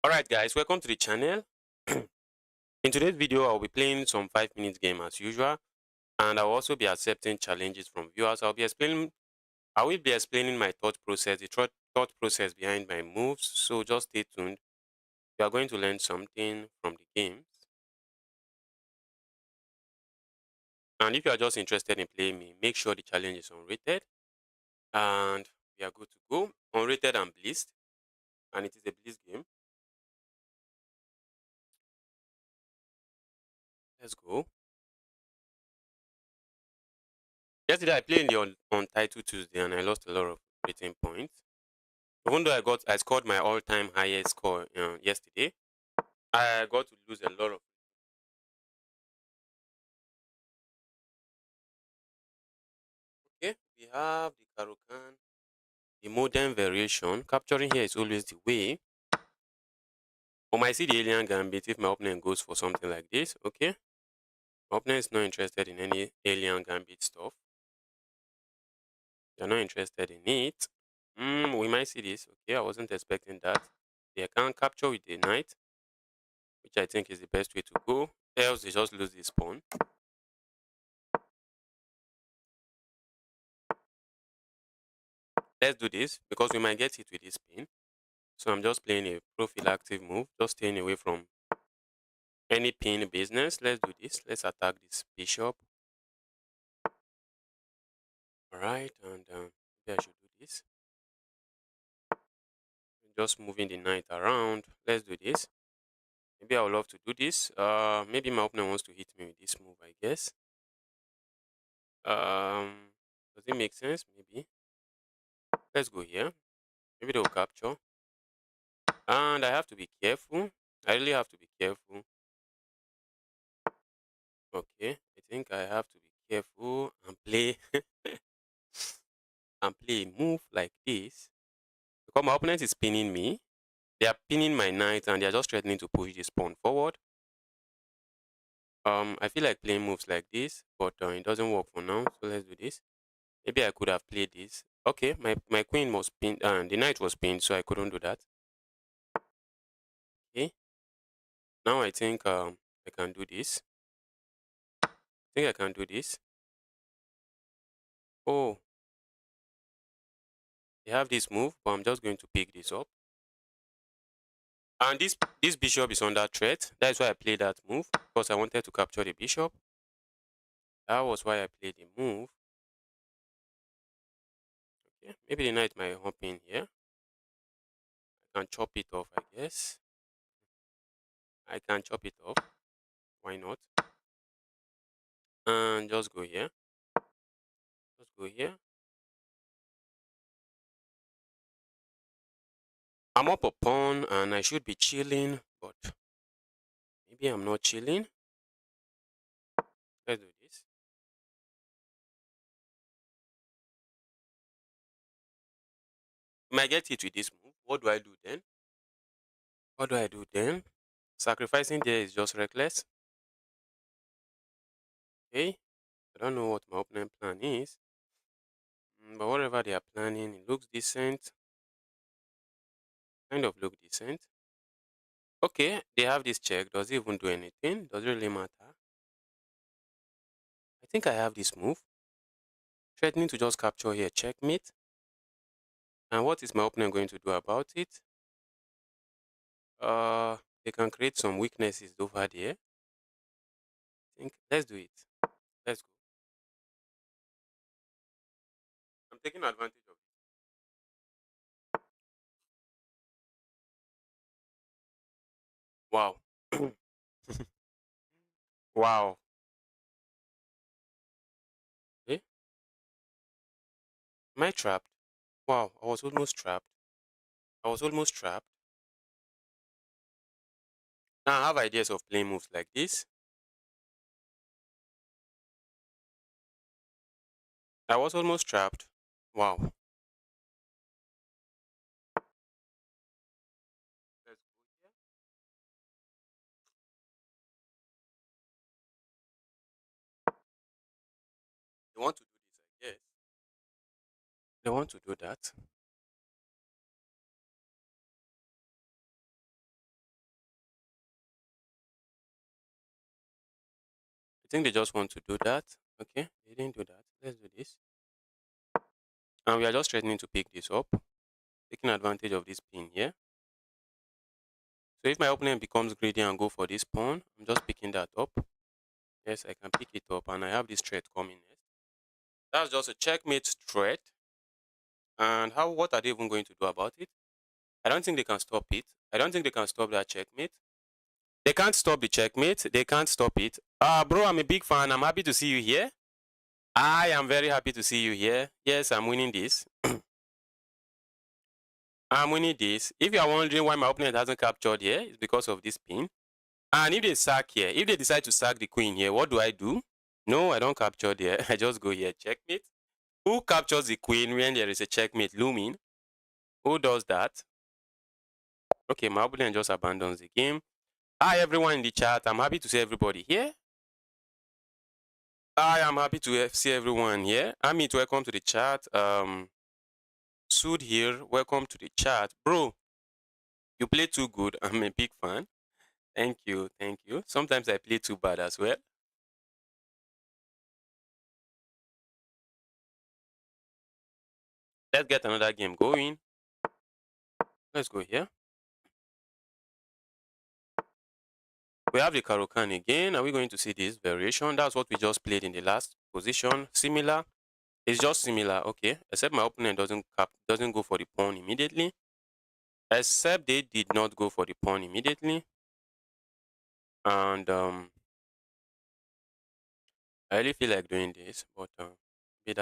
Alright guys, welcome to the channel. In today's video, I'll be playing some 5 minute game as usual, and I'll also be accepting challenges from viewers. I will be explaining my thought process, the thought process behind my moves. So just stay tuned. You are going to learn something from the games. And if you are just interested in playing me, make sure the challenge is unrated. And we are good to go. Unrated and blissed. And it is a bliss game. Let's go. Yesterday I played in the Untitled Tuesday and I lost a lot of rating points. Even though I scored my all-time highest score yesterday, I got to lose a lot of. Okay, we have the Karokan, the modern variation. Capturing here is always the way. I might see the alien gambit if my opponent goes for something like this. Okay, my opponent is not interested in any alien gambit stuff. They're not interested in it. We might see this. Okay, I wasn't expecting that. They can capture with the knight, which I think is the best way to go. Else they just lose this pawn. Let's do this because we might get hit with this pin. So I'm just playing a prophylactic move, just staying away from any pin business. Let's do this. Let's attack this bishop. All right, and maybe I should do this. Just moving the knight around. Let's do this. Maybe I would love to do this. Maybe my opponent wants to hit me with this move, I guess. Does it make sense? Maybe. Let's go here. Maybe they'll capture. And I have to be careful. I really have to be careful. Okay, I think I have to be careful and play and play a move like this because my opponent is pinning me. They are pinning my knight and they are just threatening to push this pawn forward. I feel like playing moves like this, but it doesn't work for now. So let's do this. Maybe I could have played this. Okay, my queen was pinned and the knight was pinned, so I couldn't do that. Okay, now I think I can do this. I think I can do this. Oh, they have this move, but I'm just going to pick this up. And this bishop is under threat. That is why I played that move because I wanted to capture the bishop. That was why I played the move. Okay, maybe the knight might hop in here. I can chop it off, I guess. I can chop it off. Why not? And just go here. Just go here. I'm up a pawn and I should be chilling, but maybe I'm not chilling. Let's do this. Might get hit with this move. What do I do then? What do I do then? Sacrificing there is just reckless. Okay. I don't know what my opponent plan is. But whatever they are planning, it looks decent. Kind of look decent. Okay, they have this check. Does it even do anything? Does it really matter? I think I have this move. Threatening to just capture here, checkmate. And what is my opponent going to do about it? They can create some weaknesses over there. I think let's do it. Let's go. I'm taking advantage of it. Wow. Wow. Eh? Am I trapped? Wow, I was almost trapped. I was almost trapped. Now I have ideas of playing moves like this. I was almost trapped. Wow. Let's go here. They want to do this, I guess. They want to do that. think they just want to do that. Okay, they didn't do that. Let's do this. And we are just threatening to pick this up, taking advantage of this pin here. So if my opponent becomes greedy and go for this pawn, I'm just picking that up. Yes, I can pick it up, and I have this threat coming next. That's just a checkmate threat. And what are they even going to do about it? I don't think they can stop it. I don't think they can stop that checkmate. They can't stop the checkmate. They can't stop it. Bro, I'm a big fan. I'm happy to see you here. I am very happy to see you here. Yes, I'm winning this. I'm winning this. If you are wondering why my opponent hasn't captured here, it's because of this pin. And if they sack here, if they decide to sack the queen here, what do? No, I don't capture there. I just go here, checkmate. Who captures the queen when there is a checkmate looming? Who does that? Okay, my opponent just abandons the game. Hi, everyone in the chat. I'm happy to see everybody here. I am happy to see everyone here. Amit, welcome to the chat. Sud here, welcome to the chat. Bro, you play too good. I'm a big fan. Thank you, thank you. Sometimes I play too bad as well. Let's get another game going. Let's go here. We have the Karokan again. Are we going to see this variation? That's what we just played in the last position. Similar. It's just similar, okay. Except my opponent doesn't go for the pawn immediately. Except they did not go for the pawn immediately. And I really feel like doing this, but maybe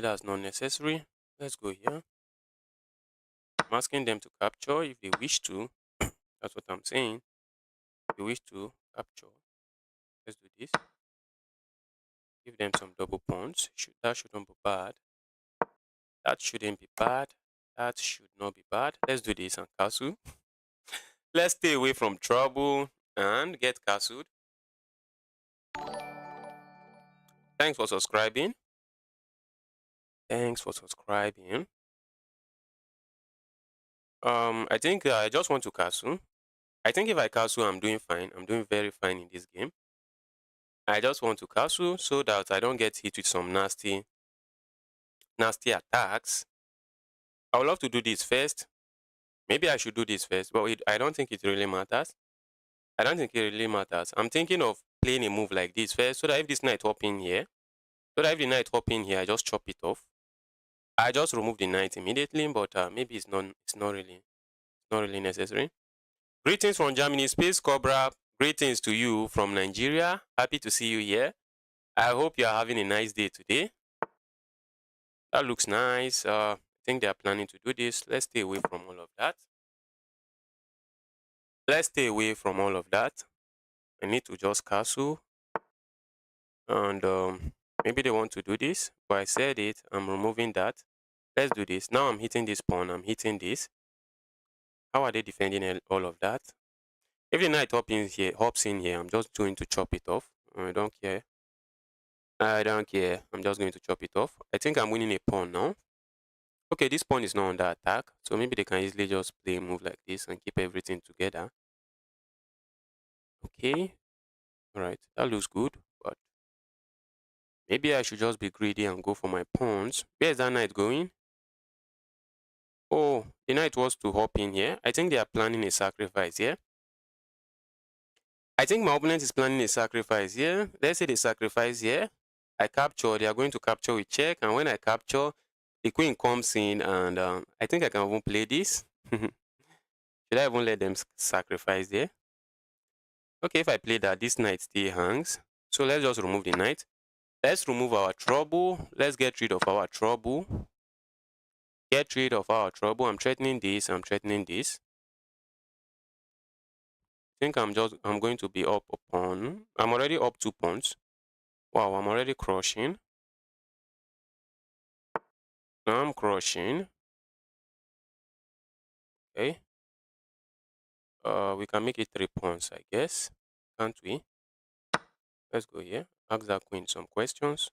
that's not necessary. Let's go here. I'm asking them to capture if they wish to. That's what I'm saying. If they wish to capture, let's do this. Give them some double pawns. That shouldn't be bad. That shouldn't be bad. That should not be bad. Let's do this and castle. Let's stay away from trouble and get castled. Thanks for subscribing. Thanks for subscribing. I think I just want to castle. I think if I castle, I'm doing fine. I'm doing very fine in this game. I just want to castle so that I don't get hit with some nasty attacks. I would love to do this first. Maybe I should do this first, but I don't think it really matters. I don't think it really matters. I'm thinking of playing a move like this first, so that if this knight hop in here, I just chop it off. I just remove the knight immediately, but maybe it's not really necessary. Greetings from Germany, Space Cobra. Greetings to you from Nigeria. Happy to see you here. I hope you are having a nice day today. That looks nice. I think they are planning to do this. Let's stay away from all of that. Let's stay away from all of that. I need to just castle. And maybe they want to do this, but I said it. I'm removing that. Let's do this. Now I'm hitting this pawn. I'm hitting this. How are they defending all of that? If the knight hops in here, I'm just going to chop it off. I don't care. I don't care. I'm just going to chop it off. I think I'm winning a pawn now. Okay, this pawn is not under attack, so maybe they can easily just play a move like this and keep everything together. Okay. Alright, that looks good, but maybe I should just be greedy and go for my pawns. Where is that knight going? Oh, the knight was to hop in here. I think they are planning a sacrifice here. I think my opponent is planning a sacrifice here. Let's say they sacrifice here. I capture. They are going to capture with check. And when I capture, the queen comes in. And I think I can even play this. Should I even let them sacrifice there? Okay, if I play that, this knight still hangs. So let's just remove the knight. Let's remove our trouble. Let's get rid of our trouble. Get rid of our trouble. I'm threatening this. I'm threatening this. I think I'm going to be up a pawn. I'm already up 2 pawns. Wow, I'm already crushing. Now I'm crushing. Okay. We can make it 3 pawns, I guess. Can't we? Let's go here. Ask that queen some questions.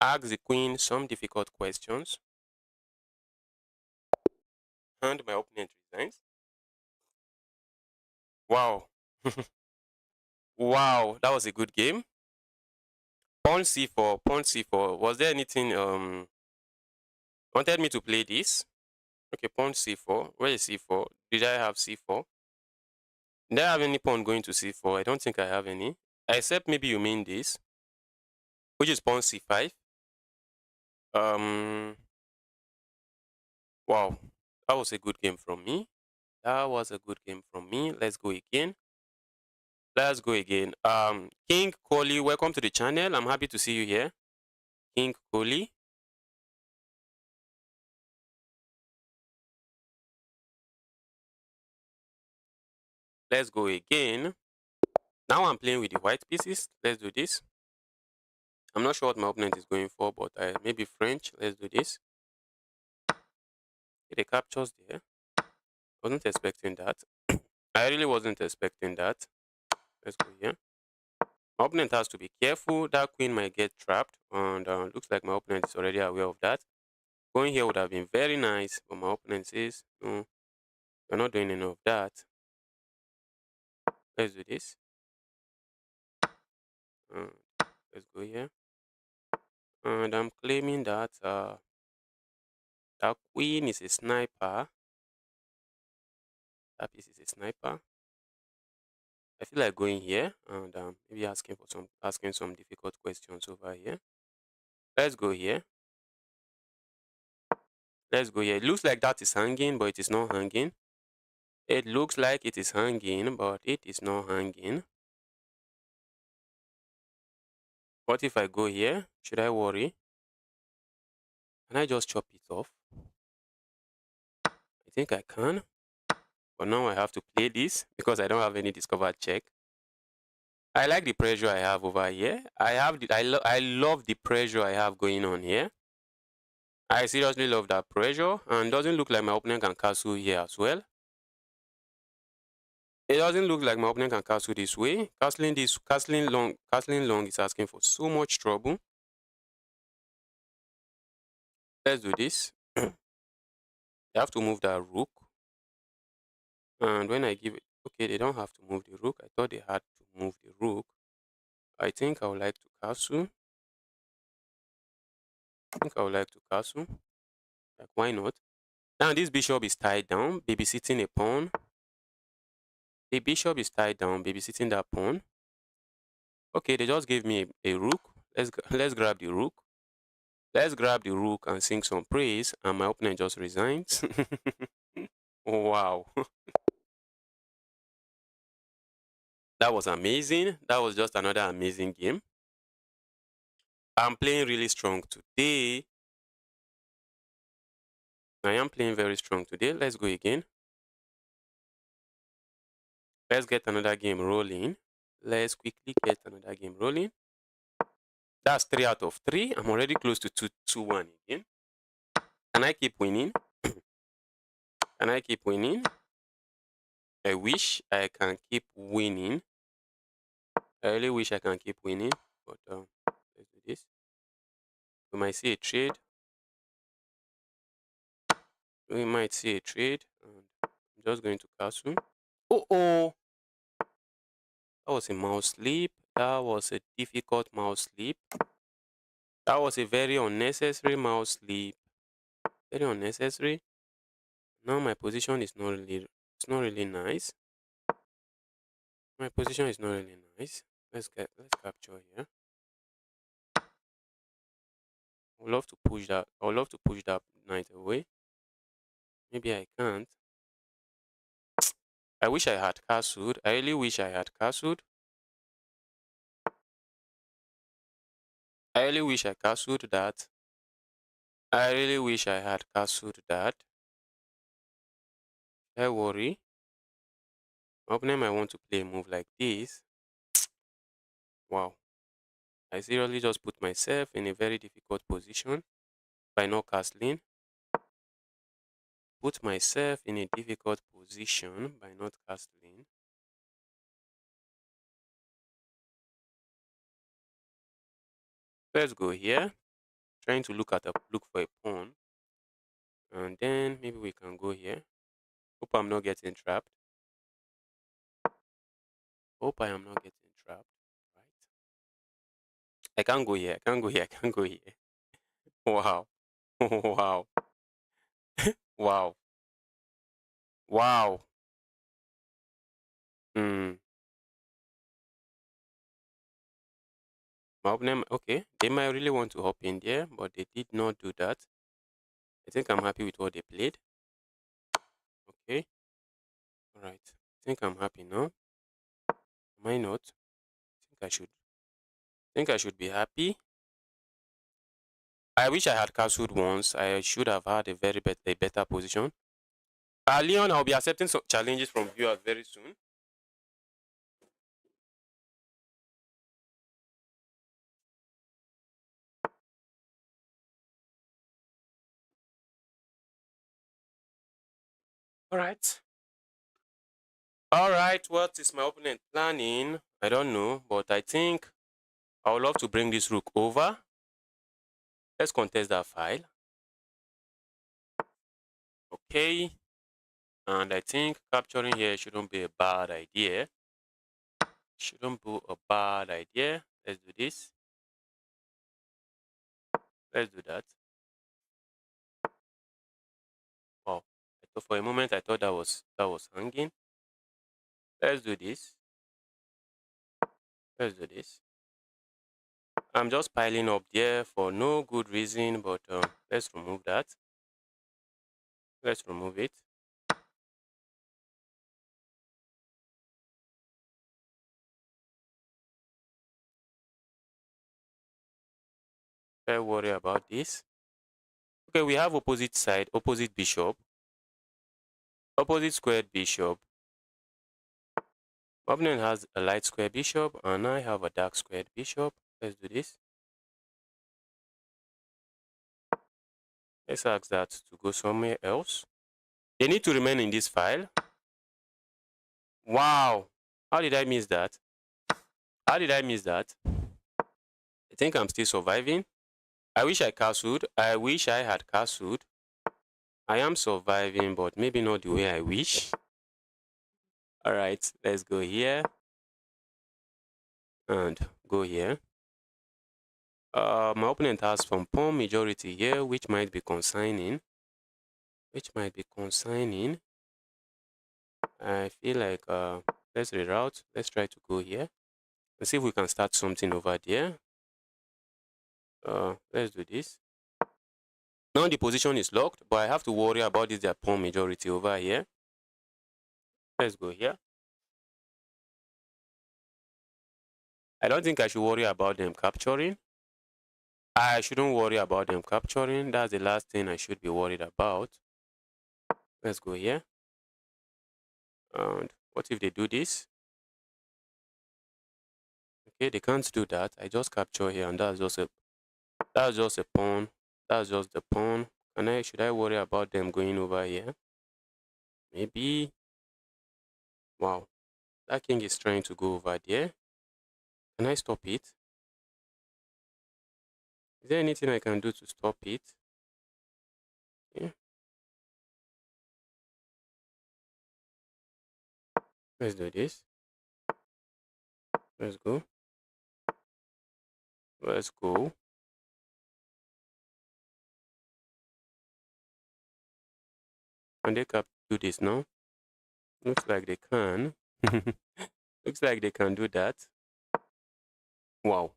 Ask the queen some difficult questions. And my opponent resigns. Wow. Wow, that was a good game. Pawn c4, pawn c4. Was there anything wanted me to play this? Okay, pawn c4. Where is c4? Did I have c4? Did I have any pawn going to c4? I don't think I have any. Except maybe you mean this, which is pawn c5. Um, wow, that was a good game from me. That was a good game from me. Let's go again. Let's go again. King Kohli, welcome to the channel. I'm happy to see you here. King Kohli. Let's go again. Now I'm playing with the white pieces. Let's do this. I'm not sure what my opponent is going for, but maybe French. Let's do this. Okay, the captures there. Wasn't expecting that. I really wasn't expecting that. Let's go here. My opponent has to be careful. That queen might get trapped, and looks like my opponent is already aware of that. Going here would have been very nice, but my opponent says, no, you're not doing enough of that. Let's do this. Let's go here. And I'm claiming that that queen is a sniper. That piece is a sniper. I feel like going here and maybe asking some difficult questions over here. Let's go here. Let's go here. It looks like that is hanging, but it is not hanging. It looks like it is hanging, but it is not hanging. What if I go here? Should I worry? Can I just chop it off? I think I can. But now I have to play this because I don't have any discovered check. I like the pressure I have over here. I love the pressure I have going on here. I seriously love that pressure, and doesn't look like my opponent can castle here as well. It doesn't look like my opponent can castle this way. Castling long is asking for so much trouble. Let's do this. You have to move that rook. And when I give it, okay, they don't have to move the rook. I thought they had to move the rook. I think I would like to castle. Like, why not? Now this bishop is tied down, babysitting a pawn. The bishop is tied down, babysitting that pawn. Okay, they just gave me a rook. Let's grab the rook. Let's grab the rook and sing some praise, and my opponent just resigns. Wow. That was amazing. That was just another amazing game. I'm playing really strong today. I am playing very strong today. Let's go again. Let's get another game rolling. Let's quickly get another game rolling. That's 3 out of 3. I'm already close to 2-1 again. Can I keep winning? Can I keep winning? I wish I can keep winning. I really wish I can keep winning. But let's do this. We might see a trade. We might see a trade. And I'm just going to castle. Oh! That was a mouse sleep. That was a difficult mouse sleep. That was a very unnecessary mouse sleep. Very unnecessary. Now my position is not really nice. My position is not really nice. Let's capture here. I would love to push that. I would love to push that knight away. Maybe I can't. I wish I had castled. I really wish I had castled. I really wish I castled that. I really wish I had castled that. I worry. My opponent might want to play a move like this. Wow. I seriously just put myself in a very difficult position by not castling. Put myself in a difficult position by not castling. Let's go here. Trying to look for a pawn. And then maybe we can go here. Hope I'm not getting trapped. Hope I am not getting trapped. I can't go here. I can't go here. I can't go here. Wow. Wow. Wow. Wow. Hmm. My opponent, okay, they might really want to hop in there, but they did not do that. I think I'm happy with what they played. Okay. All right. I think I'm happy now. Am I not? I think I should. I think I should be happy. I wish I had castled once. I should have had a better position. Leon, I'll be accepting some challenges from viewers very soon. All right. All right. What is my opponent planning? I don't know, but I think I would love to bring this rook over. Let's contest that file. Okay. And I think capturing here shouldn't be a bad idea. Shouldn't be a bad idea. Let's do this. Let's do that. Oh, for a moment I thought that was hanging. Let's do this. Let's do this. I'm just piling up there for no good reason, but let's remove that. Let's remove it. Don't worry about this. Okay, we have opposite side, opposite bishop, opposite squared bishop. Opponent has a light square bishop, and I have a dark squared bishop. Let's do this. Let's ask that to go somewhere else. They need to remain in this file. Wow. How did I miss that? How did I miss that? I think I'm still surviving. I wish I castled. I wish I had castled. I am surviving, but maybe not the way I wish. All right, let's go here. And go here. My opponent has some pawn majority here, which might be consigning. I feel like let's reroute. Let's try to go here and see if we can start something over there. Let's do this. Now the position is locked, but I have to worry about this their pawn majority over here. Let's go here. I don't think I should worry about them capturing. I shouldn't worry about them capturing. That's the last thing I should be worried about. Let's go here. And what if they do this? Okay, they can't do that. I just capture here, and that's just a pawn. That's just the pawn. And should I worry about them going over here? Maybe. Wow. That king is trying to go over there. Can I stop it? Is there anything I can do to stop it? Yeah. Let's do this. Let's go. Let's go. Can they do this now? Looks like they can. Looks like they can do that. Wow.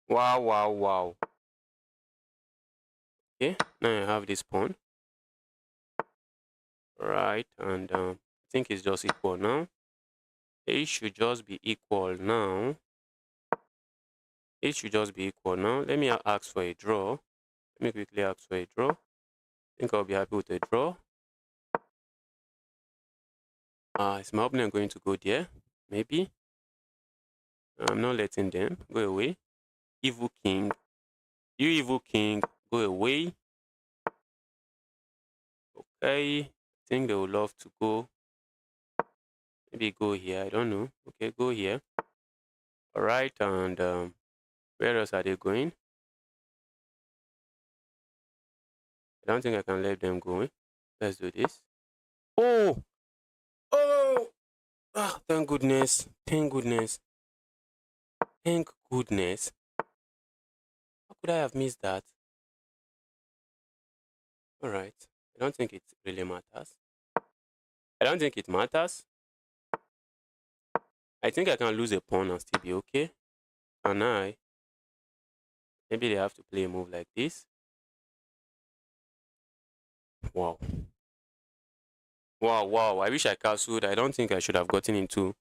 Wow, wow, wow. Okay, now I have this pawn. Right, and I think it's just equal now. It should just be equal now. It should just be equal now. Let me ask for a draw. Let me quickly ask for a draw. I think I'll be happy with a draw. Is my opponent going to go there? Maybe. I'm not letting them go away. Evil king. You evil king, go away. Okay. I think they would love to go. Maybe go here. I don't know. Okay, go here. All right. And where else are they going? I don't think I can let them go. Let's do this. Oh! Oh! Ah, thank goodness. Thank goodness. Thank goodness. How could I have missed that? Alright. I don't think it really matters. I don't think it matters. I think I can lose a pawn and still be okay. Can I? Maybe they have to play a move like this. Wow. Wow, wow. I wish I castled. I don't think I should have gotten into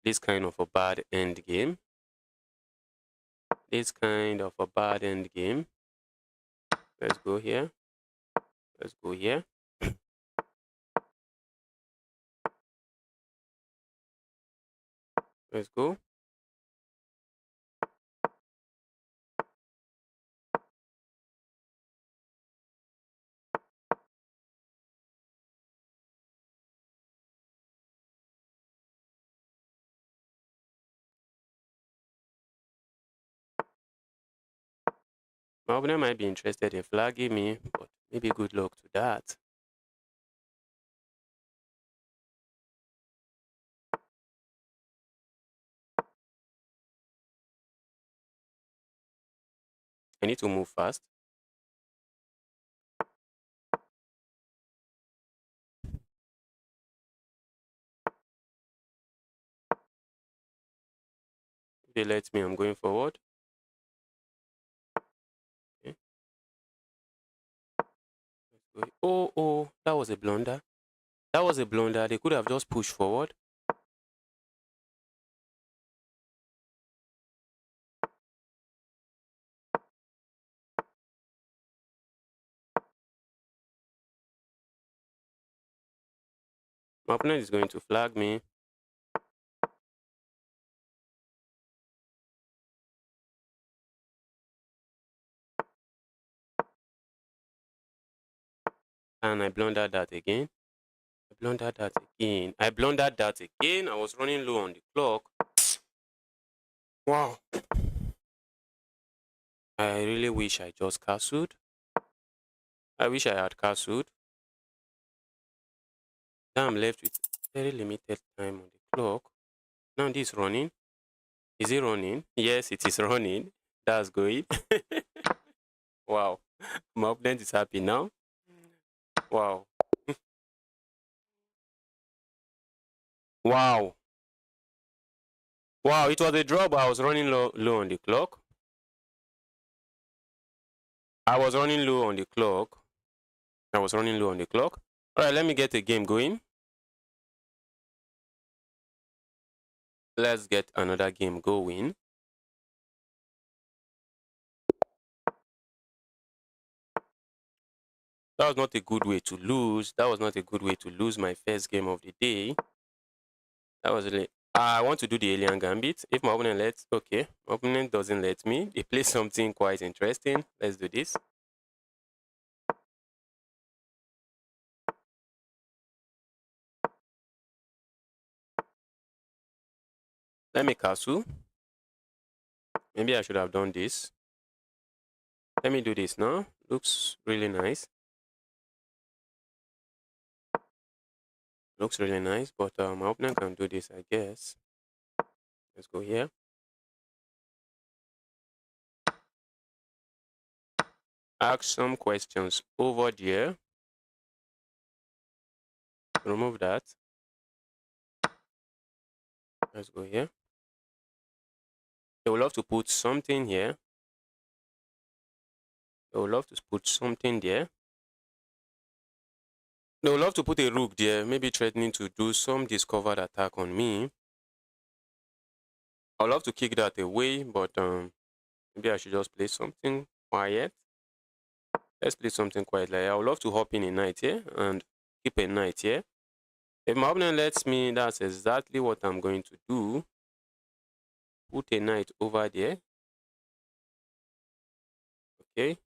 this kind of a bad end game. This kind of a bad end game. Let's go here. Let's go here. Let's go. My opponent might be interested in flagging me, but maybe good luck to that. I need to move fast. If they let me, I'm going forward. Okay. Oh, that was a blunder. That was a blunder. They could have just pushed forward. My opponent is going to flag me. And I blundered that again. I blundered that again. I blundered that again. I was running low on the clock. Wow. I really wish I just castled. I wish I had castled. Now I'm left with very limited time on the clock. Now this running. Is it running? Yes, it is running. That's good. Wow. My opponent is happy now. Wow. Wow. Wow, it was a draw, but I was running low on the clock. I was running low on the clock. All right, let me get a game going. Let's get another game going. That was not a good way to lose. That was not a good way to lose my first game of the day. That was really... I want to do the alien gambit. If my opponent lets... Okay, my opponent doesn't let me. They play something quite interesting. Let's do this. Let me castle. Maybe I should have done this. Let me do this now. Looks really nice. Looks really nice, but my opponent can do this, I guess. Let's go here. Ask some questions over there. Remove that. Let's go here. They would love to put something here. They would love to put something there. They would love to put a rook there, maybe threatening to do some discovered attack on me. I would love to kick that away, but maybe I should just play something quiet. Let's play something quiet. Like I would love to hop in a knight here and keep a knight here. If my opponent lets me, that's exactly what I'm going to do. Put a knight over there. Okay,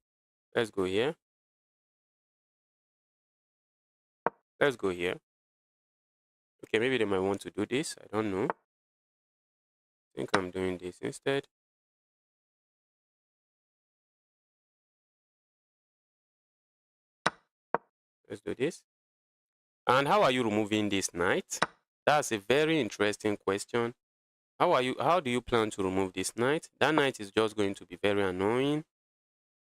let's go here. Let's go here. Okay, maybe they might want to do this. I don't know. I think I'm doing this instead. Let's do this. And how are you removing this knight? That's a very interesting question. How do you plan to remove this knight? That knight is just going to be very annoying.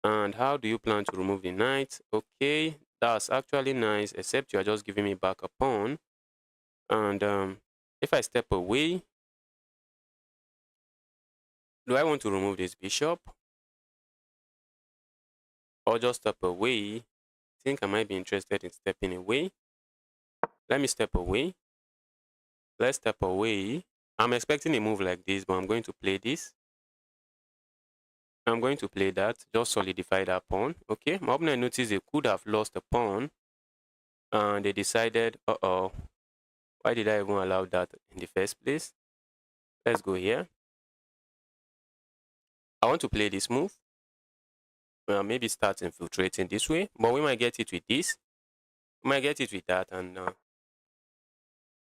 And how do you plan to remove the knight? Okay, that's actually nice, except you are just giving me back a pawn. And if I step away, do I want to remove this bishop? Or just step away? I think I might be interested in stepping away. Let me step away. Let's step away. I'm expecting a move like this, but I'm going to play this. I'm going to play that, just solidify that pawn. Okay, my opponent noticed they could have lost a pawn. And they decided, uh-oh, why did I even allow that in the first place? Let's go here. I want to play this move. Maybe start infiltrating this way, but we might get it with this. We might get it with that, and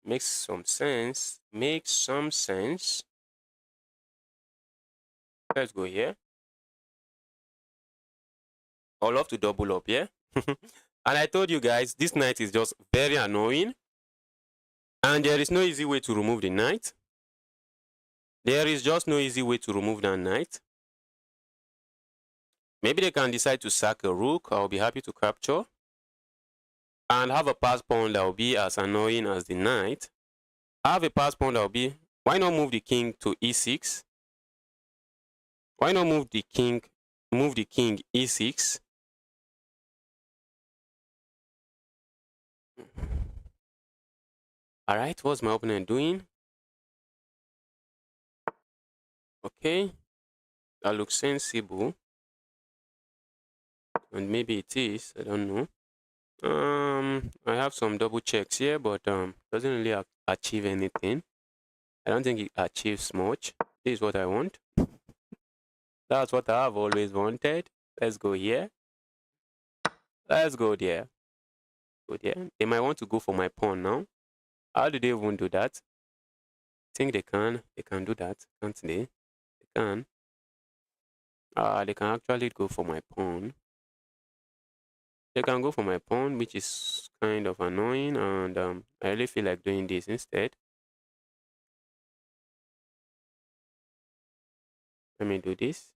makes some sense. Makes some sense. Let's go here. I'd love to double up here. And I told you guys, this knight is just very annoying. And there is no easy way to remove the knight. There is just no easy way to remove that knight. Maybe they can decide to sack a rook. I'll be happy to capture. And have a pass pawn that will be as annoying as the knight. I have a pass pawn that will be... Why not move the king to e6? Why not move the king e6? Alright, what's my opponent doing? Okay, that looks sensible. And maybe it is, I don't know. I have some double checks here, but doesn't really achieve anything. I don't think it achieves much. This is what I want. That's what I have always wanted. Let's go here. Let's go there. Go there. They might want to go for my pawn now. How do they even do that? I think they can. They can do that, can't they? They can. They can actually go for my pawn. They can go for my pawn, which is kind of annoying, and I really feel like doing this instead. Let me do this.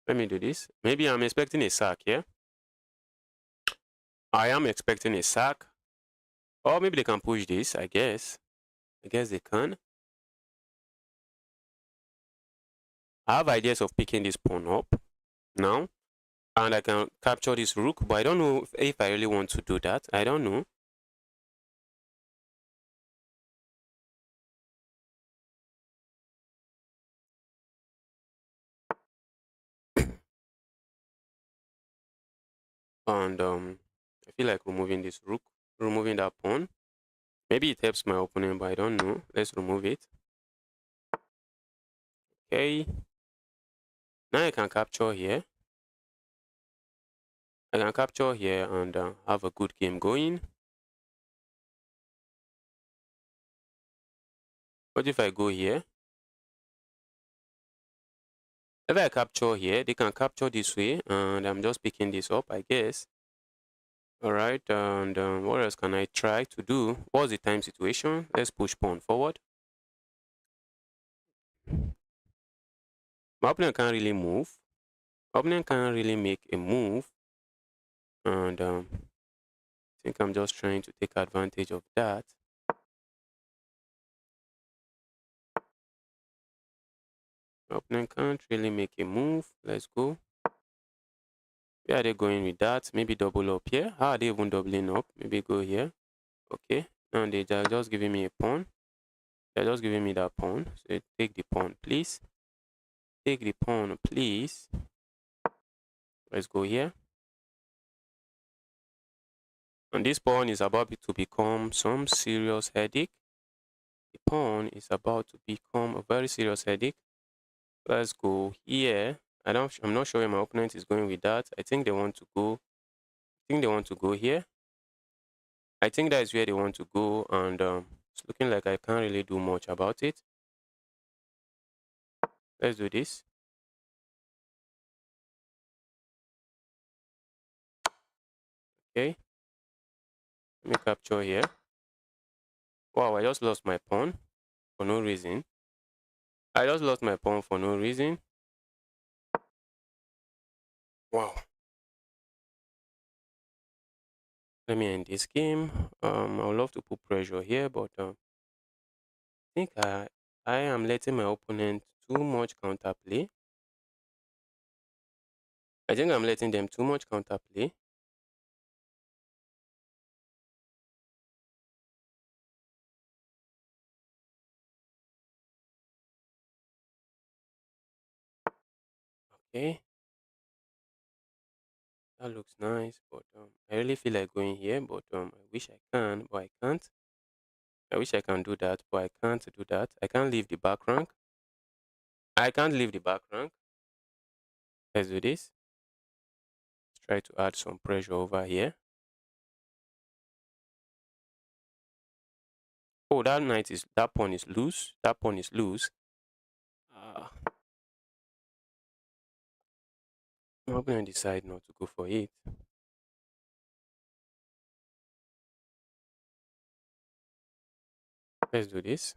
Let me do this. Maybe I'm expecting a sack here. I am expecting a sack. Or maybe they can push this, I guess. I guess they can. I have ideas of picking this pawn up now. And I can capture this rook, but I don't know if I really want to do that. I don't know. And I feel like removing this rook, removing that pawn. Maybe it helps my opponent, but I don't know. Let's remove it. Okay. Now I can capture here. I can capture here and have a good game going. What if I go here? If I capture here, they can capture this way, and I'm just picking this up, I guess. Alright, and what else can I try to do? What's the time situation? Let's push pawn forward. My opponent can't really move. My opponent can't really make a move. And I think I'm just trying to take advantage of that. My opponent can't really make a move. Let's go. Where are they going with that? Maybe double up here. How are they even doubling up? Maybe go here. Okay. And they are just giving me a pawn. They're just giving me that pawn. So take the pawn, please. Take the pawn, please. Let's go here. And this pawn is about to become some serious headache. The pawn is about to become a very serious headache. Let's go here. I'm not sure where my opponent is going with that. I think they want to go. I think they want to go here. I think that is where they want to go, and it's looking like I can't really do much about it. Let's do this. Okay. Let me capture here. Wow, I just lost my pawn for no reason. I just lost my pawn for no reason. Wow. Let me end this game. I would love to put pressure here, but I think I am letting my opponent too much counterplay. I think I'm letting them too much counterplay. Okay, that looks nice, but I really feel like going here, but I wish I can, but I can't. I wish I can do that, but I can't do that. I can't leave the back rank. I can't leave the back rank. Let's do this. Let's try to add some pressure over here. Oh, that pawn is loose. That pawn is loose. Uh, I'm gonna decide not to go for it. Let's do this.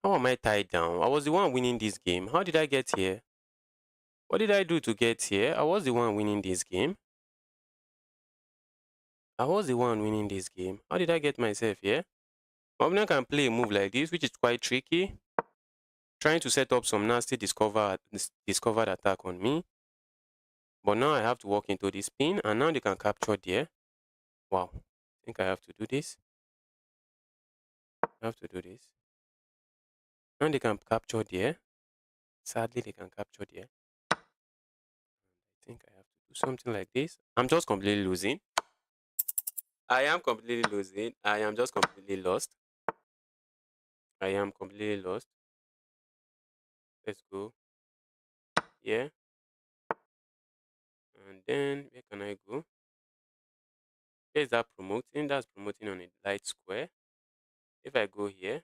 How am I tied down? I was the one winning this game. How did I get here? What did I do to get here? I was the one winning this game. I was the one winning this game. How did I get myself here? My opponent can play a move like this, which is quite tricky. Trying to set up some nasty discovered attack on me. But now I have to walk into this pin, and now they can capture there. Wow. I think I have to do this. I have to do this. Now they can capture there. Sadly, they can capture there. I think I have to do something like this. I'm just completely losing. I am completely losing. I am just completely lost. I am completely lost. Let's go. Yeah. And then where can I go? Where is that promoting? That's promoting on a light square. If I go here,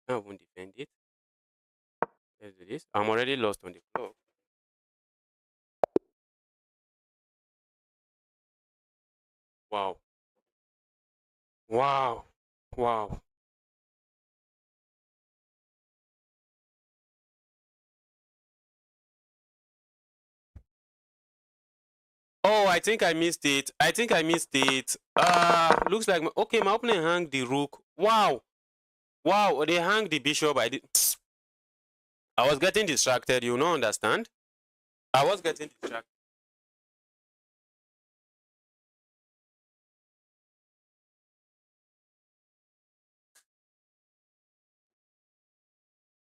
I won't defend it. Let's do this. I'm already lost on the floor. Wow. Wow. Wow. Oh, I think I missed it. I think I missed it. Looks like okay. My opponent hung the rook. Wow, wow. They hung the bishop. I did. I was getting distracted. You don't understand. I was getting distracted.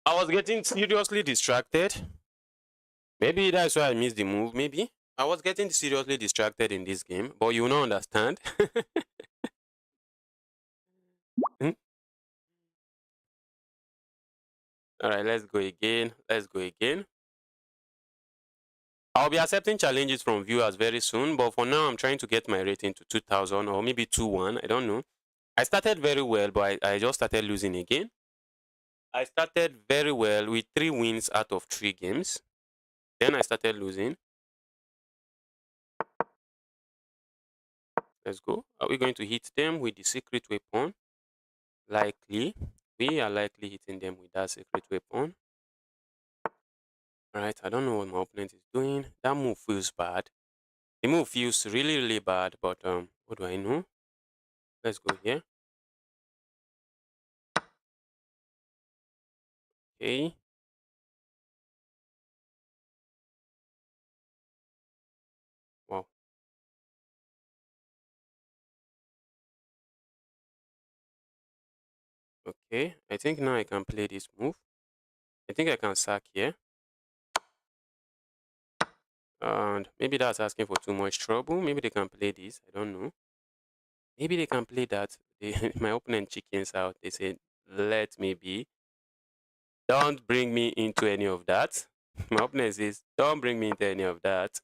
I was getting seriously distracted. Maybe that's why I missed the move. Maybe I was getting seriously distracted in this game, but you don't understand. Hmm? All right, let's go again. Let's go again. I'll be accepting challenges from viewers very soon, but for now, I'm trying to get my rating to 2000 or maybe 2-1. I don't know. I started very well, but I just started losing again. I started very well with 3 wins out of 3 games. Then I started losing. Let's go. Are we going to hit them with the secret weapon? Likely. We are likely hitting them with that secret weapon. Alright, I don't know what my opponent is doing. That move feels bad. The move feels really, really bad, but what do I know? Let's go here. Okay. Wow. Okay. I think now I can play this move. I think I can sack here. And maybe that's asking for too much trouble. Maybe they can play this. I don't know. Maybe they can play that. My opponent chickens out. They say, let me be. Don't bring me into any of that. My opponent says, don't bring me into any of that.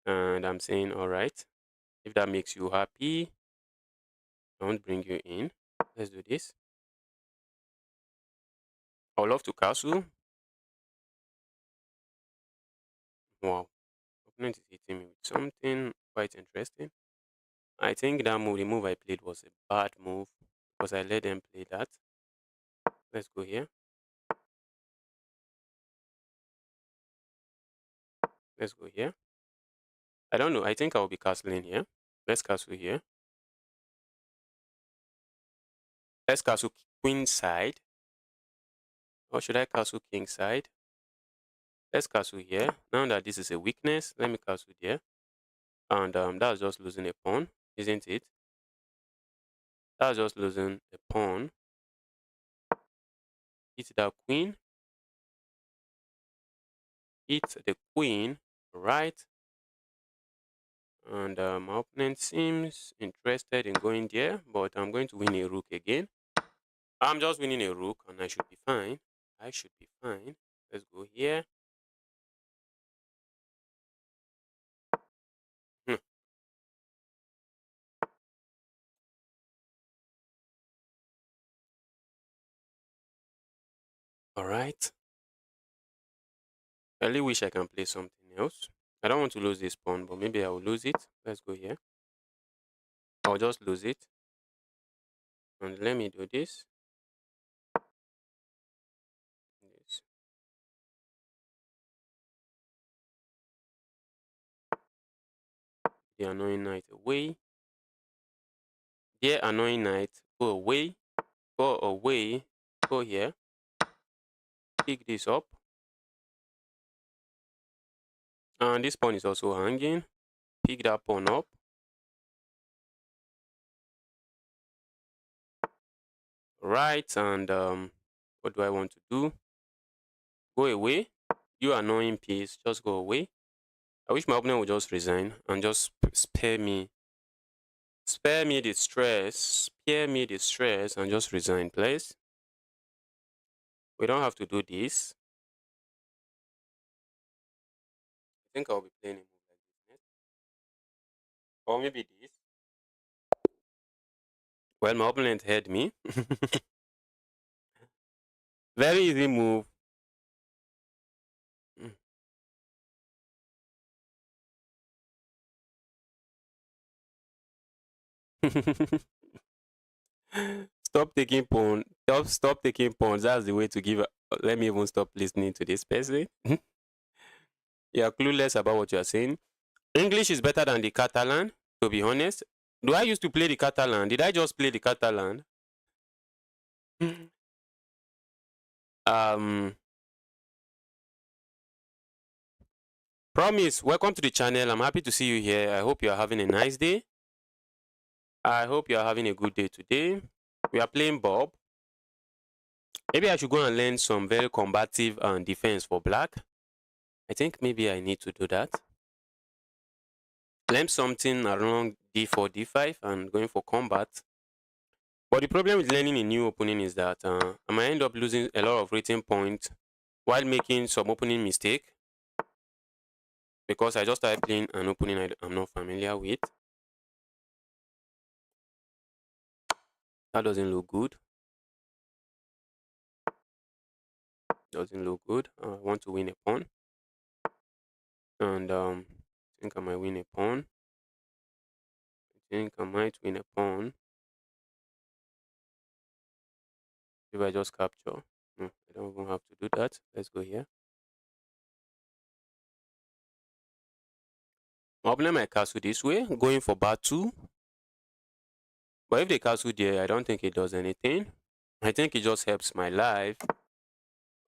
And I'm saying, all right. If that makes you happy, I won't bring you in. Let's do this. I would love to castle. Wow. Opponent is hitting me with something quite interesting. I think that move, the move I played was a bad move because I let them play that. Let's go here. Let's go here. I don't know. I think I'll be castling here. Let's castle here. Let's castle queen side. Or should I castle king side? Let's castle here. Now that this is a weakness, let me castle here. And that's just losing a pawn, isn't it? That's just losing a pawn. Hit that queen. Hit the queen, right? And my opponent seems interested in going there, but I'm going to win a rook again. I'm just winning a rook, and I should be fine. I should be fine. Let's go here. Hmm. All right. I really wish I can play something else. I don't want to lose this pawn, but maybe I will lose it. Let's go here. I'll just lose it. And let me do this. This. The annoying knight away. The annoying knight, go away. Go away. Go here. Pick this up. And this pawn is also hanging. Pick that pawn up. Right, and what do I want to do? Go away. You annoying piece, just go away. I wish my opponent would just resign and just spare me the stress. Spare me the stress and just resign, please. We don't have to do this. I think I'll be playing a move like this next. Or maybe this. Well, my opponent heard me. Very easy move. Stop taking pawn. Stop taking pawns. That's the way to give. Let me even stop listening to this person. You're clueless about what you're saying. English is better than the Catalan, to be honest. Do I used to play the Catalan? Did I just play the Catalan? um, Promise, welcome to the channel. I'm happy to see you here. I hope you are having a nice day. I hope you are having a good day today. We are playing Bob. Maybe I should go and learn some very combative defense for black. I think maybe I need to do that. Learn something around d4, d5 and going for combat. But the problem with learning a new opening is that I might end up losing a lot of rating points while making some opening mistake because I just started playing an opening I'm not familiar with. That doesn't look good. Doesn't look good. I want to win a pawn. And I think I might win a pawn. I think I might win a pawn. If I just capture. No, I don't even have to do that. Let's go here. My opponent might castle this way, going for bar 2. But if they castle there, I don't think it does anything. I think it just helps my life.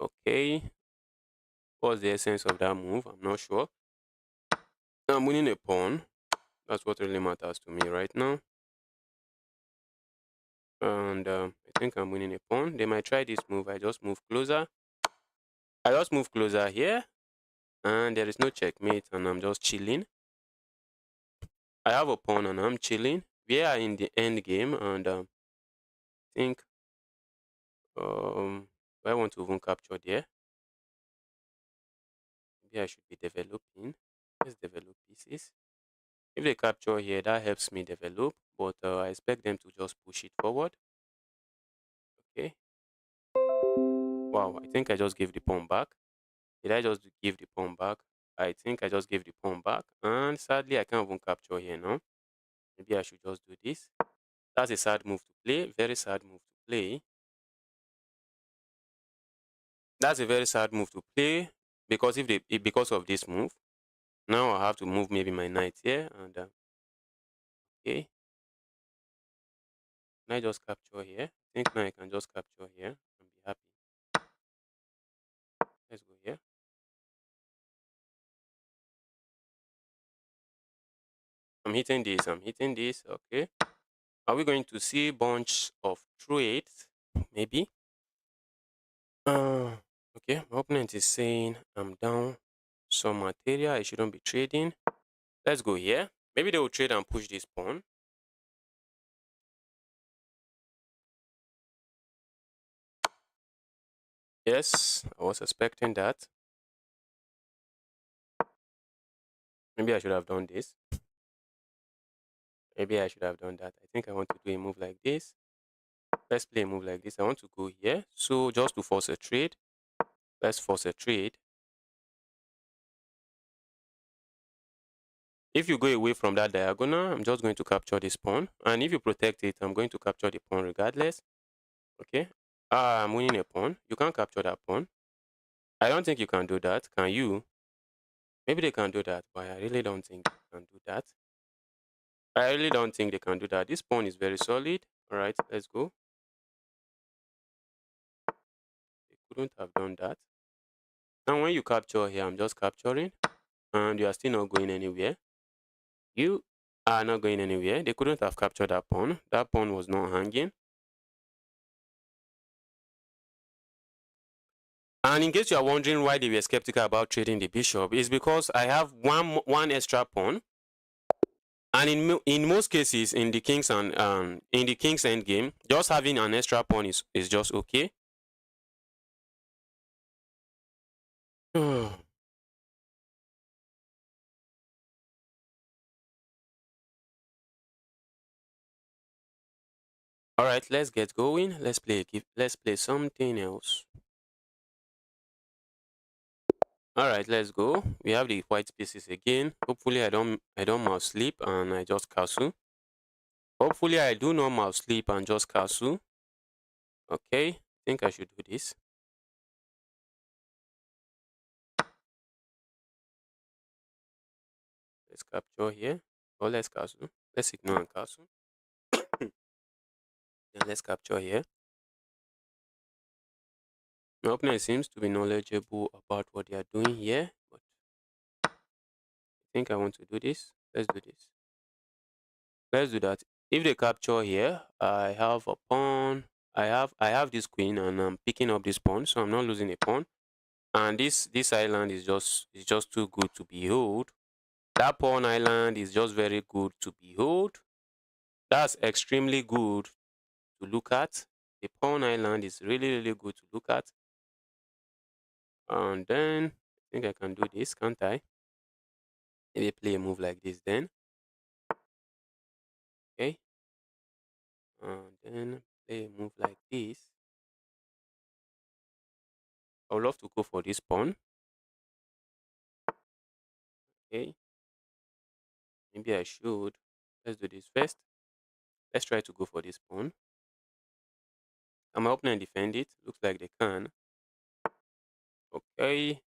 Okay. What's the essence of that move? I'm not sure. I'm winning a pawn. That's what really matters to me right now. And I think I'm winning a pawn. They might try this move. I just move closer. I just move closer here. And there is no checkmate. And I'm just chilling. I have a pawn and I'm chilling. We are in the end game. And I think I want to even capture there. Maybe I should be developing. Let's develop pieces. If they capture here, that helps me develop. But I expect them to just push it forward. Okay. Wow, I think I just gave the pawn back. Did I just give the pawn back? I think I just gave the pawn back. And sadly, I can't even capture here now. Maybe I should just do this. That's a sad move to play. Very sad move to play. That's a very sad move to play because because of this move, now I have to move maybe my knight here and okay. Can I just capture here? I think now I can just capture here and be happy. Let's go here. I'm hitting this. I'm hitting this. Okay. Are we going to see bunch of trades? Maybe. Uh, okay. My opponent is saying I'm down some material. I shouldn't be trading. Let's go here. Maybe they will trade and push this pawn. Yes, I was expecting that. Maybe I should have done this. Maybe I should have done that. I think I want to do a move like this. Let's play a move like this. I want to go here. So just to force a trade, let's force a trade. If you go away from that diagonal, I'm just going to capture this pawn. And if you protect it, I'm going to capture the pawn regardless. Okay. I'm winning a pawn. You can't capture that pawn. I don't think you can do that. Can you? Maybe they can do that, but I really don't think they can do that. I really don't think they can do that. This pawn is very solid. All right, let's go. They couldn't have done that. And when you capture here, I'm just capturing. And you are still not going anywhere. You are not going anywhere. They couldn't have captured that pawn. That pawn was not hanging. And in case you are wondering why they were skeptical about trading the bishop, is because I have one extra pawn. And in most cases, in the king's and in the king's endgame, just having an extra pawn is just okay. All right, let's get going. Let's play something else. All right, let's go. We have the white pieces again. Hopefully, I don't mouse sleep and I just castle. Hopefully, I do not mouse sleep and just castle. Okay, I think I should do this. Let's capture here. Or let's castle. Let's ignore and castle. Then let's capture here. My opponent seems to be knowledgeable about what they are doing here, but I think I want to do this. Let's do this. Let's do that. If they capture here, I have a pawn. I have this queen and I'm picking up this pawn, so I'm not losing a pawn. And this island is just too good to behold. That pawn island is just very good to behold. That's extremely good to look at. The pawn island is really good to look at. And then I think I can do this, can't I? Maybe play a move like this then. Okay. And then play a move like this. I would love to go for this pawn. Okay. Maybe I should. Let's do this first. Let's try to go for this pawn. Can my opponent defend it? Looks like they can. Okay.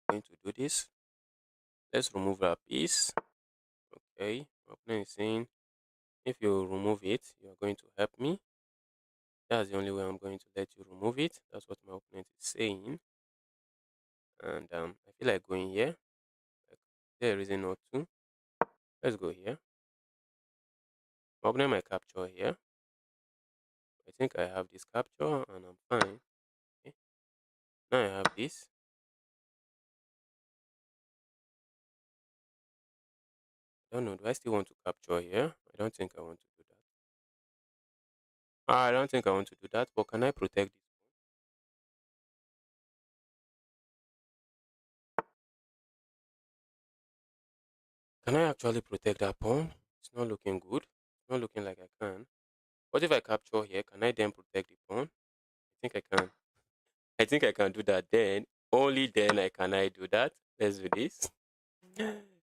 Going to do this. Let's remove that piece. Okay. My opponent is saying if you remove it, you are going to help me. That's the only way I'm going to let you remove it. That's what my opponent is saying. And I feel like going here. Like, there is a reason not to. Let's go here. My opponent might capture here. I think I have this capture and I'm fine. Okay. Now I have this. I don't know. Do I still want to capture here? I don't think I want to do that. I don't think I want to do that. But can I protect this? Can I actually protect that pawn? It's not looking good. It's not looking like I can. What if I capture here? Can I then protect the pawn? I think I can. I think I can do that then. Only then I do that. Let's do this.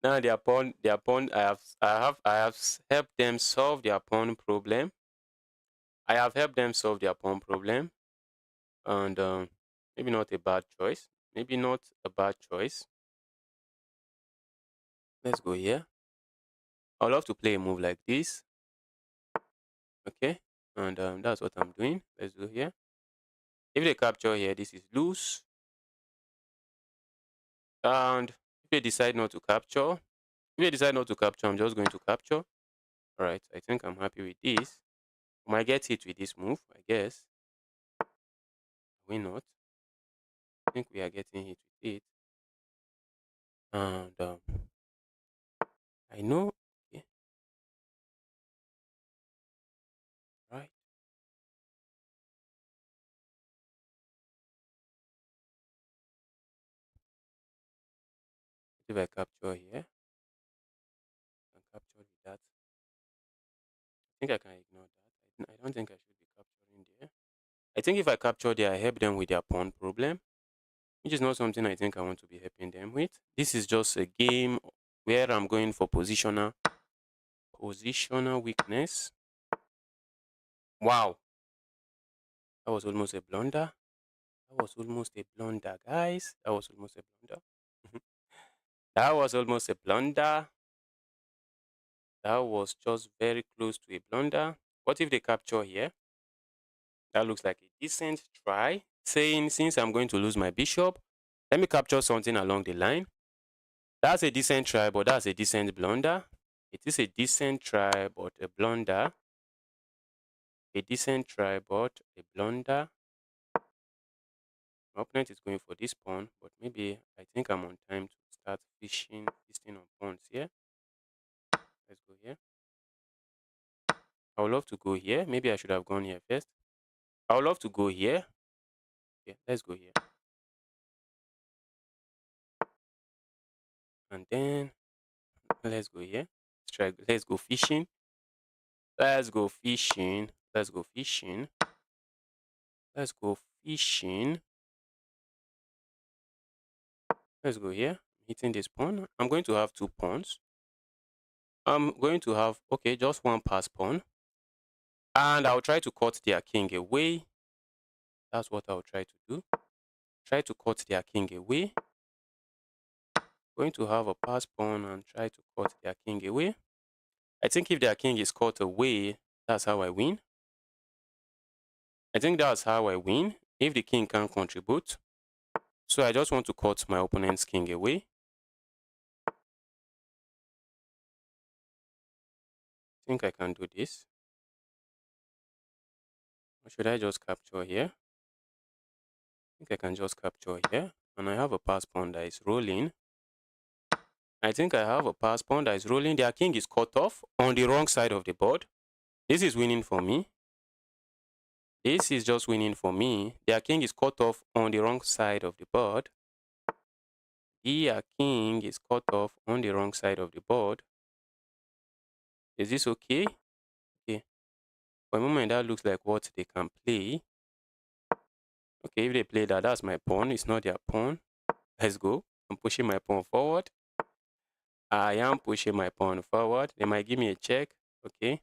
Now their pawn. I have helped them solve their pawn problem. I have helped them solve their pawn problem, and maybe not a bad choice. Maybe not a bad choice. Let's go here. I would love to play a move like this. Okay, and that's what I'm doing. Let's do here. If they capture here, this is loose. And if they decide not to capture, I'm just going to capture. All right, I think I'm happy with this. I might get hit with this move, I guess. Why not? I think we are getting hit with it. And I know. Okay, right. If I capture here, I can capture with that. I think I can ignore that. I don't think I should be capturing there. I think if I capture there, I help them with their pawn problem, which is not something I think I want to be helping them with. This is just a game where I'm going for positional weakness. Wow, that was almost a blunder. That was almost a blunder, guys. That was almost a blunder. That was almost a blunder. That was just very close to a blunder. What if they capture here? That looks like a decent try. Saying, since I'm going to lose my bishop, let me capture something along the line. That's a decent try, but that's a decent blunder. It is a decent try, but a blunder. A decent try, but a blunder. My opponent is going for this pawn, but maybe I think I'm on time to start feasting on pawns here. Let's go here. I would love to go here. Maybe I should have gone here first. I would love to go here. Okay, let's go here. And then let's go here. Let's try. Let's go fishing. Let's go fishing. Let's go fishing. Let's go fishing. Let's go here. Hitting this pawn. I'm going to have 2 pawns. I'm going to have, okay, just 1 pass pawn. And I'll try to cut their king away. That's what I'll try to do. Try to cut their king away. Going to have a pass pawn and try to cut their king away. I think if their king is cut away, that's how I win. I think that's how I win, if the king can't contribute. So I just want to cut my opponent's king away. I think I can do this. Or should I just capture here? I think I can just capture here. And I have a pass pawn that is rolling. I think I have a pass pawn that is rolling. Their king is cut off on the wrong side of the board. This is winning for me. This is just winning for me. Their king is cut off on the wrong side of the board. Their king is cut off on the wrong side of the board. Is this okay? Okay. For a moment, that looks like what they can play. Okay, if they play that, that's my pawn. It's not their pawn. Let's go. I'm pushing my pawn forward. I am pushing my pawn forward. They might give me a check. Okay.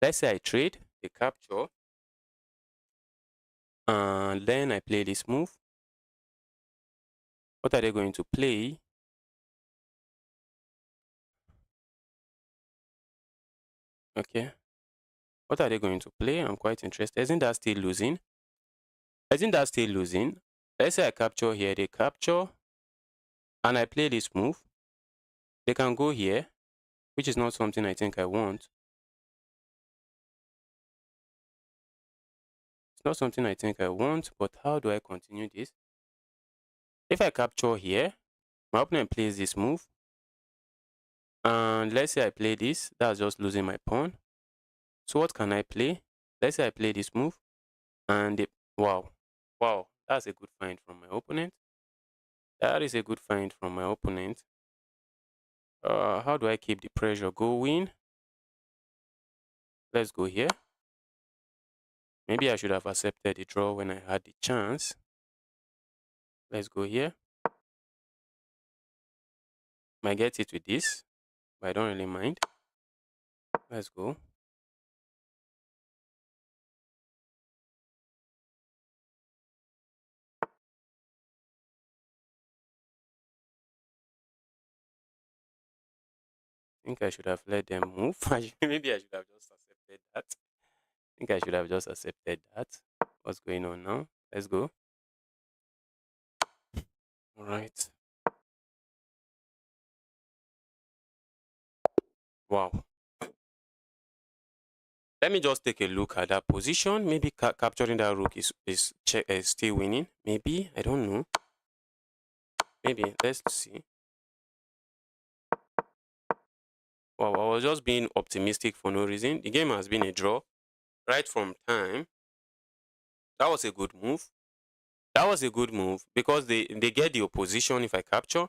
Let's say I trade, they capture. And then I play this move. What are they going to play? Okay. What are they going to play? I'm quite interested. Isn't that still losing? Isn't that still losing? Let's say I capture here, they capture. And I play this move. They can go here, which is not something I think I want. It's not something I think I want, but how do I continue this? If I capture here, my opponent plays this move. And let's say I play this, that's just losing my pawn. So what can I play? Let's say I play this move. And wow, that's a good find from my opponent. That is a good find from my opponent. How do I keep the pressure going? Let's go here. Maybe I should have accepted the draw when I had the chance. Let's go here. Might get it with this, but I don't really mind. Let's go. I think I should have let them move. Maybe I should have just accepted that. I think I should have just accepted that. What's going on now? Let's go. All right. Wow. Let me just take a look at that position. Maybe capturing that rook is still winning. Maybe. I don't know. Maybe. Let's see. Wow, I was just being optimistic for no reason. The game has been a draw right from time. That was a good move. That was a good move because they get the opposition if I capture.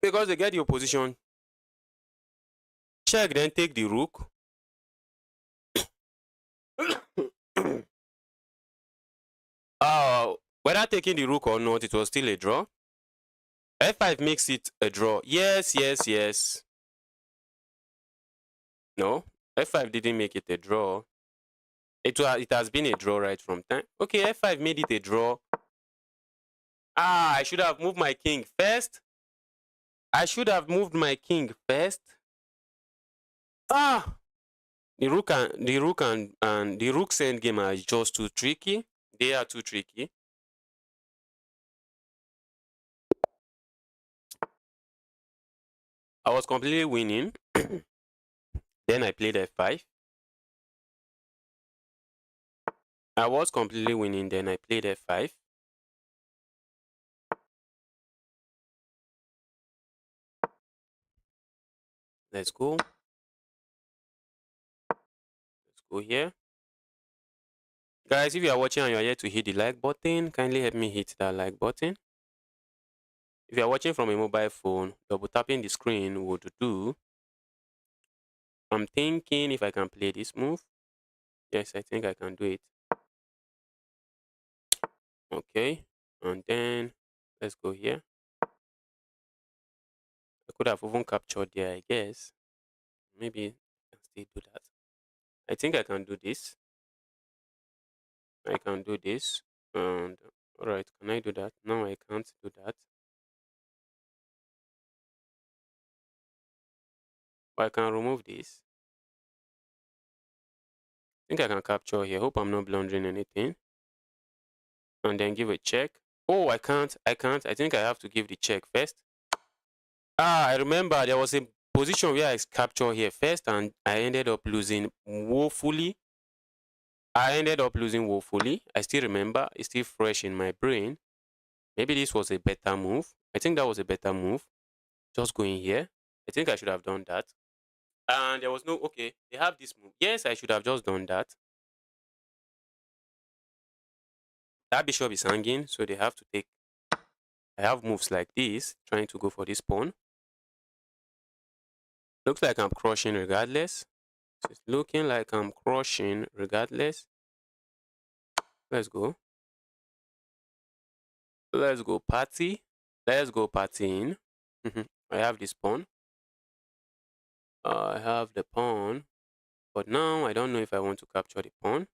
Because they get the opposition. Check, then take the rook. Whether taking the rook or not, it was still a draw. F5 makes it a draw. Yes, yes, yes. No, F5 didn't make it a draw. It has been a draw right from time. Okay, F5 made it a draw. I should have moved my king first. I should have moved my king first. The rook and the rook's endgame are just too tricky. They are too tricky. I was completely winning. Then I played F5. I was completely winning. Then I played F5. Let's go. Let's go here. Guys, if you are watching and you are yet to hit the like button, kindly help me hit that like button. If you are watching from a mobile phone, double tapping the screen would do. I'm thinking if I can play this move. Yes, I think I can do it. Okay, and then let's go here. I could have even captured there, I guess. Maybe I can still do that. I think I can do this. I can do this. And all right, can I do that? No, I can't do that. But I can remove this. I think I can capture here. Hope I'm not blundering anything. And then give a check. Oh, I can't. I can't. I think I have to give the check first. I remember there was a position where I captured here first and I ended up losing woefully. I still remember. It's still fresh in my brain. Maybe this was a better move. I think that was a better move. Just going here. I think I should have done that. And there was no, okay, they have this move. Yes, I should have just done that. That bishop is hanging, so they have to take. I have moves like this, trying to go for this pawn. Looks like I'm crushing regardless. So it's looking like I'm crushing regardless. Let's go. Let's go party. Let's go partying. I have this pawn. I have the pawn. But now I don't know if I want to capture the pawn.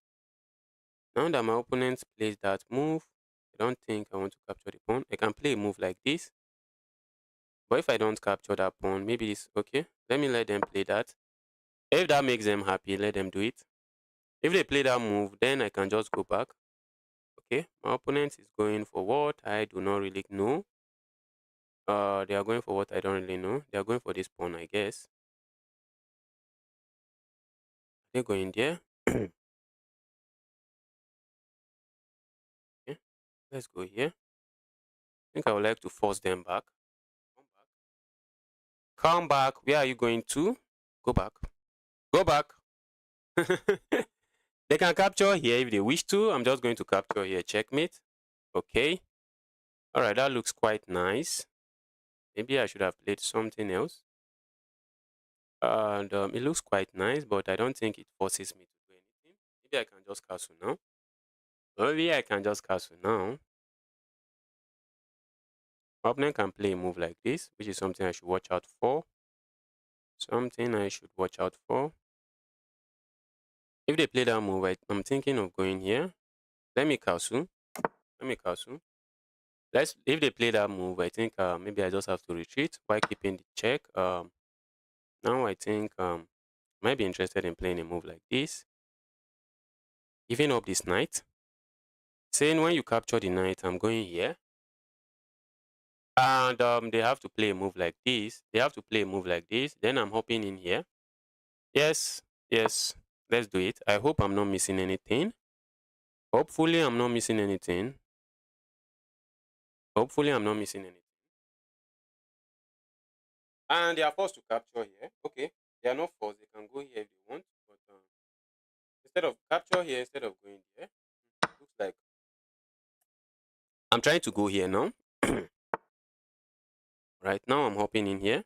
Now that my opponent plays that move, I don't think I want to capture the pawn. I can play a move like this. But if I don't capture that pawn, maybe this, okay, let me let them play that. If that makes them happy, let them do it. If they play that move, then I can just go back. Okay, my opponent is going for what I do not really know. They are going for what I don't really know. They are going for this pawn, I guess. They're going there. Okay, let's go here. I think I would like to force them back. Come back. Where are you going to? Go back. Go back. They can capture here if they wish to. I'm just going to capture here. Checkmate. Okay. All right, that looks quite nice. Maybe I should have played something else. And it looks quite nice, but I don't think it forces me to do anything. Maybe I can just castle now. Maybe I can just castle now. My opponent can play a move like this, which is something I should watch out for. Something I should watch out for. If they play that move, I'm thinking of going here. Let me castle. Let me castle. If they play that move, I think maybe I just have to retreat while keeping the check. Now I think might be interested in playing a move like this. Giving up this knight. Saying when you capture the knight, I'm going here. And they have to play a move like this. They have to play a move like this. Then I'm hopping in here. Yes, yes. Let's do it. I hope I'm not missing anything. Hopefully I'm not missing anything. Hopefully I'm not missing anything. And they are forced to capture here. Okay. They are not forced. They can go here if they want. But instead of capture here, instead of going there, looks like I'm trying to go here now. Right now I'm hopping in here.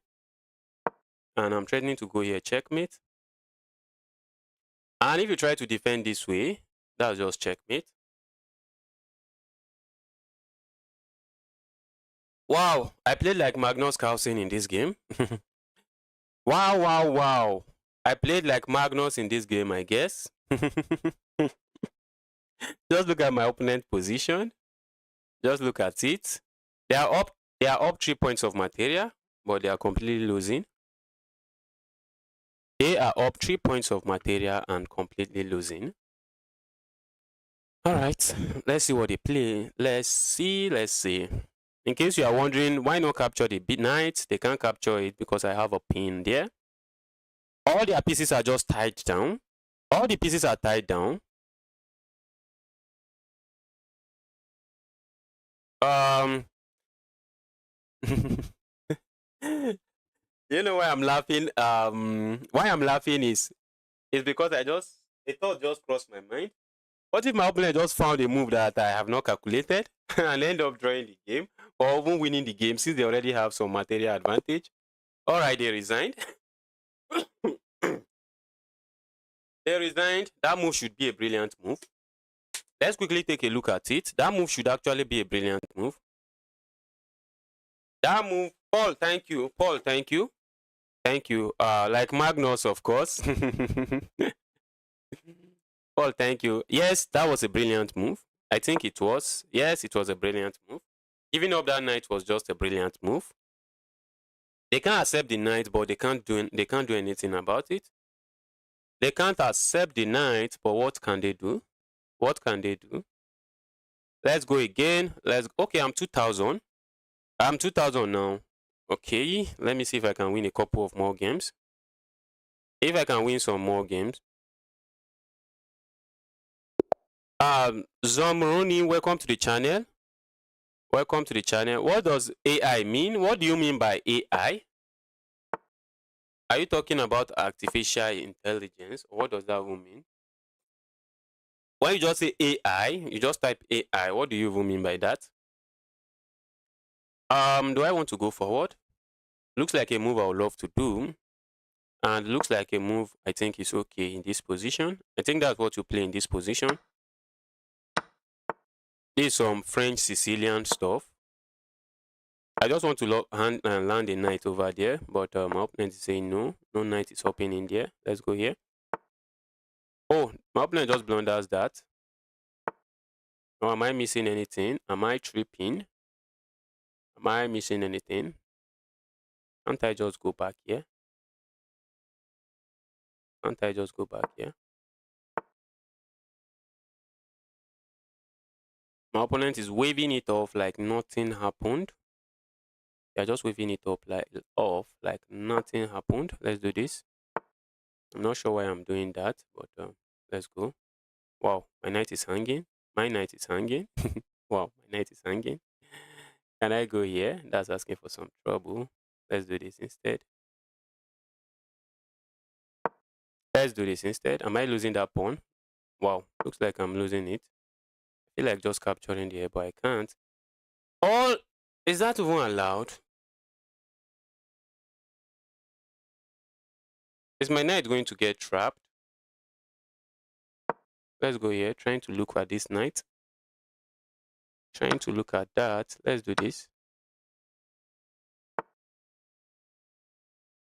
And I'm threatening to go here, checkmate. And if you try to defend this way, that's just checkmate. Wow, I played like Magnus Carlsen in this game. Wow, wow, wow. I played like Magnus in this game, I guess. Just look at my opponent position. Just look at it. They are up 3 points of material, but they are completely losing. They are up 3 points of material and completely losing. Alright, let's see what they play. Let's see. In case you are wondering, why not capture the knight? They can't capture it because I have a pin there. All their pieces are just tied down. All the pieces are tied down. You know why I'm laughing? Why I'm laughing is because a thought just crossed my mind. What if my opponent just found a move that I have not calculated and end up drawing the game or even winning the game since they already have some material advantage? All right, they resigned. They resigned. That move should be a brilliant move. Let's quickly take a look at it. That move should actually be a brilliant move. That move, Paul, thank you. Paul, thank you. Thank you. Like Magnus, of course. Paul, thank you. Yes, that was a brilliant move. I think it was. Yes, it was a brilliant move. Giving up that knight was just a brilliant move. They can't accept the knight, but they can't do anything about it. They can't accept the knight, but what can they do? What can they do? Let's go again. Okay, I'm 2000. I'm 2000 now. Okay, let me see if I can win a couple of more games. If I can win some more games. Zomroni, welcome to the channel. Welcome to the channel. What does AI mean? What do you mean by AI? Are you talking about artificial intelligence? Or what does that even mean? When you just say AI, you just type AI. What do you even mean by that? Do I want to go forward? Looks like a move I would love to do. And looks like a move I think is okay in this position. I think that's what you play in this position. This is some French Sicilian stuff. I just want to land a knight over there, but my opponent is saying no. No knight is hopping in there. Let's go here. Oh, my opponent just blunders that. Or am I missing anything? Am I tripping? Am I missing anything? Can't I just go back here? Can't I just go back here? My opponent is waving it off like nothing happened. They're just waving it up like nothing happened. Let's do this. I'm not sure why I'm doing that, but let's go. Wow, my knight is hanging. My knight is hanging. Wow, my knight is hanging. Can I go here? That's asking for some trouble. Let's do this instead. Let's do this instead. Am I losing that pawn? Wow, looks like I'm losing it. I feel like just capturing the air, but I can't. Is that even allowed? Is my knight going to get trapped? Let's go here. Trying to look at this knight. Trying to look at that. Let's do this.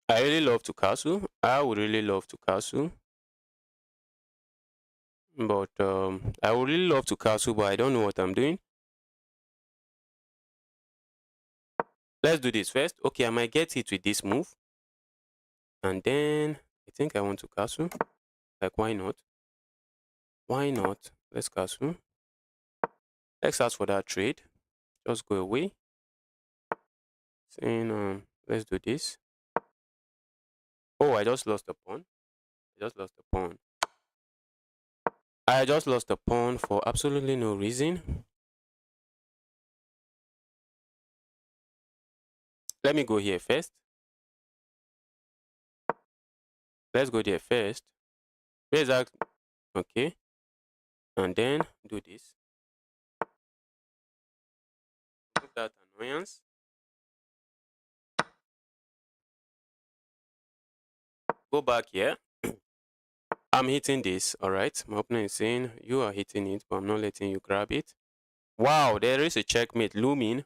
I really love to castle. I would really love to castle. But I would really love to castle, but I don't know what I'm doing. Let's do this first. Okay, I might get it with this move. And then I think I want to castle. Like, why not? Why not? Let's castle. Let's ask for that trade. Just go away. Saying, let's do this. Oh, I just lost a pawn. I just lost a pawn. I just lost a pawn for absolutely no reason. Let me go here first. Let's go there first. Where's that? Okay. And then do this. Remove that annoyance. Go back here. I'm hitting this, alright? My opponent is saying you are hitting it, but I'm not letting you grab it. Wow, there is a checkmate looming.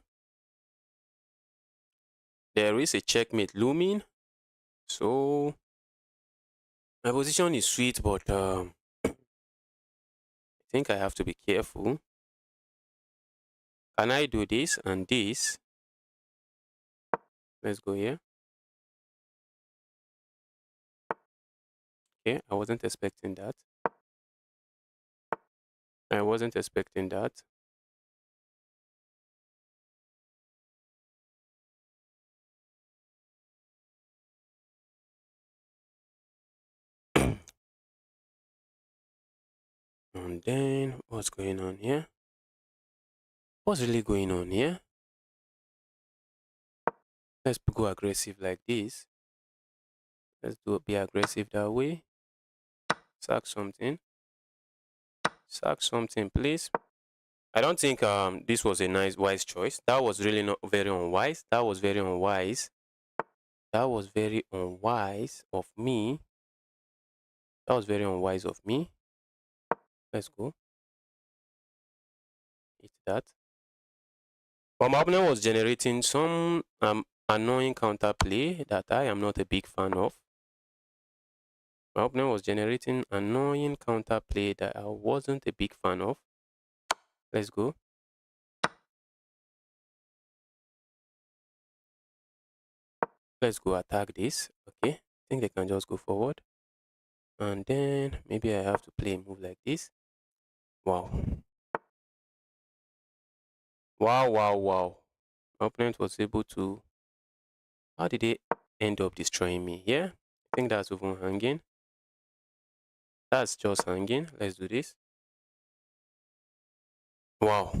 There is a checkmate looming. So my position is sweet, but I think I have to be careful. Can I do this and this? Let's go here. Okay, I wasn't expecting that. I wasn't expecting that. And then what's going on here? What's really going on here? Let's go aggressive like this. Let's be aggressive that way. Sack something. Sack something, please. I don't think this was a wise choice. That was really not very unwise. That was very unwise. That was very unwise of me. That was very unwise of me. Let's go. Hit that. But my opponent was generating some annoying counterplay that I am not a big fan of. My opponent was generating annoying counterplay that I wasn't a big fan of. Let's go. Let's go attack this. Okay. I think they can just go forward. And then maybe I have to play a move like this. Wow. Wow, wow, wow. My opponent was able to... How did they end up destroying me here? I think that's even hanging. That's just hanging. Let's do this. Wow.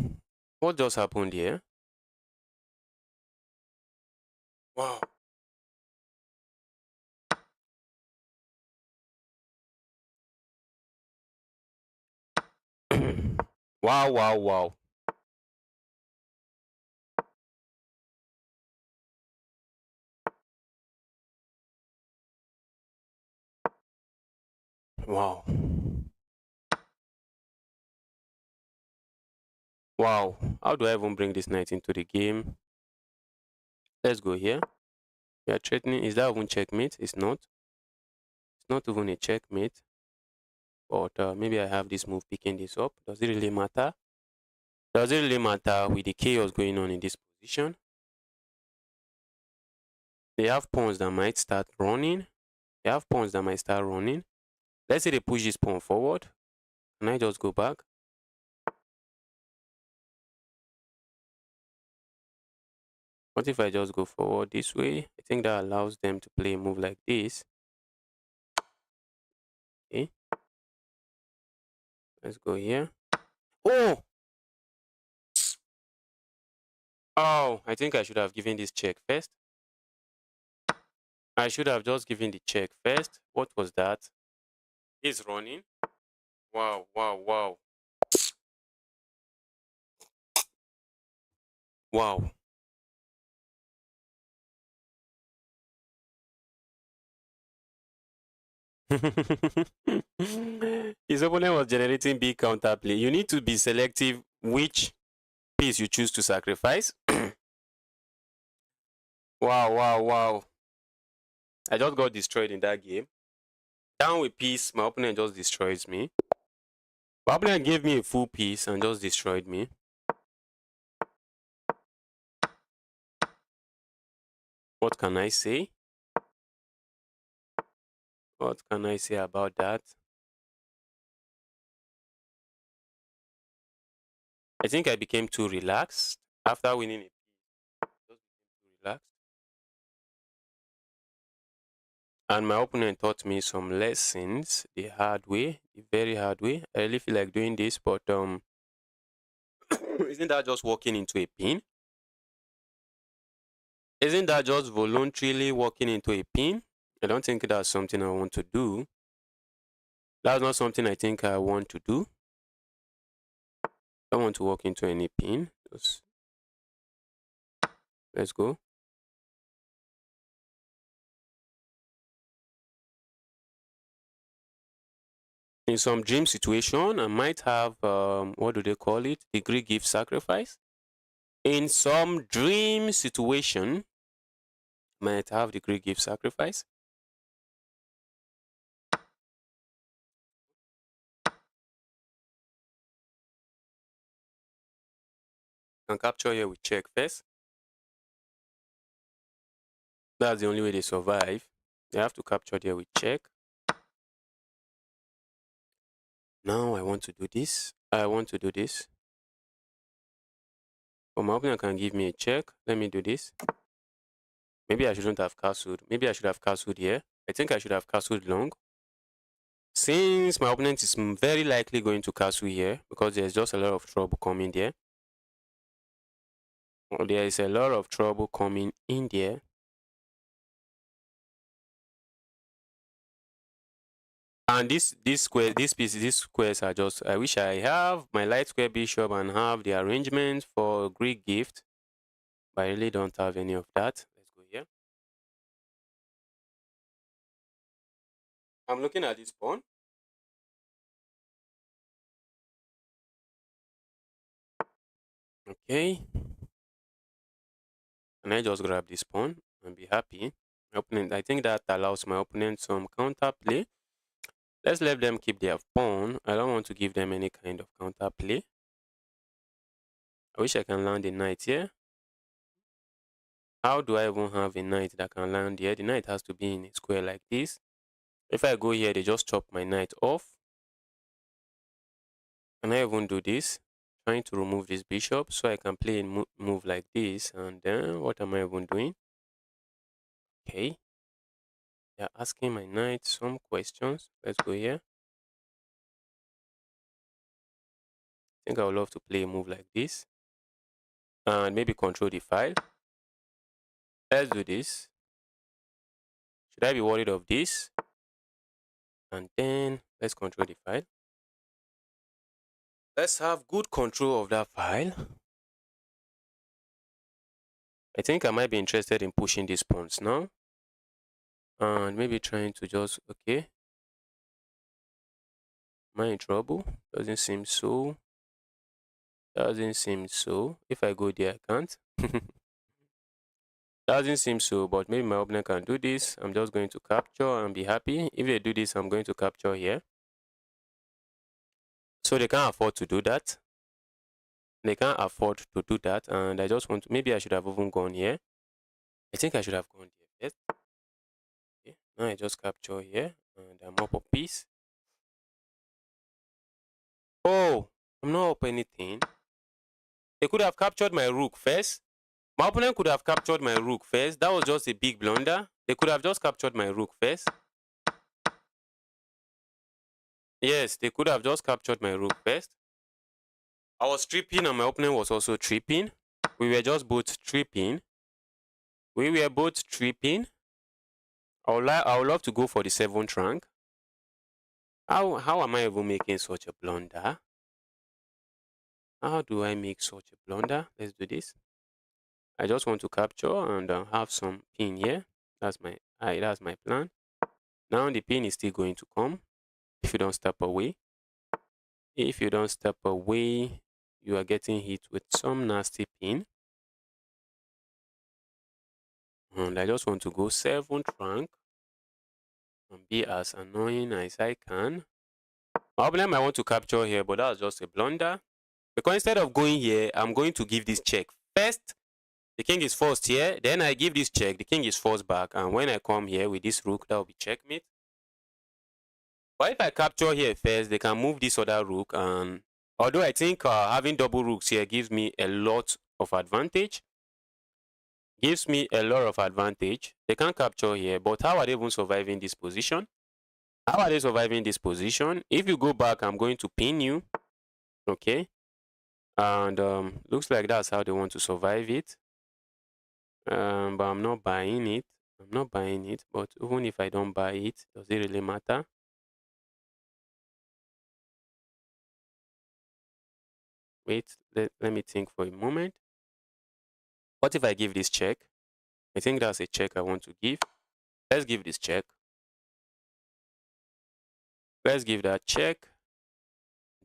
What just happened here? Wow. Wow, wow, wow. Wow. Wow. How do I even bring this knight into the game? Let's go here. We are threatening. Is that even checkmate? It's not. It's not even a checkmate. But maybe I have this move picking this up. Does it really matter? Does it really matter with the chaos going on in this position? They have pawns that might start running. They have pawns that might start running. Let's say they push this pawn forward. Can I just go back? What if I just go forward this way? I think that allows them to play a move like this. Okay. Let's go here. Oh! Oh, I think I should have given this check first. I should have just given the check first. What was that? He's running. Wow, wow, wow. Wow. He's His opponent was generating big counterplay. You need to be selective which piece you choose to sacrifice. Wow. I just got destroyed in that game. Down with piece, my opponent just destroys me. My opponent gave me a full piece and just destroyed me. What can I say? What can I say about that? I think I became too relaxed after winning it. Just became too relaxed. And my opponent taught me some lessons the hard way, the very hard way. I really feel like doing this, but isn't that just walking into a pin? Isn't that just voluntarily walking into a pin? I don't think that's something I want to do. That's not something I think I want to do. I don't want to walk into any pin. Just let's go. In some dream situation, I might have what do they call it? Degree gift sacrifice. In some dream situation, I might have degree gift sacrifice. Can capture here with check first. That's the only way they survive. They have to capture there with check. Now I want to do this. I want to do this. But my opponent can give me a check. Let me do this. Maybe I shouldn't have castled. Maybe I should have castled here. I think I should have castled long. Since my opponent is very likely going to castle here because there's just a lot of trouble coming there. Well, there is a lot of trouble coming in there. And these squares are just, I wish I have my light square bishop and have the arrangement for Greek gift. But I really don't have any of that. Let's go here. I'm looking at this pawn. Okay. And I just grab this pawn and be happy. My opponent, I think that allows my opponent some counter play. Let's let them keep their pawn. I don't want to give them any kind of counter play. I wish I can land a knight here. How do I even have a knight that can land here? The knight has to be in a square like this. If I go here, they just chop my knight off. Can I even do this? Trying to remove this bishop so I can play a move like this. And then what am I even doing? Okay. They're asking my knight some questions. Let's go here. I think I would love to play a move like this. And maybe control the file. Let's do this. Should I be worried of this? And then let's control the file. Let's have good control of that file. I think I might be interested in pushing these pawns now. And maybe trying to just, okay. Am I in trouble? Doesn't seem so. Doesn't seem so. If I go there, I can't. Doesn't seem so, but maybe my opponent can do this. I'm just going to capture and be happy. If they do this, I'm going to capture here. So they can't afford to do that. They can't afford to do that. And I just want to, maybe I should have even gone here. I think I should have gone here first. Okay. Now I just capture here and I'm up a piece. Oh, I'm not up anything. They could have captured my rook first. My opponent could have captured my rook first. That was just a big blunder. They could have just captured my rook first. Yes, they could have just captured my rook first. I was tripping and my opponent was also tripping. We were just both tripping. We were both tripping. I would love to go for the 7th rank. How am I even making such a blunder? How do I make such a blunder? Let's do this. I just want to capture and have some pin here. That's my plan. Now the pin is still going to come if you don't step away. If you don't step away, you are getting hit with some nasty pin. And I just want to go 7th rank and be as annoying as I can. My opponent might want to capture here, but that's just a blunder. Because instead of going here, I'm going to give this check. First, the king is forced here. Then I give this check. The king is forced back. And when I come here with this rook, that will be checkmate. But if I capture here first, they can move this other rook. And although I think having double rooks here gives me a lot of advantage. Gives me a lot of advantage. They can capture here. But how are they even surviving this position? How are they surviving this position? If you go back, I'm going to pin you. Okay. And looks like that's how they want to survive it. But I'm not buying it. I'm not buying it. But even if I don't buy it, does it really matter? Wait, let me think for a moment. What if I give this check? I think that's a check I want to give. Let's give this check. Let's give that check.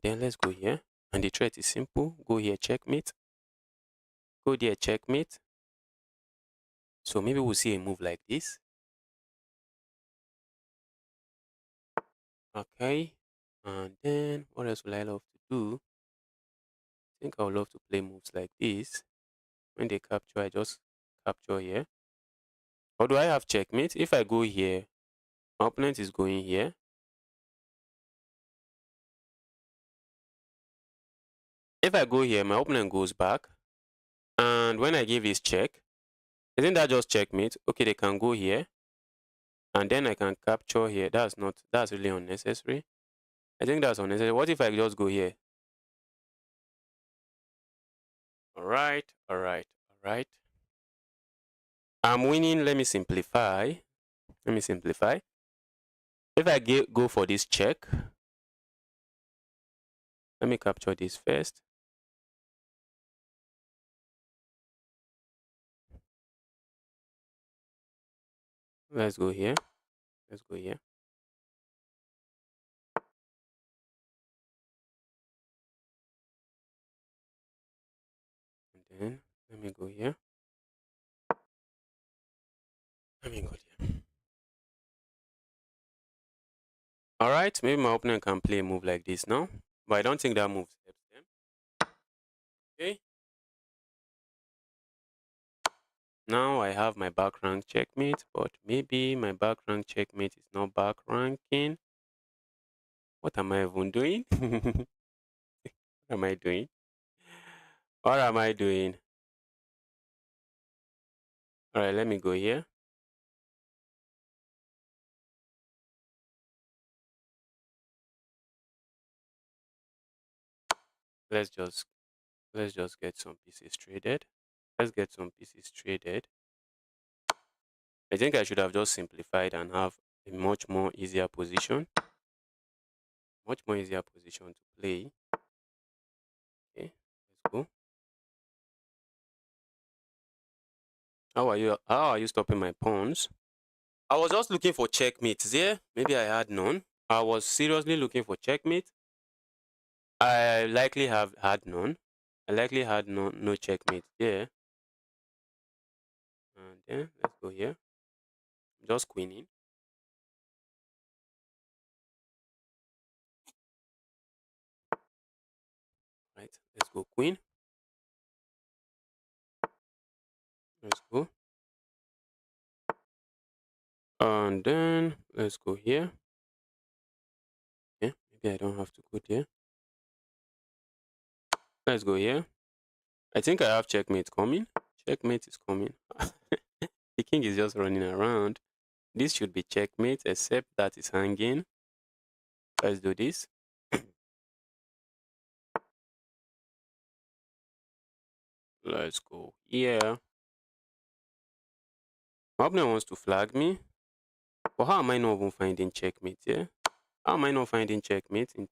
Then let's go here. And the threat is simple. Go here, checkmate. Go there, checkmate. So maybe we'll see a move like this. Okay. And then what else would I love to do? I think I would love to play moves like this. When they capture, I just capture here. Or do I have checkmate? If I go here, my opponent is going here. If I go here, my opponent goes back. And when I give this check, isn't that just checkmate? Okay, they can go here. And then I can capture here. That's really unnecessary. I think that's unnecessary. What if I just go here? Alright. I'm winning. Let me simplify. If I go for this check, let me capture this first. Let's go here. And then let me go here. Alright, maybe my opponent can play a move like this now. But I don't think that move helps them. Okay. Now I have my back rank checkmate, but maybe my back rank checkmate is not back ranking. What am I even doing? What am I doing? What am I doing? Alright, let me go here. Let's just get some pieces traded. Let's get some pieces traded. I think I should have just simplified and have a much more easier position. Much more easier position to play. Okay, let's go. How are you stopping my pawns? I was just looking for checkmates there. Maybe I had none. I was seriously looking for checkmate. I likely have had none. I likely had no checkmate there. And then let's go here. I'm just queening. Right, let's go queen. Let's go. And then let's go here. Yeah, maybe I don't have to go there. Let's go here. I think I have checkmate coming. Checkmate is coming. The king is just running around. This should be checkmate, except that is hanging. Let's do this. Let's go here. My opponent wants to flag me. But how am I not even finding checkmate here? How am I not finding checkmate in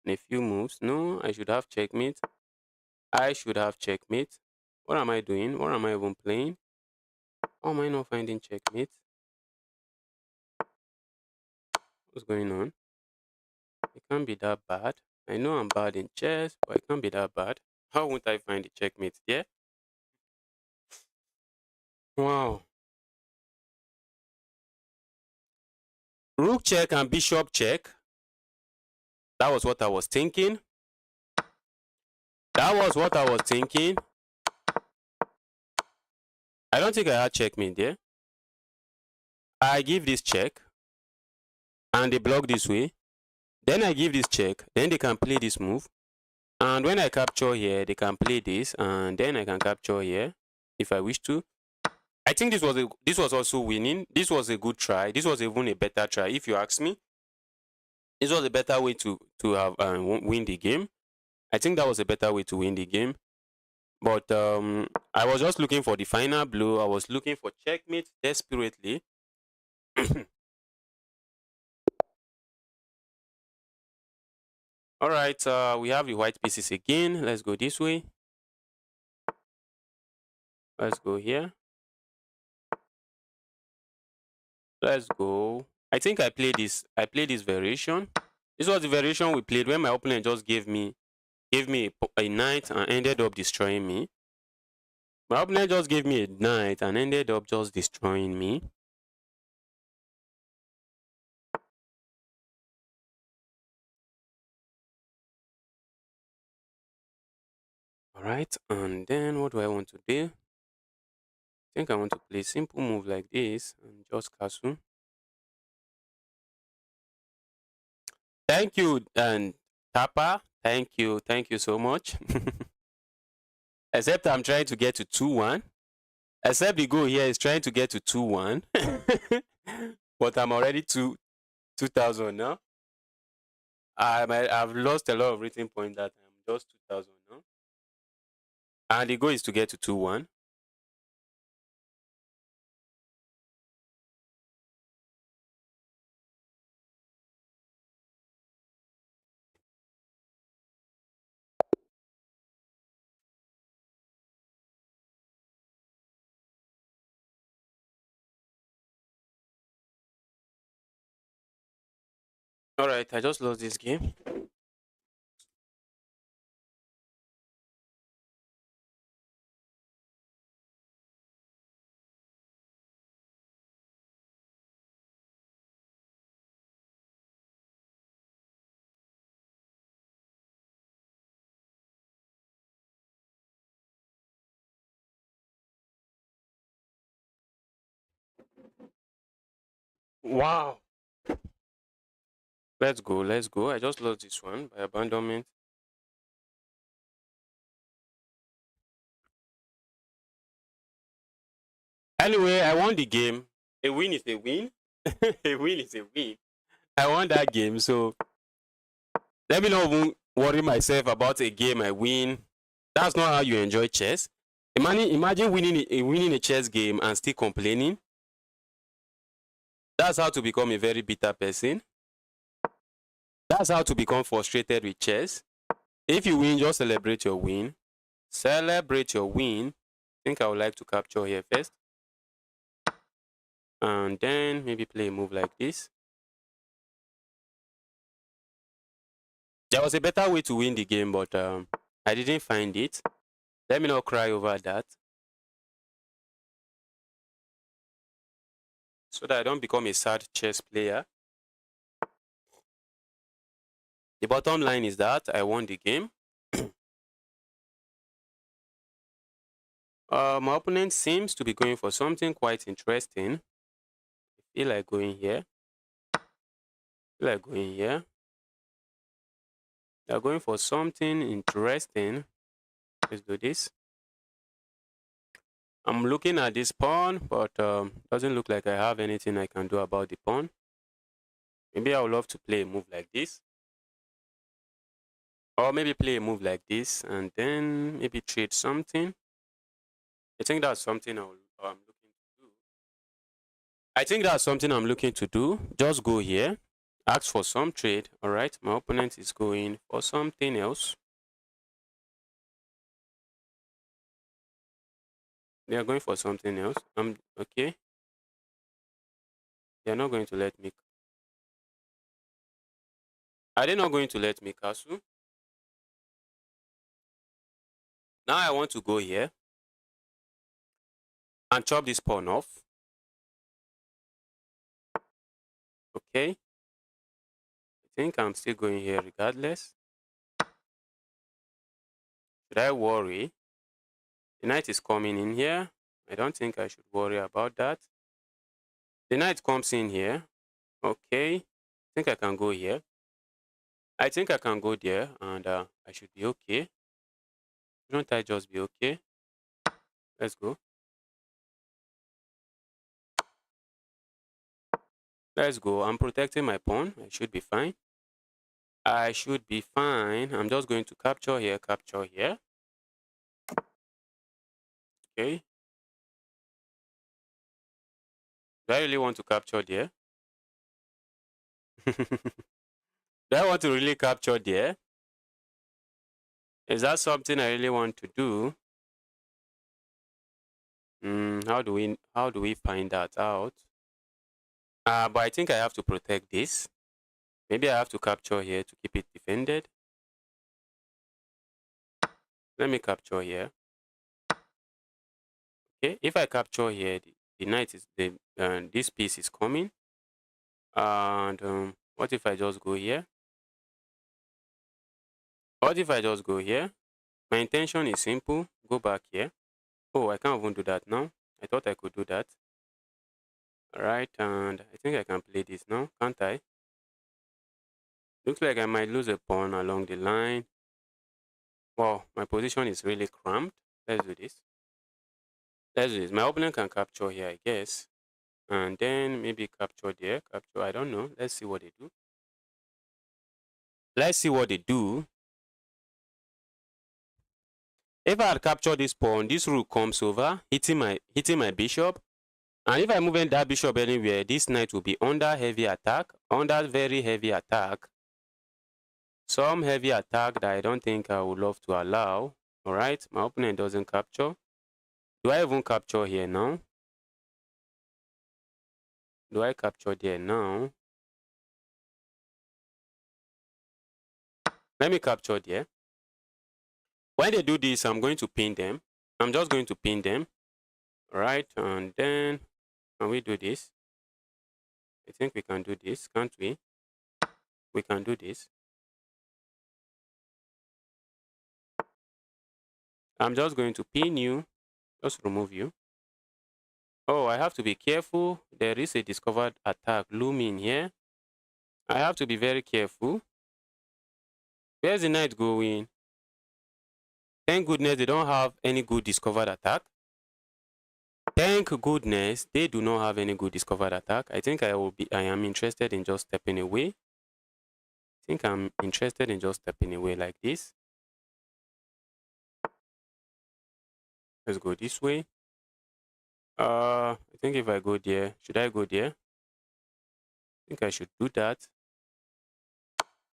a few moves? No, I should have checkmate. I should have checkmate. What am I doing? What am I even playing? How am I not finding checkmate? What's going on? It can't be that bad. I know I'm bad in chess, but I can't be that bad. How won't I find the checkmate there? Wow. Rook check and bishop check. That was what I was thinking. That was what I was thinking. I don't think I had checkmate there. I give this check. And they block this way. Then I give this check. Then they can play this move. And when I capture here, they can play this. And then I can capture here if I wish to. I think this was also winning. This was a good try. This was even a better try, if you ask me. This was a better way to have win the game. I think that was a better way to win the game. But I was just looking for the final blow. I was looking for checkmate desperately. All right, we have the white pieces again. Let's go this way. Let's go here. Let's go. I think I played this variation. This was the variation we played when my opponent just gave me a knight and ended up destroying me. My opponent just gave me a knight and ended up just destroying me. Alright, and then what do I want to do? I think I want to play a simple move like this and just castle. Thank you, and Tapa. Thank you so much. Except I'm trying to get to 2-1. Except the goal here is trying to get to 2-1. But I'm already 2,000 now. I've lost a lot of rating points that time. Just 2,000 now. And the goal is to get to 2-1. Alright, I just lost this game. Wow. Let's go. I just lost this one by abandonment. Anyway, I won the game. A win is a win. A win is a win. I won that game, so let me not even worry myself about a game I win. That's not how you enjoy chess. Imagine winning a chess game and still complaining. That's how to become a very bitter person. That's how to become frustrated with chess. If you win, just celebrate your win. Celebrate your win. I think I would like to capture here first. And then maybe play a move like this. There was a better way to win the game, but I didn't find it. Let me not cry over that. So that I don't become a sad chess player. The bottom line is that I won the game. My opponent seems to be going for something quite interesting. I feel like going here. They're going for something interesting. Let's do this. I'm looking at this pawn, but doesn't look like I have anything I can do about the pawn. Maybe I would love to play a move like this. Or maybe play a move like this and then maybe trade something. I think that's something I'm looking to do. I think that's something I'm looking to do. Just go here. Ask for some trade. Alright, my opponent is going for something else. They are going for something else. Okay. They are not going to let me. Are they not going to let me castle? Now I want to go here and chop this pawn off. Okay. I think I'm still going here regardless. Should I worry? The knight is coming in here. I don't think I should worry about that. The knight comes in here. Okay. I think I can go here. I think I can go there and I should be okay. Shouldn't I just be okay? Let's go. Let's go. I'm protecting my pawn. I should be fine. I should be fine. I'm just going to capture here, capture here. Okay. Do I really want to capture there? Do I want to really capture there? Is that something I really want to do? How do we find that out? But I think I have to protect this. Maybe I have to capture here to keep it defended. Let me capture here. Okay, if I capture here, the knight is this piece is coming. And what if I just go here? What if I just go here? My intention is simple. Go back here. Oh, I can't even do that now. I thought I could do that. Alright, and I think I can play this now, can't I? Looks like I might lose a pawn along the line. Wow, my position is really cramped. Let's do this. Let's do this. My opponent can capture here, I guess. And then maybe capture there. Capture, I don't know. Let's see what they do. Let's see what they do. If I had captured this pawn, this rook comes over, hitting my bishop. And if I move in that bishop anywhere, this knight will be under heavy attack, under very heavy attack. Some heavy attack that I don't think I would love to allow. Alright, my opponent doesn't capture. Do I even capture here now? Do I capture there now? Let me capture there. When they do this, I'm going to pin them. I'm just going to pin them. Alright, and then can we do this? I think we can do this, can't we? We can do this. I'm just going to pin you. Just remove you. Oh, I have to be careful. There is a discovered attack looming here. I have to be very careful. Where's the knight going? Thank goodness they don't have any good discovered attack. Thank goodness they do not have any good discovered attack. I think I am interested in just stepping away. I think I'm interested in just stepping away like this. Let's go this way. I think if I go there, should I go there? I think I should do that.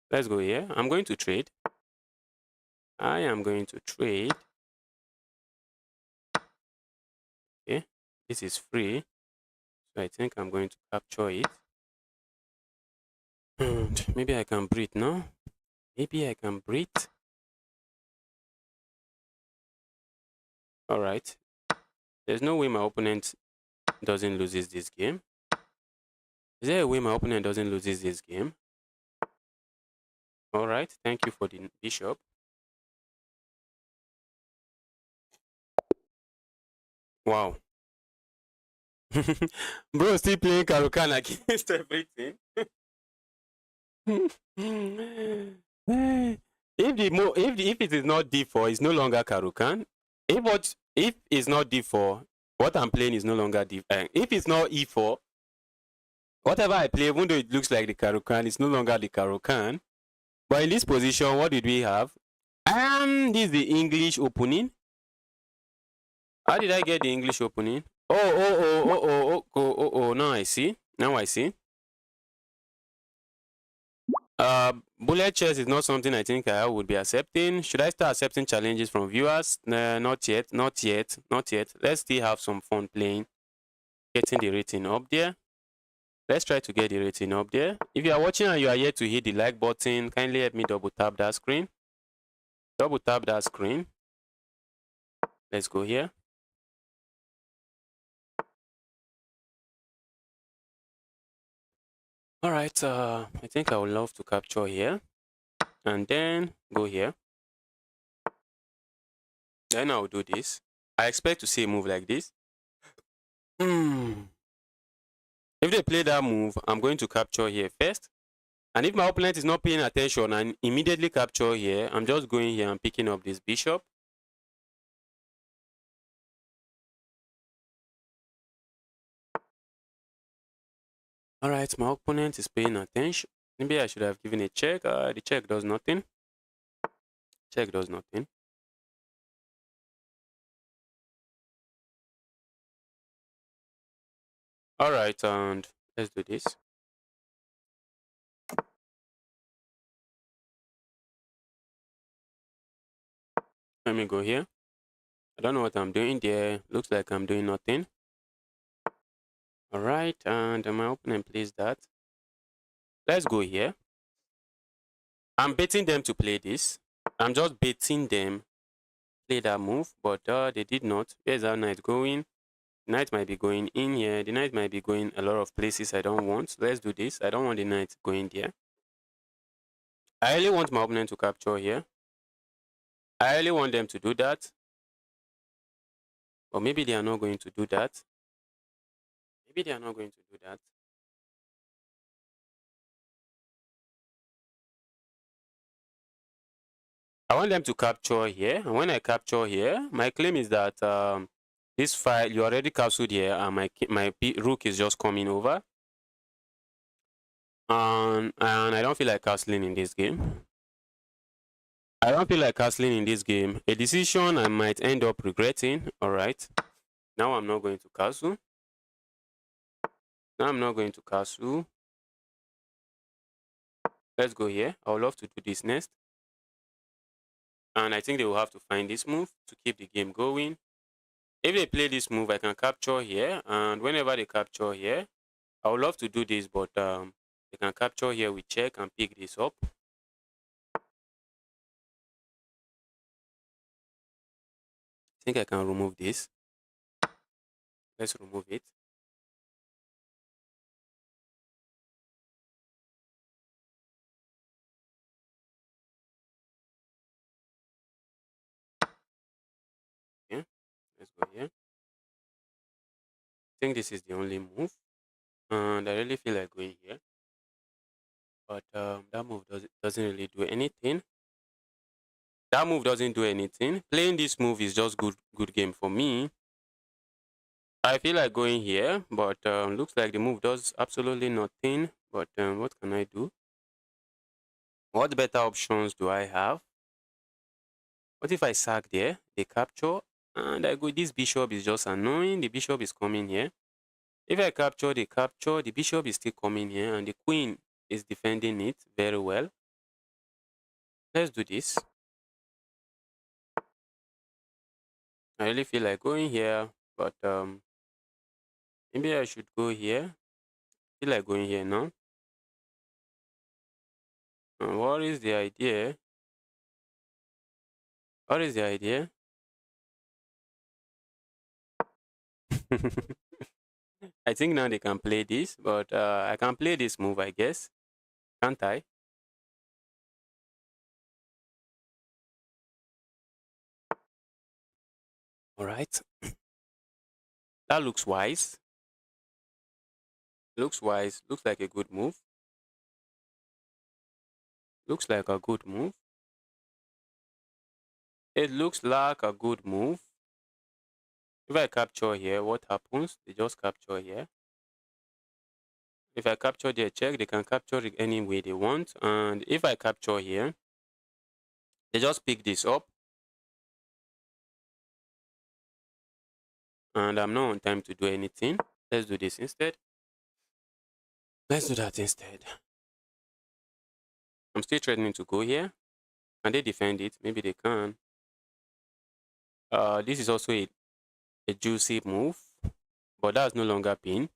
Let's go here. I'm going to trade. I am going to trade. Okay, this is free. So I think I'm going to capture it. And maybe I can breathe now. Maybe I can breathe. Alright. There's no way my opponent doesn't lose this game. Is there a way my opponent doesn't lose this game? Alright, thank you for the bishop. Wow. Bro, still playing Karukan against everything. If it is not D4, it's no longer Karukan. If it's not D4, what I'm playing is no longer D4. If it's not E4, whatever I play, even though it looks like the Karukan, it's no longer the Karukan. But in this position, what did we have? This is the English opening. How did I get the English opening? Now I see. Now I see. Bullet chess is not something I think I would be accepting. Should I start accepting challenges from viewers? Not yet, not yet, not yet. Let's still have some fun playing. Getting the rating up there. Let's try to get the rating up there. If you are watching and you are yet to hit the like button, kindly help me double tap that screen. Double tap that screen. Let's go here. All right, I think I would love to capture here and then go here. Then I'll do this. I expect to see a move like this. If they play that move, I'm going to capture here first. And if my opponent is not paying attention and immediately capture here, I'm just going here and picking up this bishop. All right, my opponent is paying attention. Maybe I should have given a check. The check does nothing. Check does nothing. All right, and let's do this. Let me go here. I don't know what I'm doing there. Looks like I'm doing nothing. All right, and my opponent plays that. Let's go here. I'm baiting them to play this. I'm just baiting them play that move, but they did not. Here's our knight going. Knight might be going in here. The knight might be going a lot of places I don't want. So let's do this. I don't want the knight going there. I really want my opponent to capture here. I really want them to do that. Or maybe they are not going to do that. Maybe they are not going to do that. I want them to capture here. And when I capture here, my claim is that this file, you already castled here, and my rook is just coming over. And I don't feel like castling in this game. I don't feel like castling in this game. A decision I might end up regretting. All right. Now I'm not going to castle. Now I'm not going to castle. Let's go here. I would love to do this next. And I think they will have to find this move to keep the game going. If they play this move, I can capture here. And whenever they capture here, I would love to do this, but they can capture here with check and pick this up. I think I can remove this. Let's remove it. Yeah, let's go here. I think this is the only move. And I really feel like going here. But that move doesn't really do anything. That move doesn't do anything. Playing this move is just good game for me. I feel like going here, but looks like the move does absolutely nothing. But what can I do? What better options do I have? What if I sack there? They capture, and I go. This bishop is just annoying. The bishop is coming here. If I capture, they capture. The bishop is still coming here, and the queen is defending it very well. Let's do this. I really feel like going here, but maybe I should go here. Feel like going here now. What is the idea? What is the idea? I think now they can play this, but I can play this move, I guess. Can't I? All right. That looks wise. Looks wise. Looks like a good move. Looks like a good move. It looks like a good move. If I capture here, what happens? They just capture here. If I capture their check, they can capture it any way they want. And if I capture here, they just pick this up. And I'm not on time to do anything. Let's do this instead. Let's do that instead. I'm still threatening to go here. Can they defend it? Maybe they can. This is also a juicy move. But that's no longer pinned.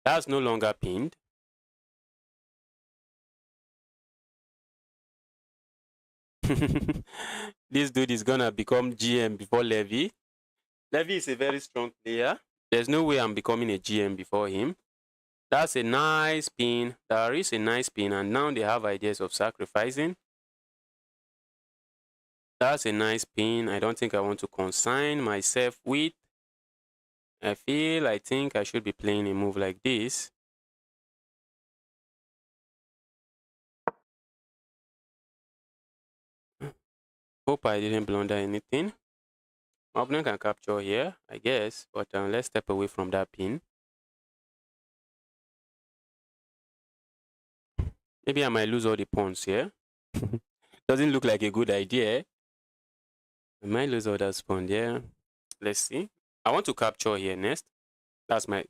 That's no longer pinned. This dude is gonna become GM before Levy. Levy is a very strong player. There's no way I'm becoming a GM before him. That's a nice pin. There is a nice pin, and now they have ideas of sacrificing. That's a nice pin. I don't think I want to consign myself with. I think I should be playing a move like this. Hope I didn't blunder anything. My opponent can capture here, I guess, but let's step away from that pin. Maybe I might lose all the pawns here. Doesn't look like a good idea. I might lose all that pawn there. Let's see. I want to capture here next. That's my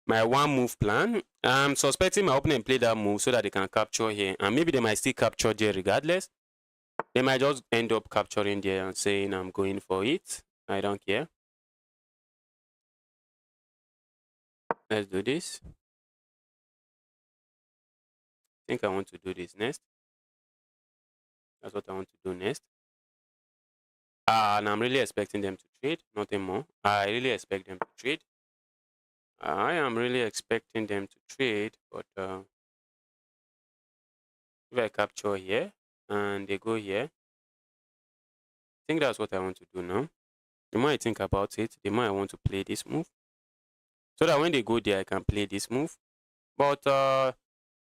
one move plan. I'm suspecting my opponent played that move so that they can capture here, and maybe they might still capture there regardless. They might just end up capturing there and saying I'm going for it. I don't care. Let's do this. I think I want to do this next. That's what I want to do next. And I'm really expecting them to trade, nothing more. I really expect them to trade. I am really expecting them to trade, but if I capture here and they go here, I think that's what I want to do now. The more I think about it, the more I want to play this move, so that when they go there, I can play this move. But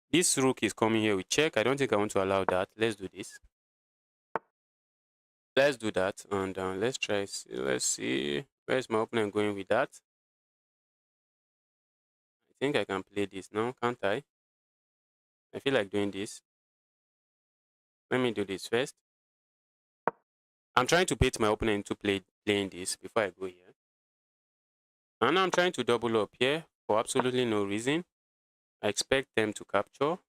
this rook is coming here with check. I don't think I want to allow that. Let's do this. Let's do that, and let's try. Let's see. Where's my opponent going with that? I think I can play this now, can't I? I feel like doing this. Let me do this first. I'm trying to bait my opponent into playing this before I go here. And I'm trying to double up here for absolutely no reason. I expect them to capture.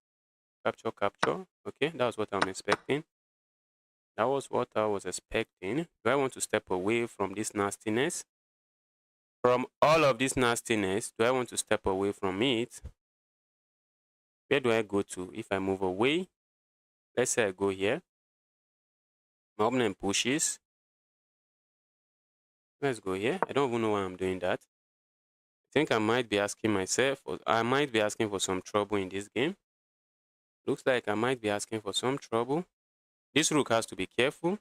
Capture. Okay, that's what I'm expecting. That was what I was expecting. Do I want to step away from this nastiness? From all of this nastiness, do I want to step away from it? Where do I go to if I move away? Let's say I go here. My opponent pushes. Let's go here. I don't even know why I'm doing that. I think I might be asking myself, or I might be asking for some trouble in this game. Looks like I might be asking for some trouble. This rook has to be careful.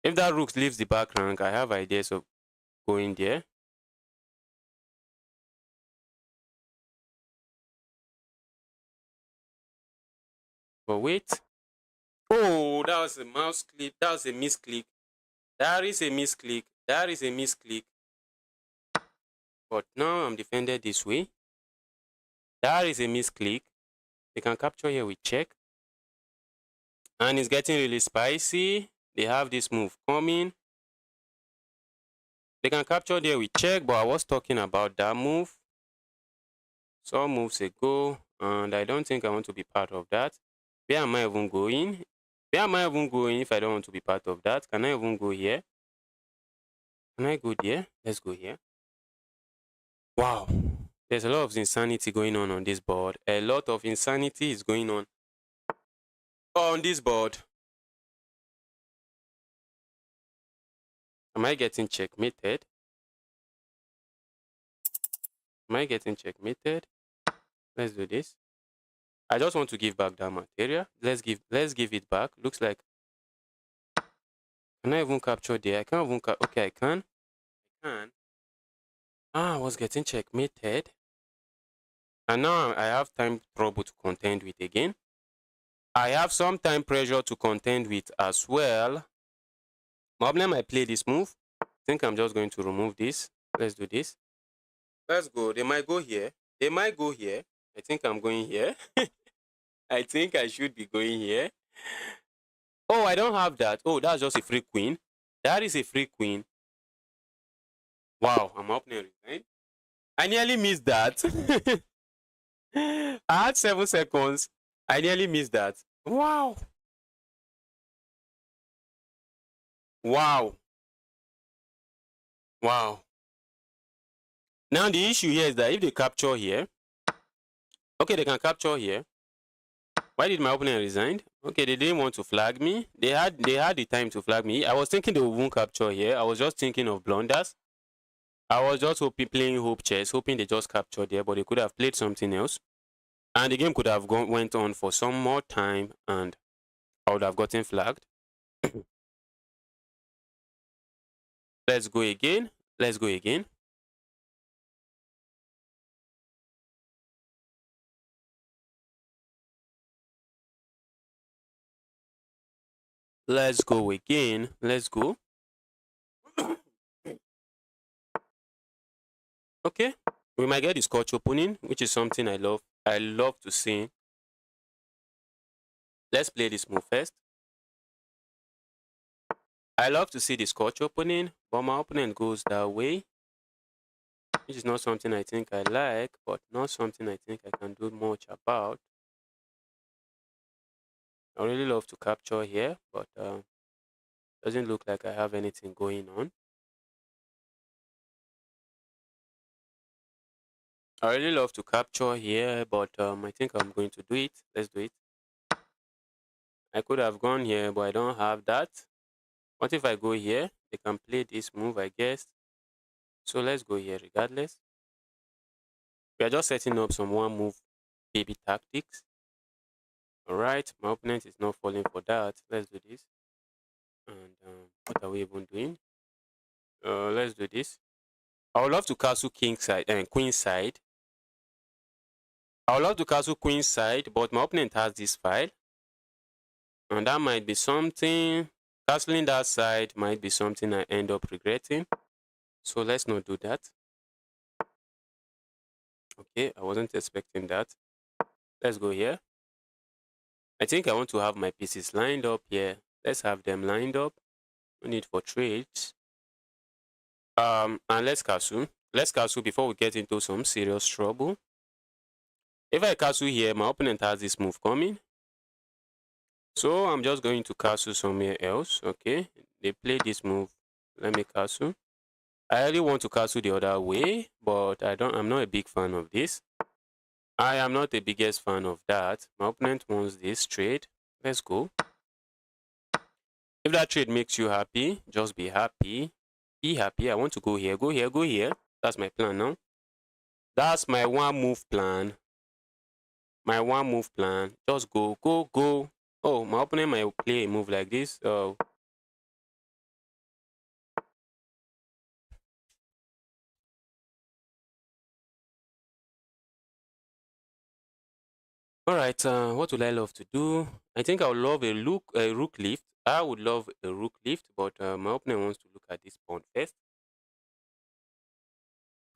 If that rook leaves the back rank, I have ideas of going there. But wait. Oh, that was a mouse click. That was a misclick. That is a misclick. That is a misclick. But now I'm defended this way. That is a misclick. They can capture here with check. And it's getting really spicy. They have this move coming. They can capture there with check, but I was talking about that move some moves ago, and I don't think I want to be part of that. Where am I even going? Where am I even going if I don't want to be part of that? Can I even go here? Can I go there? Let's go here. Wow. There's a lot of insanity going on this board. A lot of insanity is going on this board. Am I getting checkmated? Am I getting checkmated? Let's do this. I just want to give back that material. Let's give it back. Looks like, can I even capture there? I can't even okay, I can. I was getting checkmated. And now I have time trouble to contend with again. I have some time pressure to contend with as well. My opponent might play this move. I think I'm just going to remove this. Let's do this. Let's go. They might go here. They might go here. I think I'm going here. I think I should be going here. Oh, I don't have that. Oh, that's just a free queen. That is a free queen. Wow, I'm up near it. I nearly missed that. I had 7 seconds. I nearly missed that. Wow. Wow. Wow. Now the issue here is that if they capture here, okay, they can capture here. Why did my opponent resign? Okay, they didn't want to flag me. They had the time to flag me. I was thinking they won't capture here. I was just thinking of blunders. I was just playing hope chess, hoping they just captured there, but they could have played something else. And the game could have went on for some more time and I would have gotten flagged. Let's go again. Let's go again. Let's go again. Let's go. Okay. We might get the scotch opening, which is something I love. I love to see. Let's play this move first. I love to see the scotch opening, but my opponent goes that way, which is not something I think I like, but not something I think I can do much about. I really love to capture here, but doesn't look like I have anything going on. I really love to capture here, but I think I'm going to do it. Let's do it. I could have gone here, but I don't have that. What if I go here? They can play this move, I guess. So let's go here regardless. We are just setting up some one move baby tactics. Alright, my opponent is not falling for that. Let's do this. And what are we even doing? Let's do this. I would love to castle king side and queen side. I would love to castle queen side, but my opponent has this file. And that might be something. Castling that side might be something I end up regretting. So let's not do that. Okay, I wasn't expecting that. Let's go here. I think I want to have my pieces lined up here. Let's have them lined up. No need for trades. And let's castle. Let's castle before we get into some serious trouble. If I castle here, my opponent has this move coming. So I'm just going to castle somewhere else. Okay, they play this move. Let me castle. I really want to castle the other way, but I'm not a big fan of this. I am not the biggest fan of that. My opponent wants this trade. Let's go. If that trade makes you happy, just be happy. Be happy. I want to go here, go here, go here. That's my plan now. That's my one move plan. My one move plan. Just go, go, go. Oh, my opponent might play a move like this. Oh. All right. What would I love to do? I think I would love a rook lift. I would love a rook lift, but my opponent wants to look at this pawn first.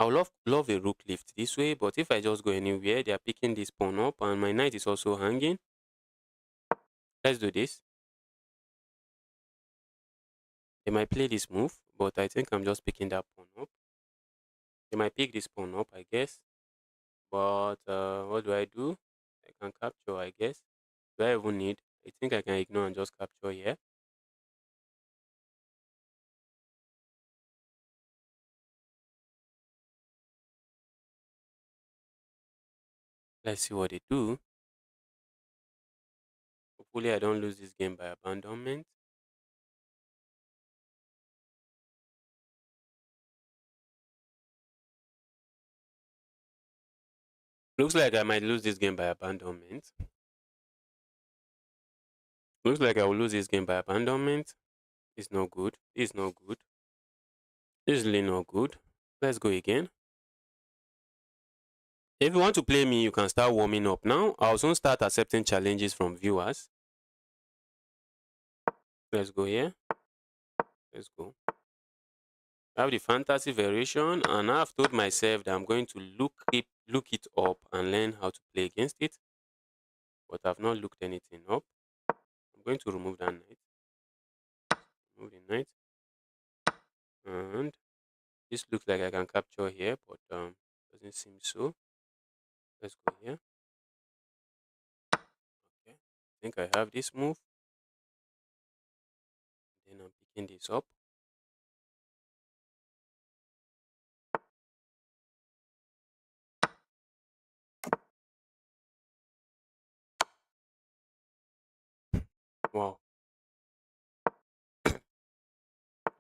I would love a rook lift this way, but if I just go anywhere, they are picking this pawn up, and my knight is also hanging. Let's do this. They might play this move, but I think I'm just picking that pawn up. They might pick this pawn up, I guess. But what do I do? I can capture, I guess. Do I even need? I think I can ignore and just capture here. Let's see what they do. Hopefully, I don't lose this game by abandonment. Looks like I might lose this game by abandonment. Looks like I will lose this game by abandonment. It's not good. It's not good. It's really not good. Let's go again. If you want to play me, you can start warming up now. I'll soon start accepting challenges from viewers. Let's go here. Let's go. I have the fantasy variation, and I've told myself that I'm going to look it up and learn how to play against it. But I've not looked anything up. I'm going to remove that knight. Remove the knight. And this looks like I can capture here, but doesn't seem so. Let's go here. Okay. I think I have this move. Then I'm picking this up. Wow.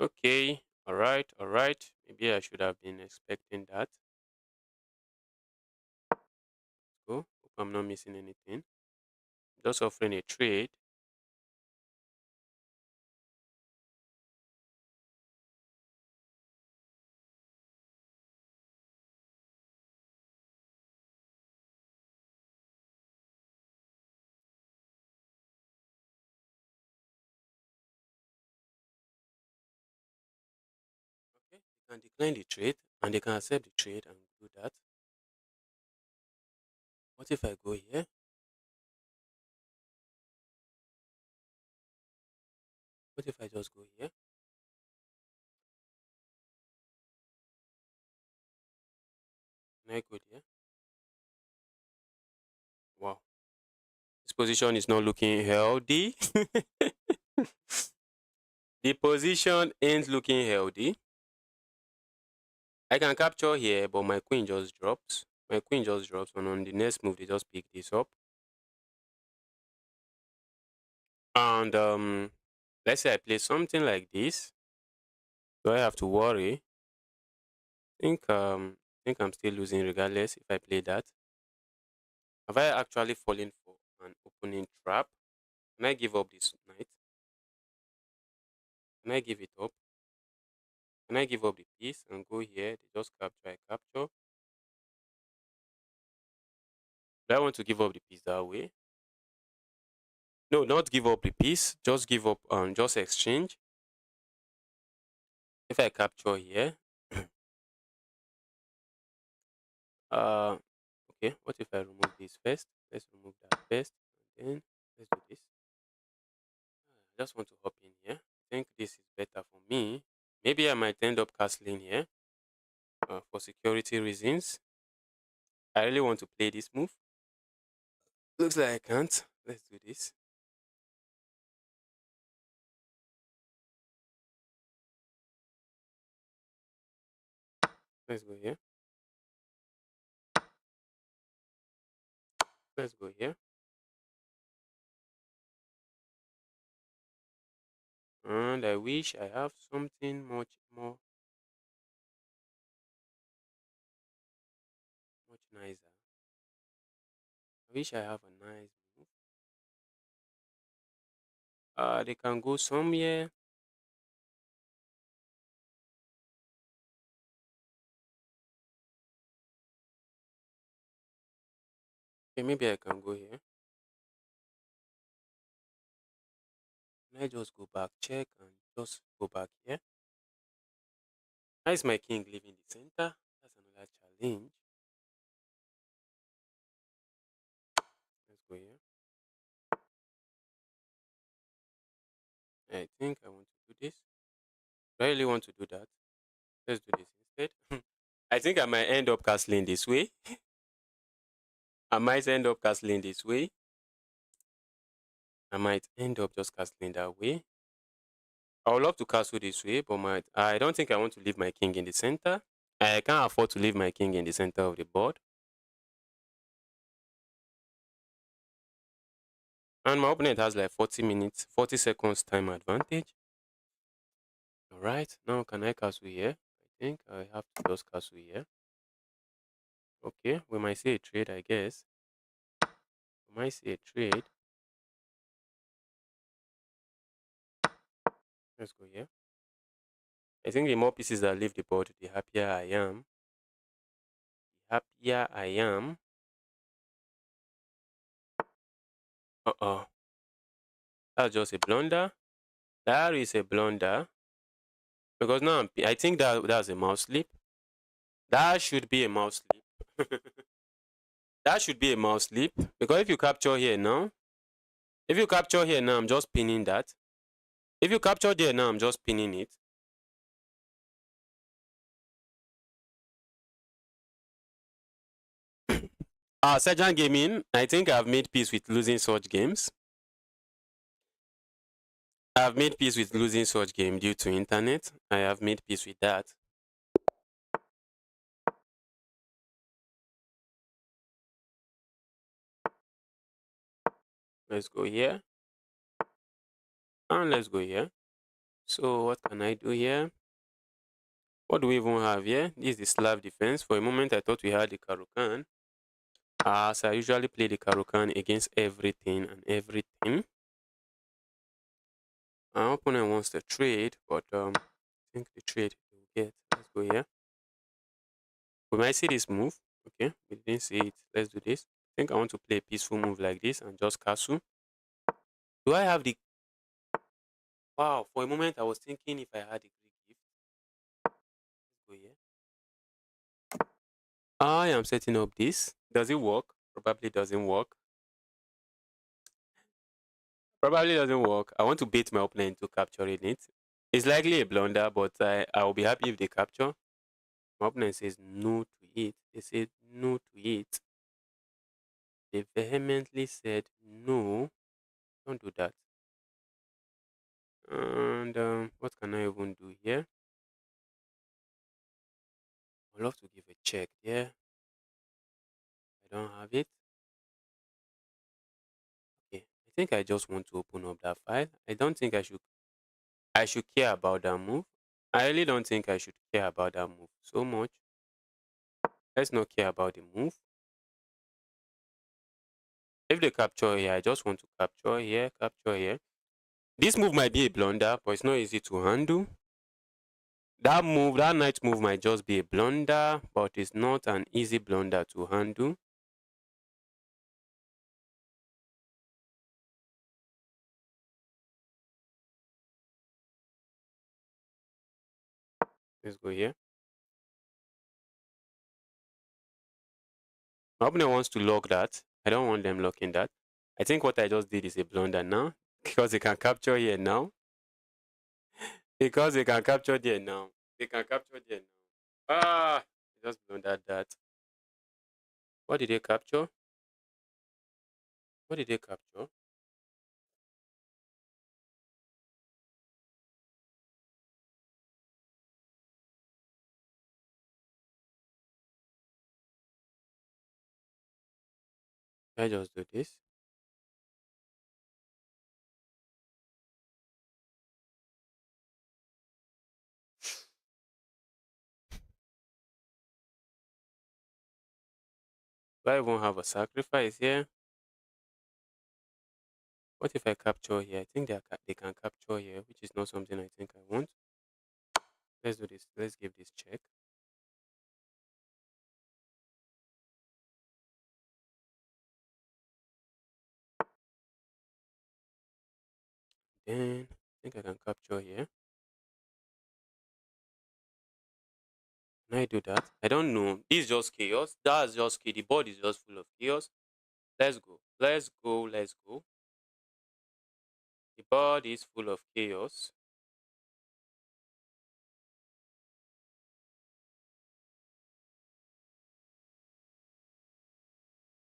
Okay. All right. All right. Maybe I should have been expecting that. Go. Hope I'm not missing anything. Just offering a trade. Okay. They can decline the trade and they can accept the trade and do that. What if I go here? What if I just go here? Can I go there? Wow. This position is not looking healthy. The position ain't looking healthy. I can capture here, but my queen just drops. My queen just drops, and on the next move, they just pick this up. And let's say I play something like this. Do I have to worry? I think I'm still losing regardless if I play that. Have I actually fallen for an opening trap? Can I give up this knight? Can I give it up? Can I give up the piece and go here? They just capture, I capture. Do I want to give up the piece that way? No, not give up the piece. Just give up, just exchange. If I capture here, uh, okay, what if I remove this first? Let's remove that first, and then let's do this. I just want to hop in here. I think this is better for me. Maybe I might end up castling here for security reasons. I really want to play this move. Looks like I can't. Let's do this. Let's go here. Let's go here. And I wish I have something much nicer. I wish I have a nice move. They can go somewhere. Okay, maybe I can go here. Can I just go back, check, and just go back here? How is my king leaving the center? That's another challenge. Let's go here. I think I want to do this. Do I really want to do that? Let's do this instead. I think I might end up castling this way. I might end up castling this way. I might end up just castling that way. I would love to castle this way, but I don't think I want to leave my king in the center. I can't afford to leave my king in the center of the board. And my opponent has like 40 minutes, 40 seconds time advantage. All right, now can I castle here? I think I have to just castle here. Okay, we might see a trade, I guess. We might see a trade. Let's go here. I think the more pieces that leave the board, the happier I am. The happier I am. Uh-oh. That's just a blunder. That is a blunder. Because now I think that's a mouse slip. That should be a mouse slip. That should be a mouse slip. Because if you capture here now, I'm just pinning that. If you capture there now, I'm just pinning it. Sergeant Gaming, I think I've made peace with losing such games. I've made peace with losing such game due to internet. I have made peace with that. Let's go here. And let's go here. So what can I do here? What do we even have here? This is the Slav defense. For a moment, I thought we had the Karukan. As I usually play the Karukan against everything and everything. Our opponent wants to trade, but I think the trade he will get. Let's go here. We might see this move. Okay, we didn't see it. Let's do this. I think I want to play a peaceful move like this and just castle. Do I have the... Wow, for a moment I was thinking if I had a Greek gift. Let's go here. I am setting up this. Does it work? Probably doesn't work. Probably doesn't work. I want to bait my opponent into capturing it. It's likely a blunder, but I will be happy if they capture. My opponent says no to it. They said no to it. They vehemently said no. Don't do that. And what can I even do here? I'd love to give a check there. I don't have it. Okay. I think I just want to open up that file. I don't think I should care about that move. I really don't think I should care about that move so much. Let's not care about the move. If they capture here, I just want to capture here, capture here. This move might be a blunder, but it's not easy to handle. That move, that knight move might just be a blunder, but it's not an easy blunder to handle. Let's go here. My opponent wants to lock that. I don't want them locking that. I think what I just did is a blunder now because they can capture here now. Because they can capture there now. They can capture there now. Ah, they just blundered that. What did they capture? What did they capture? I just do this. Do I even have a sacrifice here? What if I capture here? I think they can capture here, which is not something I think I want. Let's do this. Let's give this check. Then I think I can capture here. Can I do that? I don't know. This is just chaos. That's just chaos. The board is just full of chaos. Let's go. Let's go. Let's go. The board is full of chaos.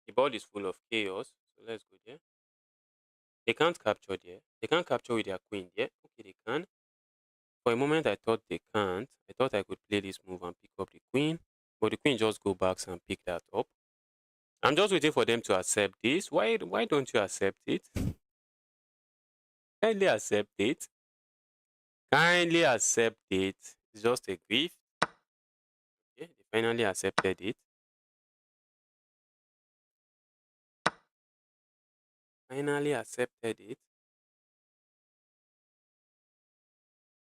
The board is full of chaos. So let's go there. They can't capture there. They can't capture with their queen there. Okay, they can. For a moment, I thought they can't. I thought I could play this move and pick up the queen. But the queen just go back and pick that up. I'm just waiting for them to accept this. Why don't you accept it? Kindly accept it. Kindly accept it. It's just a grief. Okay, they finally accepted it. Finally accepted it.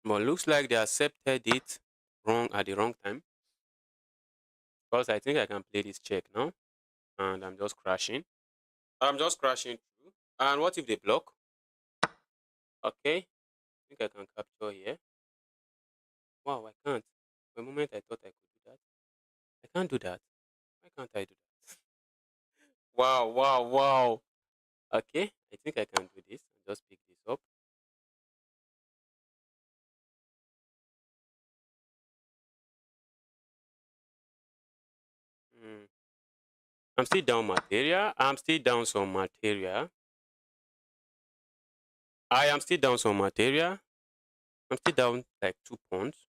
But looks like they accepted it wrong at the wrong time. Because I think I can play this check now. And I'm just crashing. I'm just crashing through. And what if they block? Okay. I think I can capture here. Wow, I can't. For a moment I thought I could do that. I can't do that. Why can't I do that? Wow, wow, wow. Okay. I think I can do this. I'll just pick this up. Hmm. I'm still down material. I'm still down some material. I am still down some material. I'm still down like 2 points.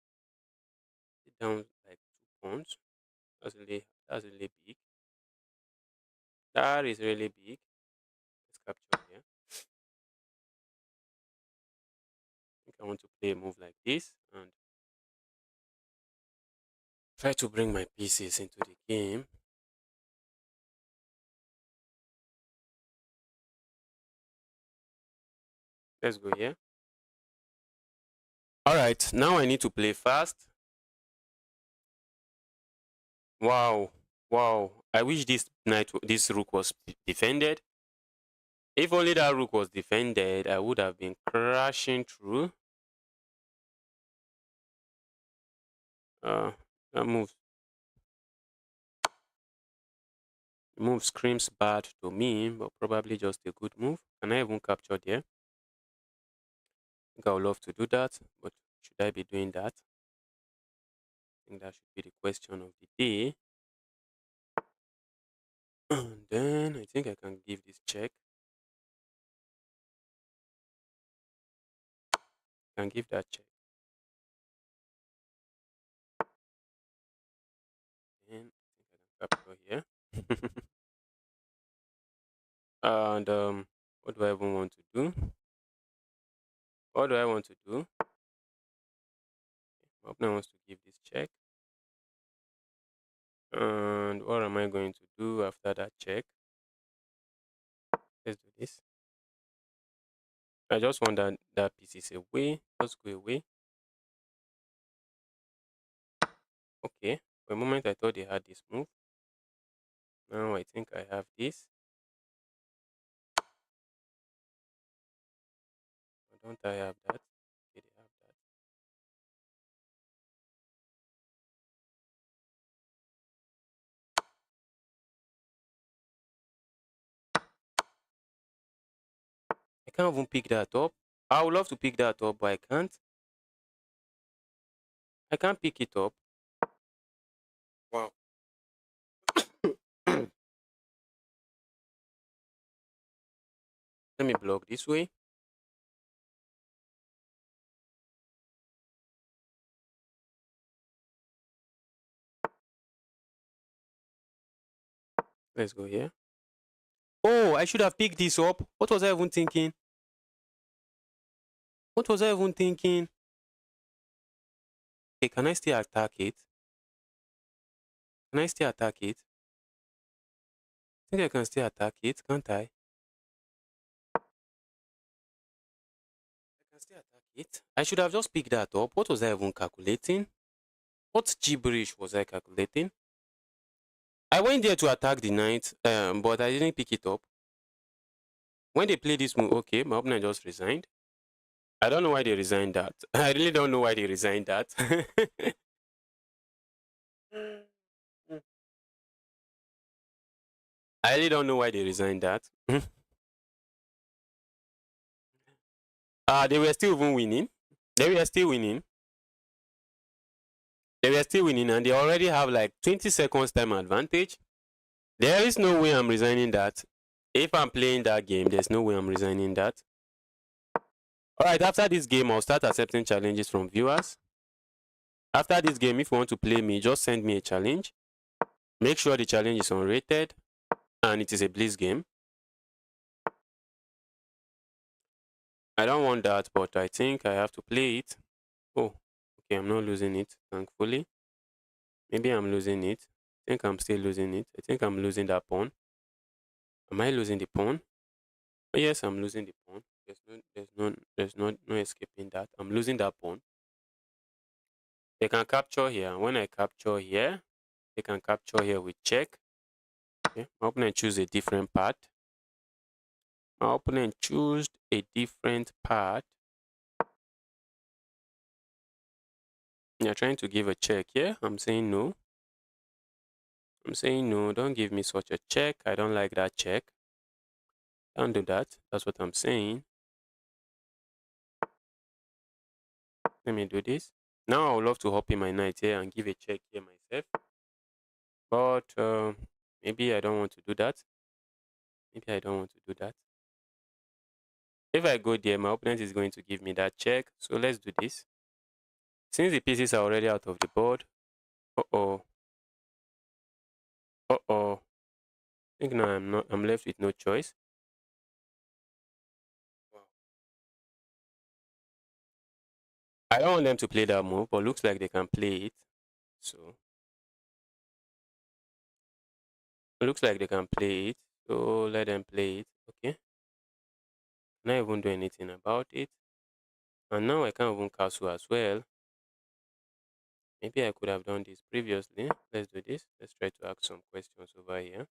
Still down like 2 points. That's really big. That is really big. Let's capture here. want to play a move like this and try to bring my pieces into the game. Let's go here. All right, now I need to play fast. Wow, wow. I wish this rook was defended. If only that rook was defended, I would have been crashing through. That move screams bad to me, but probably just a good move. Can I even capture there? I think I would love to do that, but should I be doing that? I think that should be the question of the day. And then I think I can give this check. I can give that check. Then I think I can capture here. And what do I even want to do? What do I want to do? My opponent wants to give this check. And what am I going to do after that check? Let's do this. I just want that piece is away. Just go away. Okay. For a moment, I thought they had this move. Now I think I have this. Or don't I have that? Okay, they have that. I can't even pick that up. I would love to pick that up, but I can't. I can't pick it up. Wow. Let me block this way. Let's go here. Oh, I should have picked this up. What was I even thinking? What was I even thinking? Okay, can I still attack it? Can I still attack it? I think I can still attack it, can't I? I can still attack it. I should have just picked that up. What was I even calculating? What gibberish was I calculating? I went there to attack the knight, but I didn't pick it up. When they played this move, okay, my opponent just resigned. I don't know why they resigned that. I really don't know why they resigned that. I really don't know why they resigned that. They were still even winning. They were still winning. They were still winning, and they already have like 20 seconds time advantage. There is no way I'm resigning that. If I'm playing that game, there's no way I'm resigning that. Alright, after this game, I'll start accepting challenges from viewers. After this game, if you want to play me, just send me a challenge. Make sure the challenge is unrated and it is a Blitz game. I don't want that, but I think I have to play it. Oh, okay, I'm not losing it, thankfully. Maybe I'm losing it. I think I'm still losing it. I think I'm losing that pawn. Am I losing the pawn? Oh, yes, I'm losing the pawn. There's no escaping that. I'm losing that pawn. They can capture here. When I capture here, they can capture here with check. Okay, my opponent choose a different path. My opponent chose a different path. You're trying to give a check here. I'm saying no. I'm saying no. Don't give me such a check. I don't like that check. Don't do that. That's what I'm saying. Let me do this. Now I would love to hop in my knight here and give a check here myself. But maybe I don't want to do that. Maybe I don't want to do that. If I go there, my opponent is going to give me that check. So let's do this. Since the pieces are already out of the board. Uh-oh. Uh-oh. I think now I'm left with no choice. Wow. I don't want them to play that move, but looks like they can play it. So it looks like they can play it. So let them play it. Okay. Not even do anything about it. And now I can't even castle as well. Maybe I could have done this previously. Let's do this. Let's try to ask some questions over here.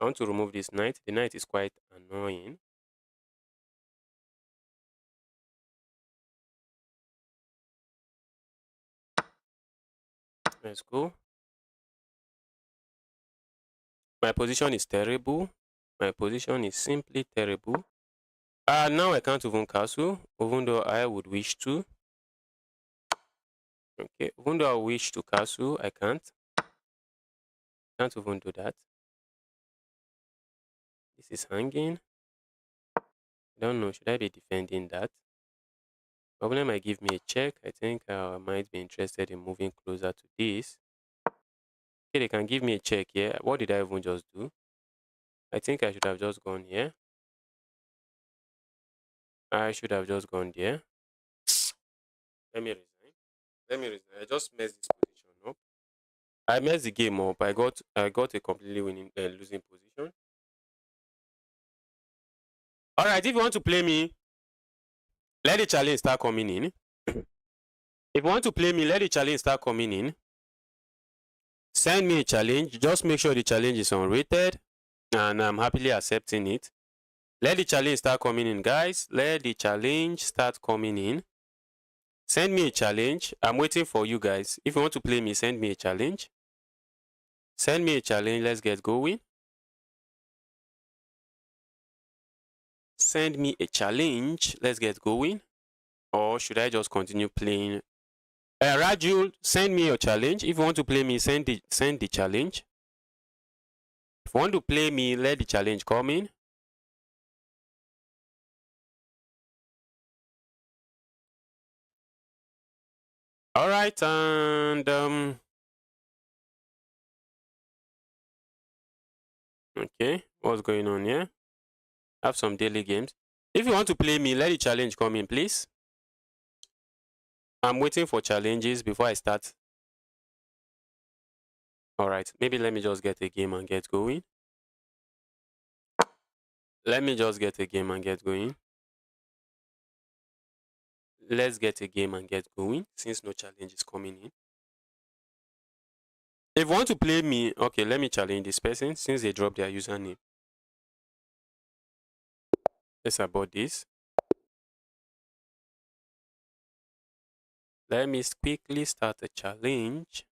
I want to remove this knight. The knight is quite annoying. Let's go. My position is terrible. My position is simply terrible. Now I can't even castle, even though I would wish to. Okay, even though I wish to castle, I can't. Can't even do that. This is hanging. I don't know. Should I be defending that? Problem might give me a check. I think I might be interested in moving closer to this. Okay, they can give me a check here. What did I even just do? I think I should have just gone here. I should have just gone there. Let me resign. Let me resign. I just messed this position up. I messed the game up. I got a completely winning losing position. All right, if you want to play me, let the challenge start coming in. If you want to play me, let the challenge start coming in. Send me a challenge. Just make sure the challenge is unrated, and I'm happily accepting it. Let the challenge start coming in, guys. Let the challenge start coming in. Send me a challenge. I'm waiting for you guys. If you want to play me, send me a challenge. Send me a challenge. Let's get going. Send me a challenge. Let's get going. Or should I just continue playing? Rajul, send me your challenge. If you want to play me, send the challenge. If you want to play me, let the challenge come in. All right, and okay, what's going on here? Have some daily games. If you want to play me, let the challenge come in, please. I'm waiting for challenges before I start. All right, maybe let me just get a game and get going. Let me just get a game and get going. Let's get a game and get going since no challenge is coming in. If you want to play me, okay, let me challenge this person since they dropped their username. Let's abort this. Let me quickly start a challenge.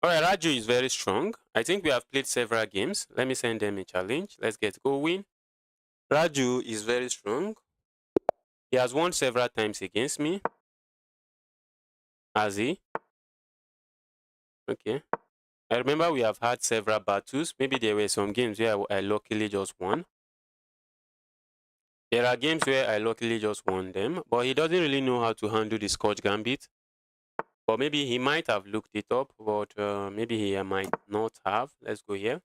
All right, Raju is very strong. I think we have played several games. Let me send them a challenge. Let's get going. Raju is very strong. He has won several times against me. Has he? Okay. I remember we have had several battles. Maybe there were some games where I luckily just won. There are games where I luckily just won them, but he doesn't really know how to handle the Scotch Gambit. Or maybe he might have looked it up, but maybe he might not have. Let's go here.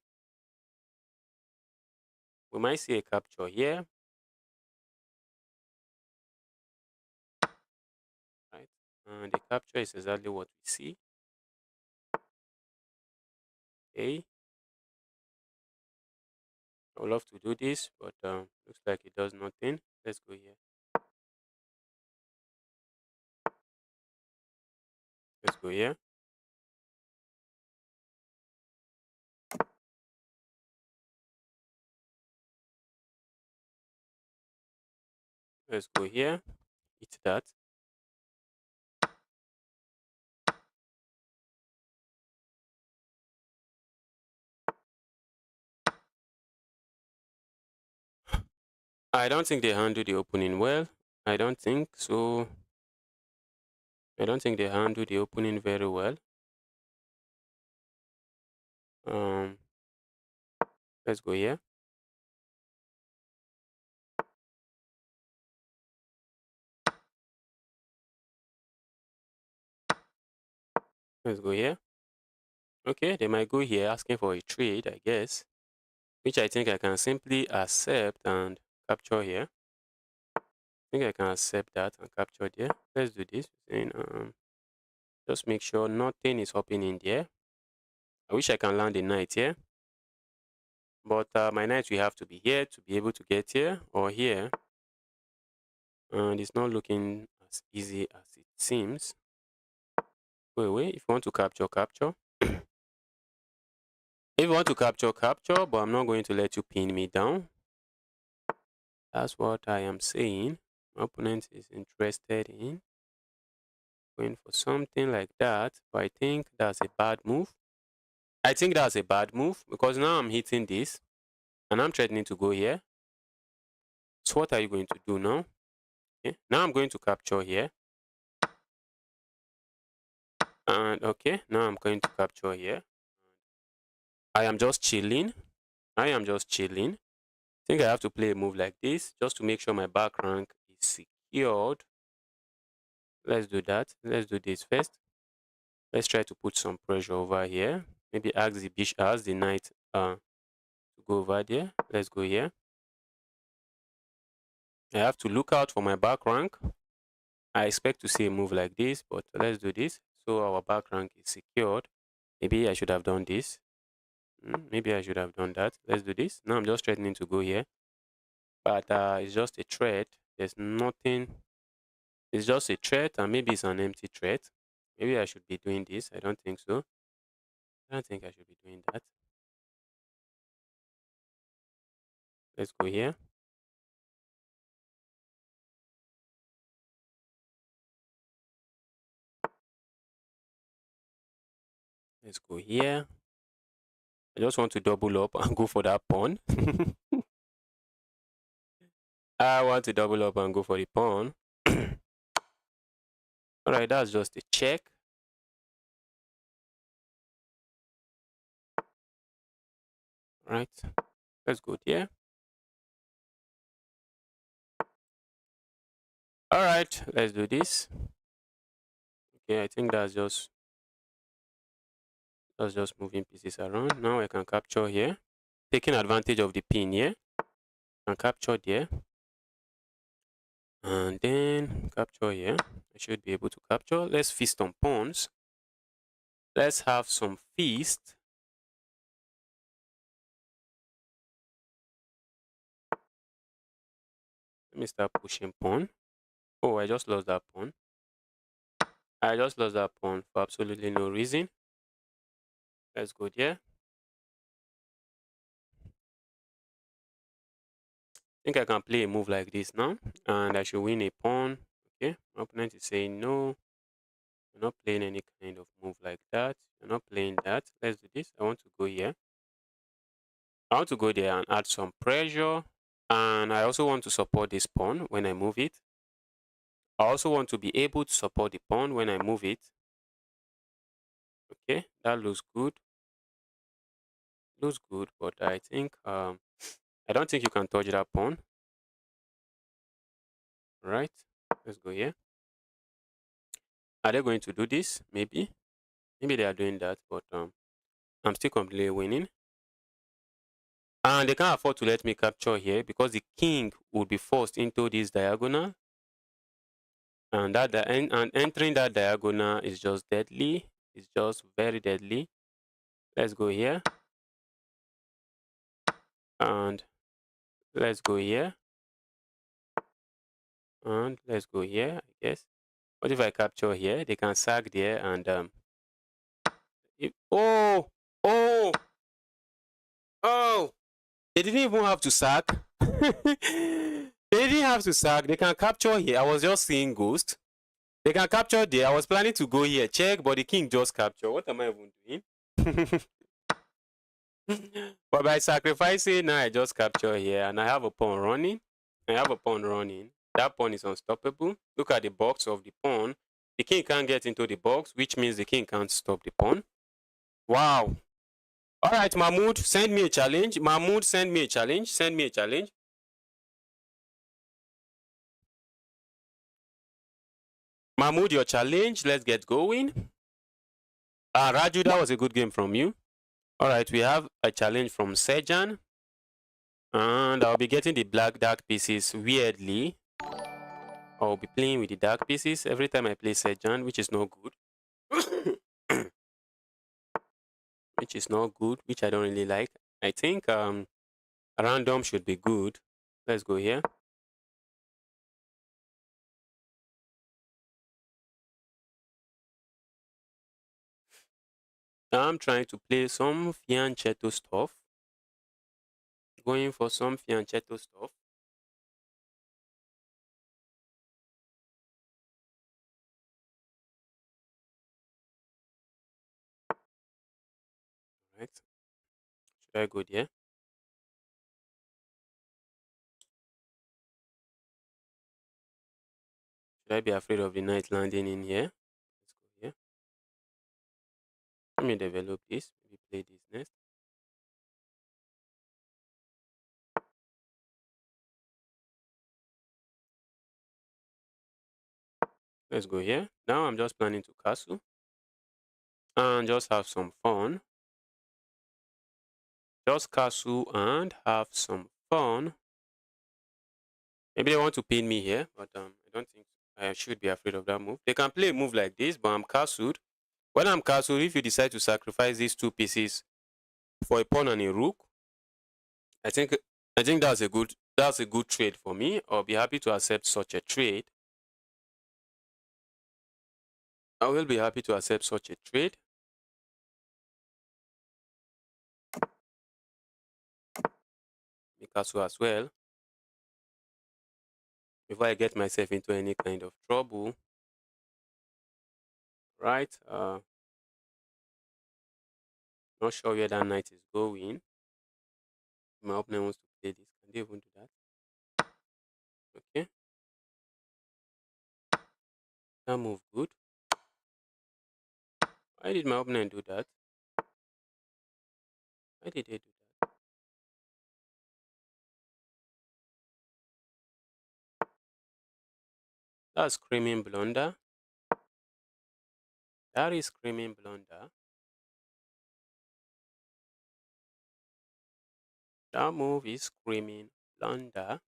We might see a capture here. Right. And the capture is exactly what we see. Okay. I would love to do this, but looks like it does nothing. Let's go here. Let's go here. Let's go here. Hit that. I don't think they handle the opening well. I don't think so. I don't think they handle the opening very well. Um, let's go here. Let's go here. Okay, they might go here asking for a trade, I guess. which I think I can simply accept and capture here. I think I can accept that and capture there. Let's do this. And just make sure nothing is hopping in there. I wish I can land a knight here, but my knight will have to be here to be able to get here or here, and it's not looking as easy as it seems. Wait. If you want to capture, capture. If you want to capture, capture, but I'm not going to let you pin me down. That's what I am saying. My opponent is interested in going for something like that, but I think that's a bad move. I think that's a bad move because now I'm hitting this and I'm threatening to go here. So what are you going to do now? Okay. Now I'm going to capture here. And okay, now I'm going to capture here. I am just chilling. I think I have to play a move like this just to make sure my back rank is secured. Let's do that. Let's do this first. Let's try to put some pressure over here. Maybe ask the bishop, ask the knight to go over there. Let's go here. I have to look out for my back rank. I expect to see a move like this, but let's do this. So our back rank is secured. Maybe I should have done this. Maybe I should have done that. Let's do this. Now I'm just threatening to go here. But it's just a threat. There's nothing. It's just a threat, and maybe it's an empty threat. Maybe I should be doing this. I don't think so. I don't think I should be doing that. Let's go here. Let's go here. I just want to double up and go for that pawn. I want to double up and go for the pawn. Alright, that's just a check. Right, let's go there. Alright, let's do this. Okay, I think that's just moving pieces around. Now I can capture here, taking advantage of the pin here, and capture there, and then capture here. I should be able to capture. Let's feast on pawns. Let's have some feast. Let me start pushing pawn. Oh, I just lost that pawn. I just lost that pawn for absolutely no reason. Let's go there. I think I can play a move like this now, and I should win a pawn. Okay, my opponent is saying no. You're not playing any kind of move like that. You're not playing that. Let's do this. I want to go here. I want to go there and add some pressure. And I also want to support this pawn when I move it. I also want to be able to support the pawn when I move it. Okay, that looks good. Looks good, but I think I don't think you can touch that pawn. Right, let's go here. Are they going to do this? Maybe they are doing that, but I'm still completely winning. And they can't afford to let me capture here because the king would be forced into this diagonal. And entering that diagonal is just deadly. It's just very deadly. Let's go here. And let's go here. And let's go here, I guess. What if I capture here? They can sack there and oh! They didn't even have to sack. They didn't have to sack. They can capture here. I was just seeing ghost. They can capture there. I was planning to go here, check, but the king just captured. What am I even doing? But by sacrificing, now I just capture here, and I have a pawn running. That pawn is unstoppable. Look at the box of the pawn. The king can't get into the box, which means the king can't stop the pawn. Wow. All right, Mahmoud, send me a challenge. Mahmoud, send me a challenge. Send me a challenge. Mahmoud, your challenge. Let's get going. Raju, that was a good game from you. All right, we have a challenge from Sejan. And I'll be getting the black dark pieces weirdly. I'll be playing with the dark pieces every time I play Sejan, which is not good. Which is not good, which I don't really like. I think random should be good. Let's go here. I'm trying to play some fianchetto stuff. Going for some fianchetto stuff. Right. Should I go there? Should I be afraid of the knight landing in here? Let's go here. Let me develop this. Maybe play this next. Let's go here. Now I'm just planning to castle and just have some fun. Just castle and have some fun. Maybe they want to pin me here, but I don't think I should be afraid of that move. They can play a move like this, but I'm castled. When I'm castled, if you decide to sacrifice these two pieces for a pawn and a rook, I think that's a good trade for me. I'll be happy to accept such a trade. I will be happy to accept such a trade. Castle as well. Before I get myself into any kind of trouble. Right? Not sure where that knight is going. My opponent wants to play this. Can they even do that? Okay. That move good. Why did my opponent do that? Why did they do that? That's screaming blunder. That is screaming blunder. That move is screaming blunder.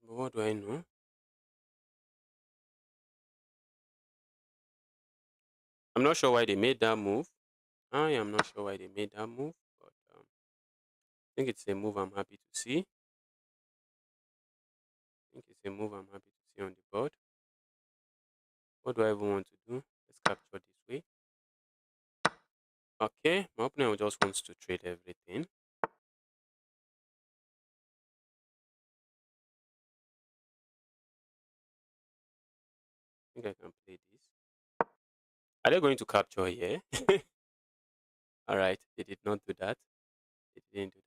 What do I know? I'm not sure why they made that move. I am not sure why they made that move, but I think it's a move I'm happy to see. I think it's a move I'm happy to see on the board. What do I even want to do? Let's capture this way. Okay, my opponent just wants to trade everything. I think I can play this. Are they going to capture here? Alright, they did not do that. They didn't do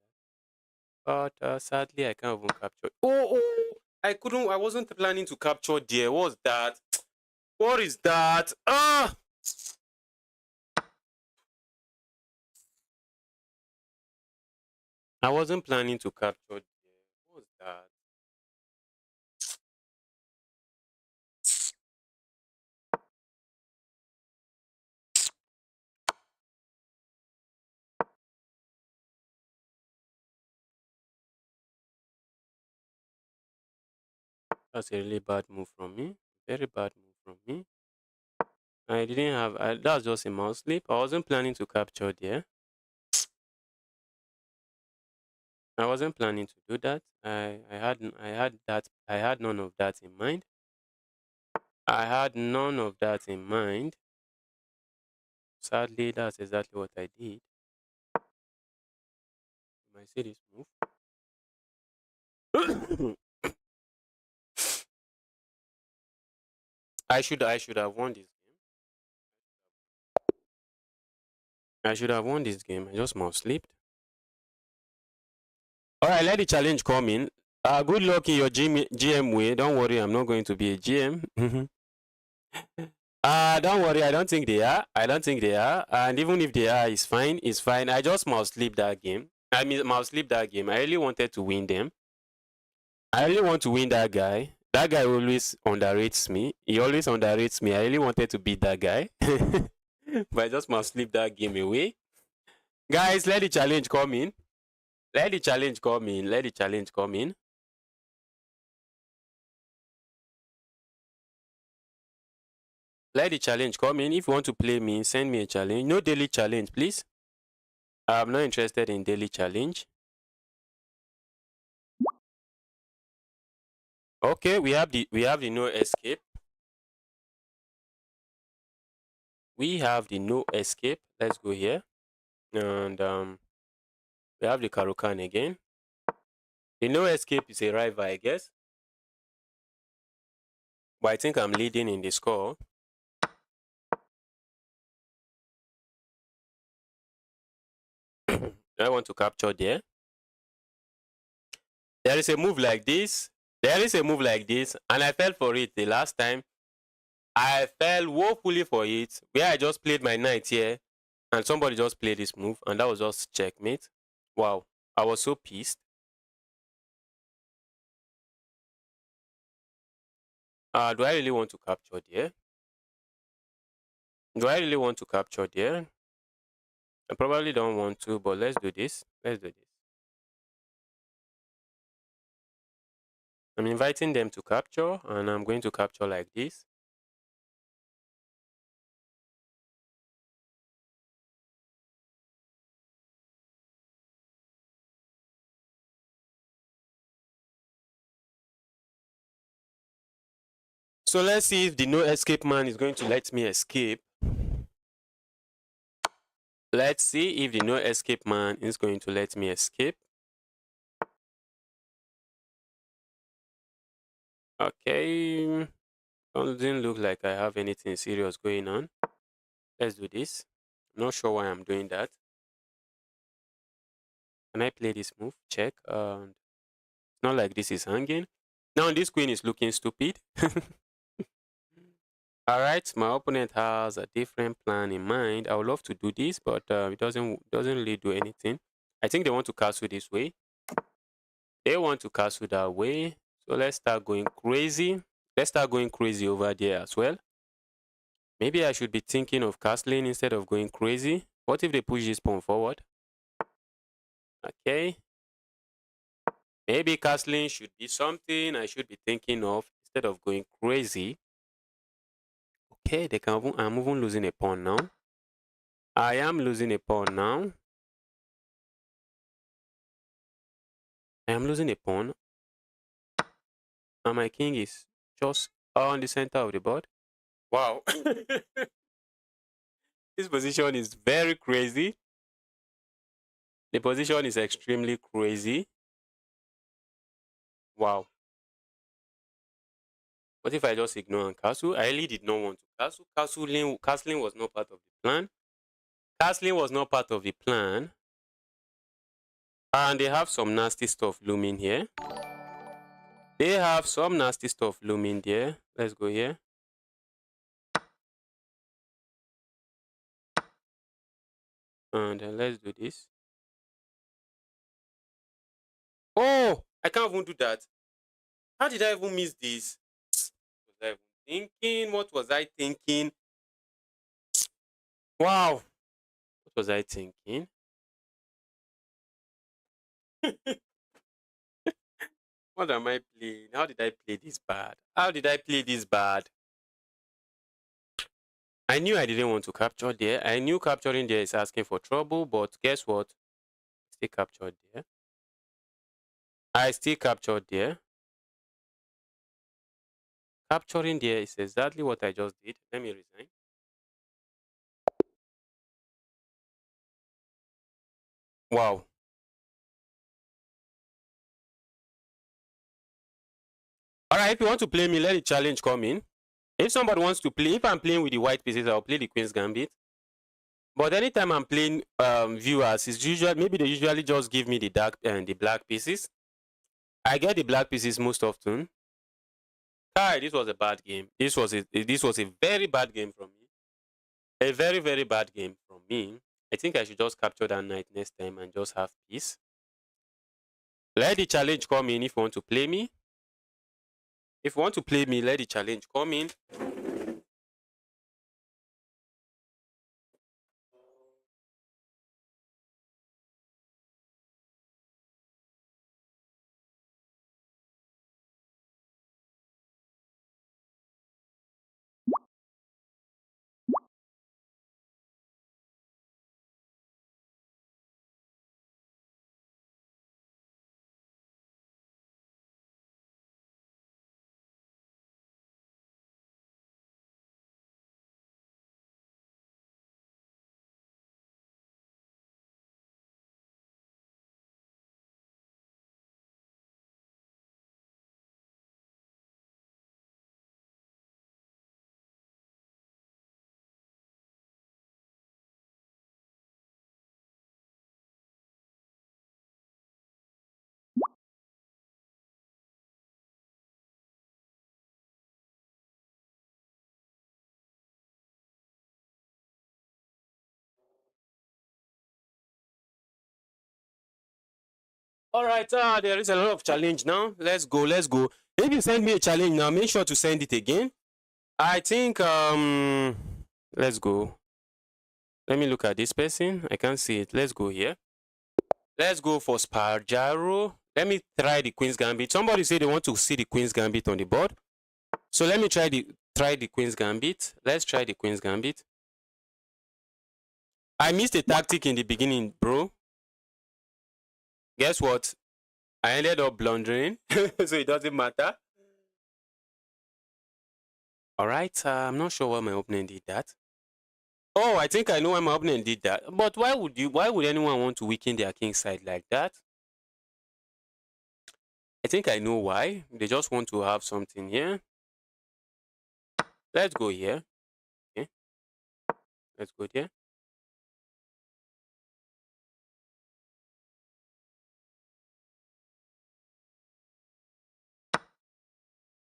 that. But sadly, I can't even capture. Oh! I wasn't planning to capture there. What's that? What is that? Ah! I wasn't planning to capture there. What's that? That's a really bad move from me. Very bad move from me. I didn't have. That's just a mouse slip. I wasn't planning to capture there. I wasn't planning to do that. I had none of that in mind. I had none of that in mind. Sadly, that's exactly what I did. You might see this move. I should have won this game. I should have won this game. I just mouse slipped. Alright, let the challenge come in. Good luck in your GM way. Don't worry, I'm not going to be a GM. Don't worry, I don't think they are. I don't think they are. And even if they are, it's fine. It's fine. I just mouse slip that game. I really wanted to win them. I really want to win that guy. That guy always underrates me. He always underrates me. I really wanted to beat that guy. But I just must slip that game away. Guys, let the challenge come in. Let the challenge come in. Let the challenge come in. Let the challenge come in. If you want to play me, send me a challenge. No daily challenge, please. I'm not interested in daily challenge. Okay, we have the no escape. We have the no escape. Let's go here. And we have the Karukan again. The no escape is a rival, I guess. But I think I'm leading in the score. I want to capture there. There is a move like this. There is a move like this. And I fell for it the last time. I fell woefully for it. Where I just played my knight here. And somebody just played this move. And that was just checkmate. Wow. I was so pissed. Do I really want to capture there? Do I really want to capture there? I probably don't want to, but let's do this. Let's do this. I'm inviting them to capture, and I'm going to capture like this. So let's see if the no escape man is going to let me escape. Let's see if the no escape man is going to let me escape. Okay. Doesn't look like I have anything serious going on. Let's do this. I'm not sure why I'm doing that. Can I play this move? Check. Not like this is hanging. Now this queen is looking stupid. All right, my opponent has a different plan in mind. I would love to do this, but it doesn't really do anything. I think they want to castle this way. They want to castle that way. So let's start going crazy. Let's start going crazy over there as well. Maybe I should be thinking of castling instead of going crazy. What if they push this pawn forward? Okay. Maybe castling should be something I should be thinking of instead of going crazy. Okay, I'm even losing a pawn now. I am losing a pawn now. I am losing a pawn. And my king is just on the center of the board. Wow. This position is very crazy. The position is extremely crazy. Wow. What if I just ignore and castle? I really did not want to castle. Castling was not part of the plan. Castling was not part of the plan. And they have some nasty stuff looming here. They have some nasty stuff looming there. Let's go here. And let's do this. Oh, I can't even do that. How did I even miss this? Was I even thinking? What was I thinking? Wow. What was I thinking? What am I playing? How did I play this bad? How did I play this bad? I knew I didn't want to capture there. I knew capturing there is asking for trouble, but guess what? Still captured there. I still captured there. Capturing there is exactly what I just did. Let me resign. Wow. All right, if you want to play me, let the challenge come in. If somebody wants to play, if I'm playing with the white pieces, I'll play the Queen's Gambit. But anytime I'm playing viewers, it's usually maybe they usually just give me the dark and the black pieces. I get the black pieces most often. Kai, this was a bad game. This was a very bad game from me. A very, very bad game from me. I think I should just capture that knight next time and just have peace. Let the challenge come in if you want to play me. If you want to play me, let the challenge come in. All right, there is a lot of challenge now. Let's go, let's go. If you send me a challenge now, make sure to send it again. I think, let's go. Let me look at this person. I can't see it. Let's go here. Let's go for Sparjaro. Let me try the Queen's Gambit. Somebody said they want to see the Queen's Gambit on the board. So let me try the Queen's Gambit. Let's try the Queen's Gambit. I missed a tactic in the beginning, bro. Guess what? I ended up blundering, so it doesn't matter. All right, I'm not sure why my opponent did that. Oh, I think I know why my opponent did that. But why would anyone want to weaken their king side like that? I think I know why. They just want to have something here. Let's go here. Okay. Let's go there.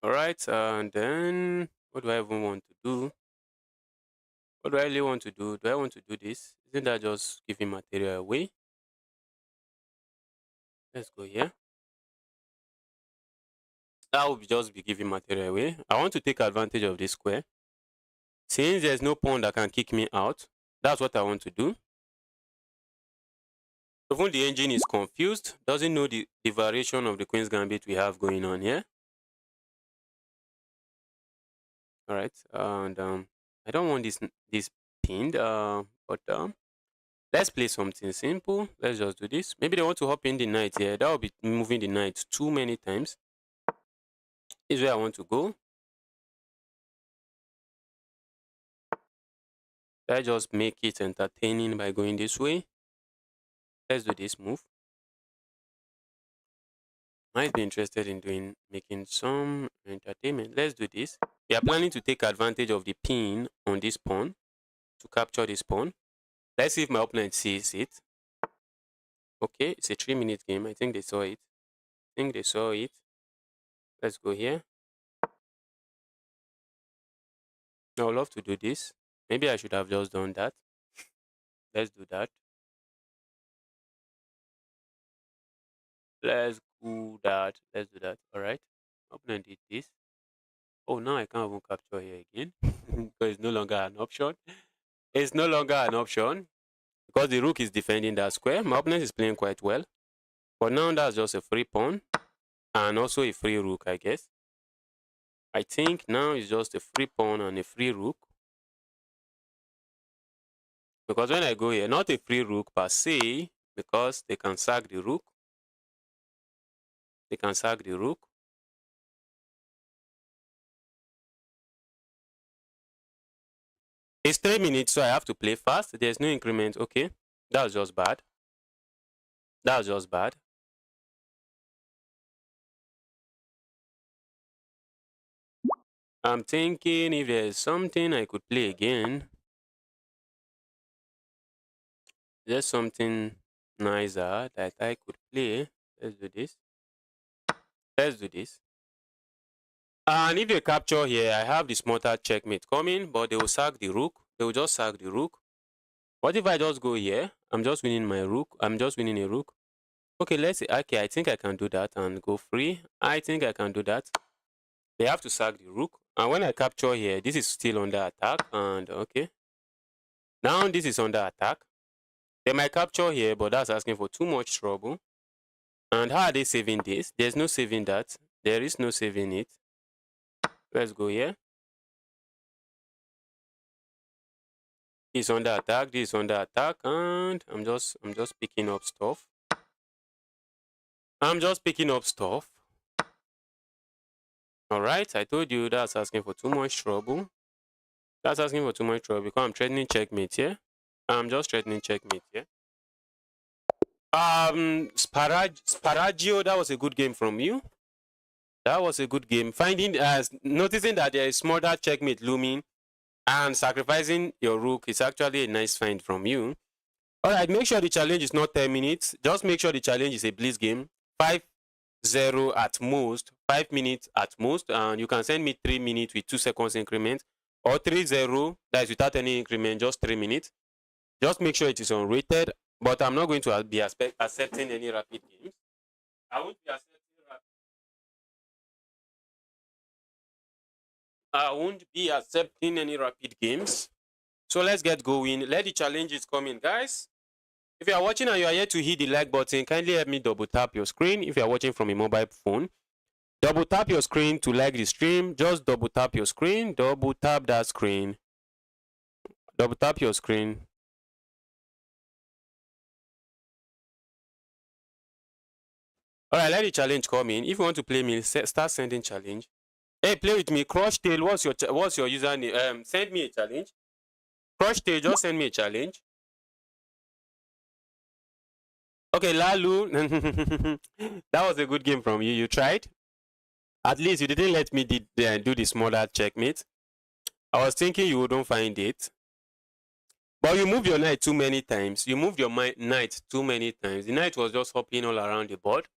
All right, and then what do I even want to do? What do I really want to do? Do I want to do this? Isn't that just giving material away? Let's go here. That would just be giving material away. I want to take advantage of this square. Since there's no pawn that can kick me out, that's what I want to do. Even the engine is confused, doesn't know the variation of the Queen's Gambit we have going on here. All right, and I don't want this pinned, but let's play something simple. Let's just do this. Maybe they want to hop in the knight here. That will be moving the knight too many times. This is where I want to go. I just make it entertaining by going this way. Let's do this move. Might be interested in making some entertainment. Let's do this. We are planning to take advantage of the pin on this pawn to capture this pawn. Let's see if my opponent sees it. Okay, it's a 3-minute game. I think they saw it. Let's go here. I would love to do this. Maybe I should have just done that. Let's do that. Let's do that. All right. Opponent did this. Oh, now I can't even capture here again because it's no longer an option. It's no longer an option because the rook is defending that square. My opponent is playing quite well. But now that's just a free pawn and also a free rook, I guess. I think now it's just a free pawn and a free rook. Because when I go here, not a free rook per se, because they can sack the rook. They can sack the rook. It's 3 minutes, so I have to play fast. There's no increment. Okay, that was just bad. That was just bad. I'm thinking if there's something I could play again. There's something nicer that I could play. Let's do this. Let's do this. And if they capture here, I have the smarter checkmate coming, but they will sack the rook. They will just sack the rook. What if I just go here? I'm just winning my rook. I'm just winning a rook. Okay, let's see. Okay, I think I can do that and go free. I think I can do that. They have to sack the rook. And when I capture here, this is still under attack. And okay. Now this is under attack. They might capture here, but that's asking for too much trouble. And how are they saving this? There's no saving that. There is no saving it. Let's go here. He's under attack. This is under attack, and I'm just picking up stuff. I'm just picking up stuff. All right, I told you that's asking for too much trouble. That's asking for too much trouble because I'm threatening checkmate here. I'm just threatening checkmate here. Sparagio, that was a good game from you. That was a good game. Noticing that there is smarter checkmate looming and sacrificing your rook is actually a nice find from you. All right, make sure the challenge is not 10 minutes. Just make sure the challenge is a blitz game. 5-0 at most, 5 minutes at most. And you can send me 3 minutes with 2 seconds increment. Or 3-0, that is without any increment, just 3 minutes. Just make sure it is unrated. But I'm not going to be accepting any rapid games. I won't be accepting I won't be accepting any rapid games. So let's get going. Let the challenges come in, guys. If you are watching and you are yet to hit the like button, kindly help me double tap your screen. If you are watching from a mobile phone, double tap your screen to like the stream. Just double tap your screen. Double tap that screen. Double tap your screen. Alright, let the challenge come in. If you want to play me, start sending challenge. Hey, play with me. Crush Tail, what's your username? Send me a challenge. Crush Tail, just send me a challenge. Okay, Lalu. That was a good game from you. You tried. At least you didn't let me do the smaller checkmate. I was thinking you wouldn't find it. But you moved your knight too many times. You moved your knight too many times. The knight was just hopping all around the board.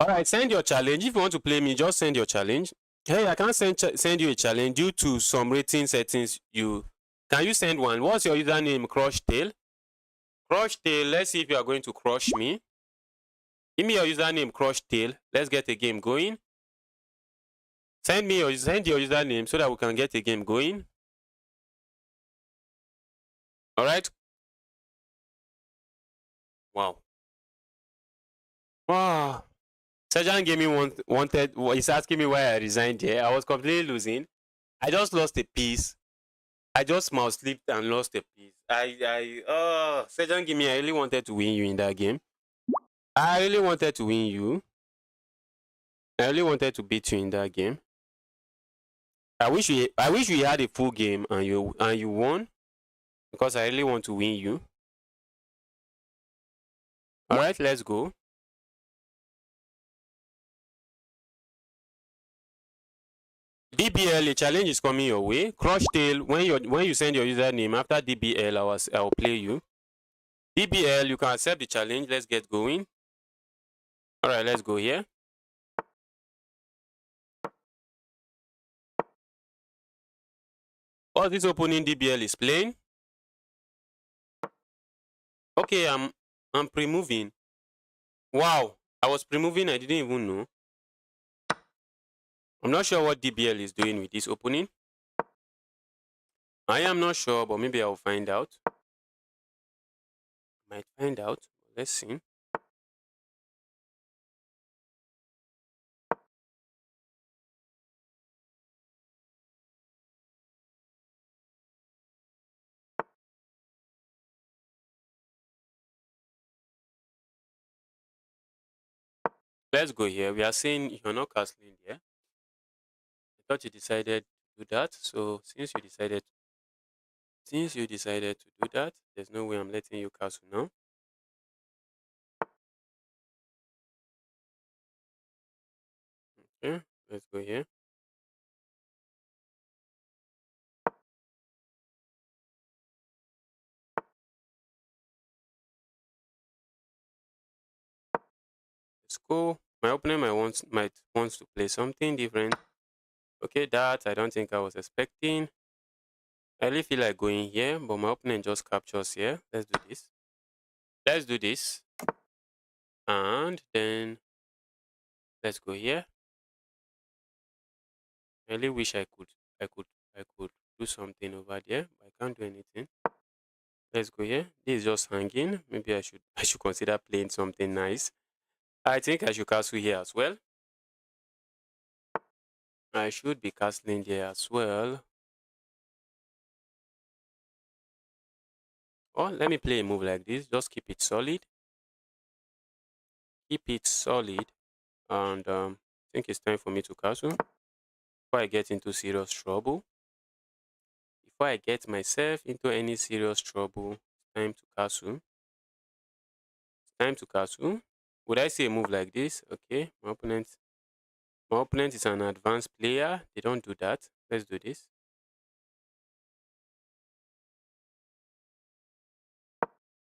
Alright, send your challenge. If you want to play me, just send your challenge. Hey, I can't send you a challenge due to some rating settings. Can you send one? What's your username? Crush Tail. Crush Tail. Let's see if you are going to crush me. Give me your username, Crush Tail. Let's get a game going. Send your username so that we can get a game going. Alright. Wow. Wow. Sergeant gave me wanted. He's asking me why I resigned here. I was completely losing. I just lost a piece. I just mouse slipped and lost a piece. Sergeant gave me. I really wanted to win you in that game. I really wanted to win you. I really wanted to beat you in that game. I wish we had a full game and you won, because I really want to win you. All right, let's go. DBL, a challenge is coming your way. Crush Tail, when you send your username after DBL, I will play you. DBL, you can accept the challenge. Let's get going. All right, let's go here. All this opening DBL is playing. Okay, I'm pre-moving. Wow, I was pre-moving. I didn't even know. I'm not sure what DBL is doing with this opening. I am not sure, but maybe I'll find out. Might find out. Let's see. Let's go here. We are saying you're not castling there. I thought you decided to do that. So since you decided to do that, there's no way I'm letting you castle now. Okay, let's go here. Let's go. My opponent might wants to play something different. Okay, that I don't think I was expecting. I really feel like going here, but my opponent just captures here. Let's do this. Let's do this. And then let's go here. I really wish I could do something over there, but I can't do anything. Let's go here. This is just hanging. Maybe I should consider playing something nice. I think I should castle here as well. I should be castling here as well. Or let me play a move like this. Just keep it solid. Keep it solid. And I think it's time for me to castle before I get into serious trouble. Before I get myself into any serious trouble, it's time to castle. It's time to castle. Would I say a move like this? Okay, my opponent is an advanced player. They don't do that. Let's do this.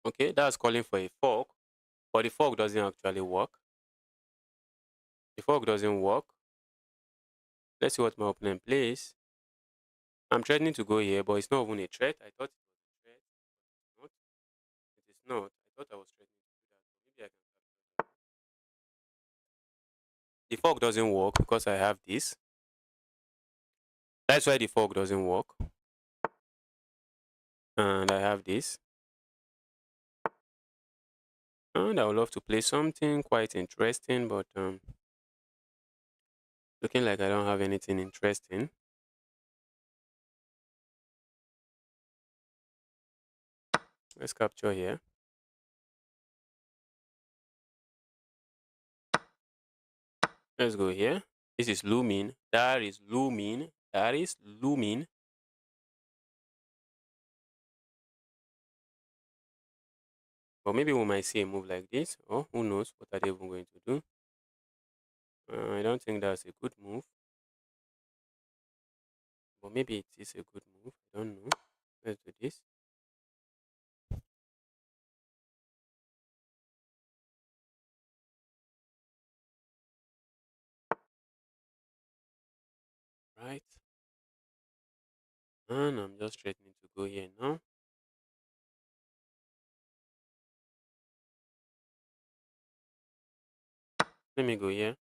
Okay, that's calling for a fork, but the fork doesn't actually work. The fork doesn't work. Let's see what my opponent plays. I'm threatening to go here, but it's not even a threat. I thought it was a threat, but it's not. It is not. I thought I was threatening to do that. So maybe I can the fork doesn't work because I have this. That's why the fork doesn't work. And I have this. And I would love to play something quite interesting, but looking like I don't have anything interesting. Let's capture here. Let's go here. This is looming. That is looming. That is looming. Or maybe we might see a move like this. Or who knows what are they even going to do. I don't think that's a good move. But maybe it is a good move. I don't know. Let's do this. Right. And I'm just threatening to go here now. Let me go here.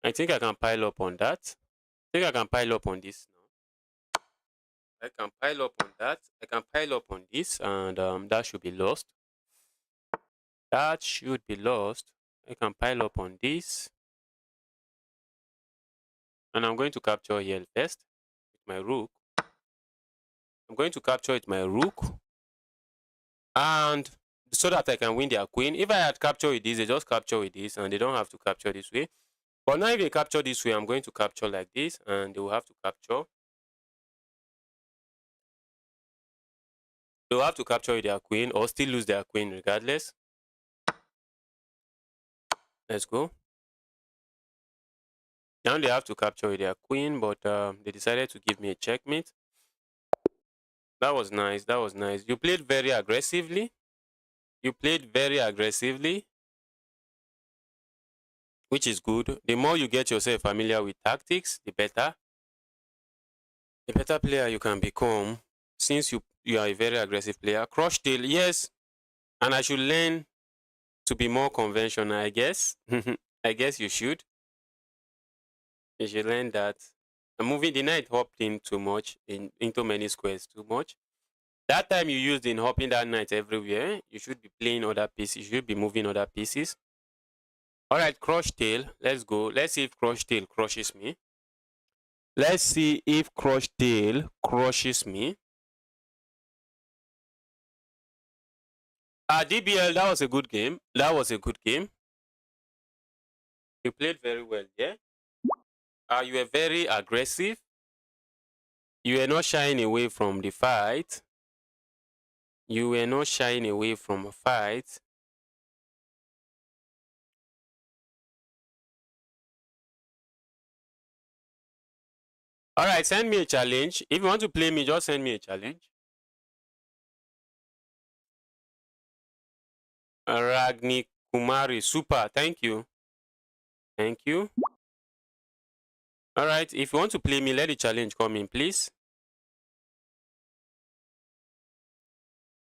I think I can pile up on that. I think I can pile up on this now. I can pile up on that. I can pile up on this, and that should be lost. That should be lost. I can pile up on this. And I'm going to capture here first with my rook. I'm going to capture with my rook. And so that I can win their queen. If I had captured with this, they just capture with this and they don't have to capture this way. But now if they capture this way, I'm going to capture like this and they will have to capture. They will have to capture with their queen or still lose their queen regardless. Let's go. Now they have to capture with their queen, but they decided to give me a checkmate. That was nice. That was nice. You played very aggressively. You played very aggressively, which is good. The more you get yourself familiar with tactics, the better. The better player you can become since you are a very aggressive player. Crush tail, yes. And I should learn to be more conventional, I guess. I guess you should. You should learn that. Moving the knight hopped in too much, into many squares too much. That time you used in hopping that knight everywhere, you should be playing other pieces. You should be moving other pieces. All right, crush tail. Let's go. Let's see if crush tail crushes me. Let's see if crush tail crushes me. DBL, that was a good game. That was a good game. You played very well, yeah? You were very aggressive. You were not shying away from the fight. You were not shying away from a fight. All right, send me a challenge. If you want to play me, just send me a challenge. Ragni Kumari, super. Thank you. Thank you. All right, if you want to play me, let the challenge come in, please.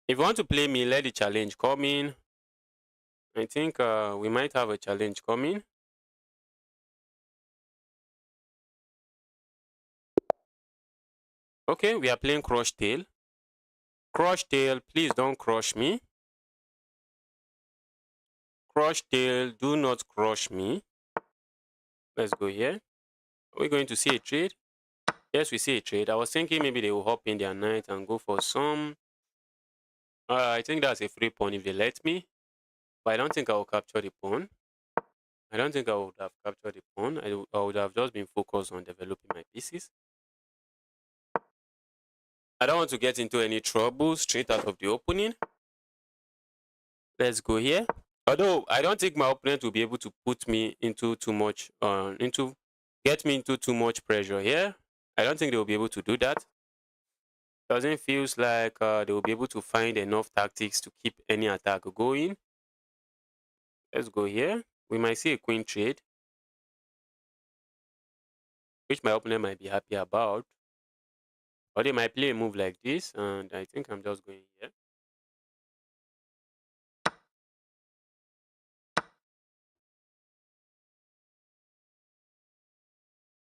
If you want to play me, let the challenge come in. I think we might have a challenge coming. Okay, we are playing crush tail. Crush tail, please don't crush me. Crush tail, do not crush me. Let's go here. Are we going to see a trade? Yes, we see a trade. I was thinking maybe they will hop in their knight and go for some. I think that's a free pawn if they let me. But I don't think I will capture the pawn. I don't think I would have captured the pawn. I would have just been focused on developing my pieces. I don't want to get into any trouble straight out of the opening. Let's go here. Although I don't think my opponent will be able to put me into too much, get me into too much pressure here. I don't think they will be able to do that. Doesn't feels like they will be able to find enough tactics to keep any attack going. Let's go here. We might see a queen trade, which my opponent might be happy about. Or they might play a move like this, and I think I'm just going here.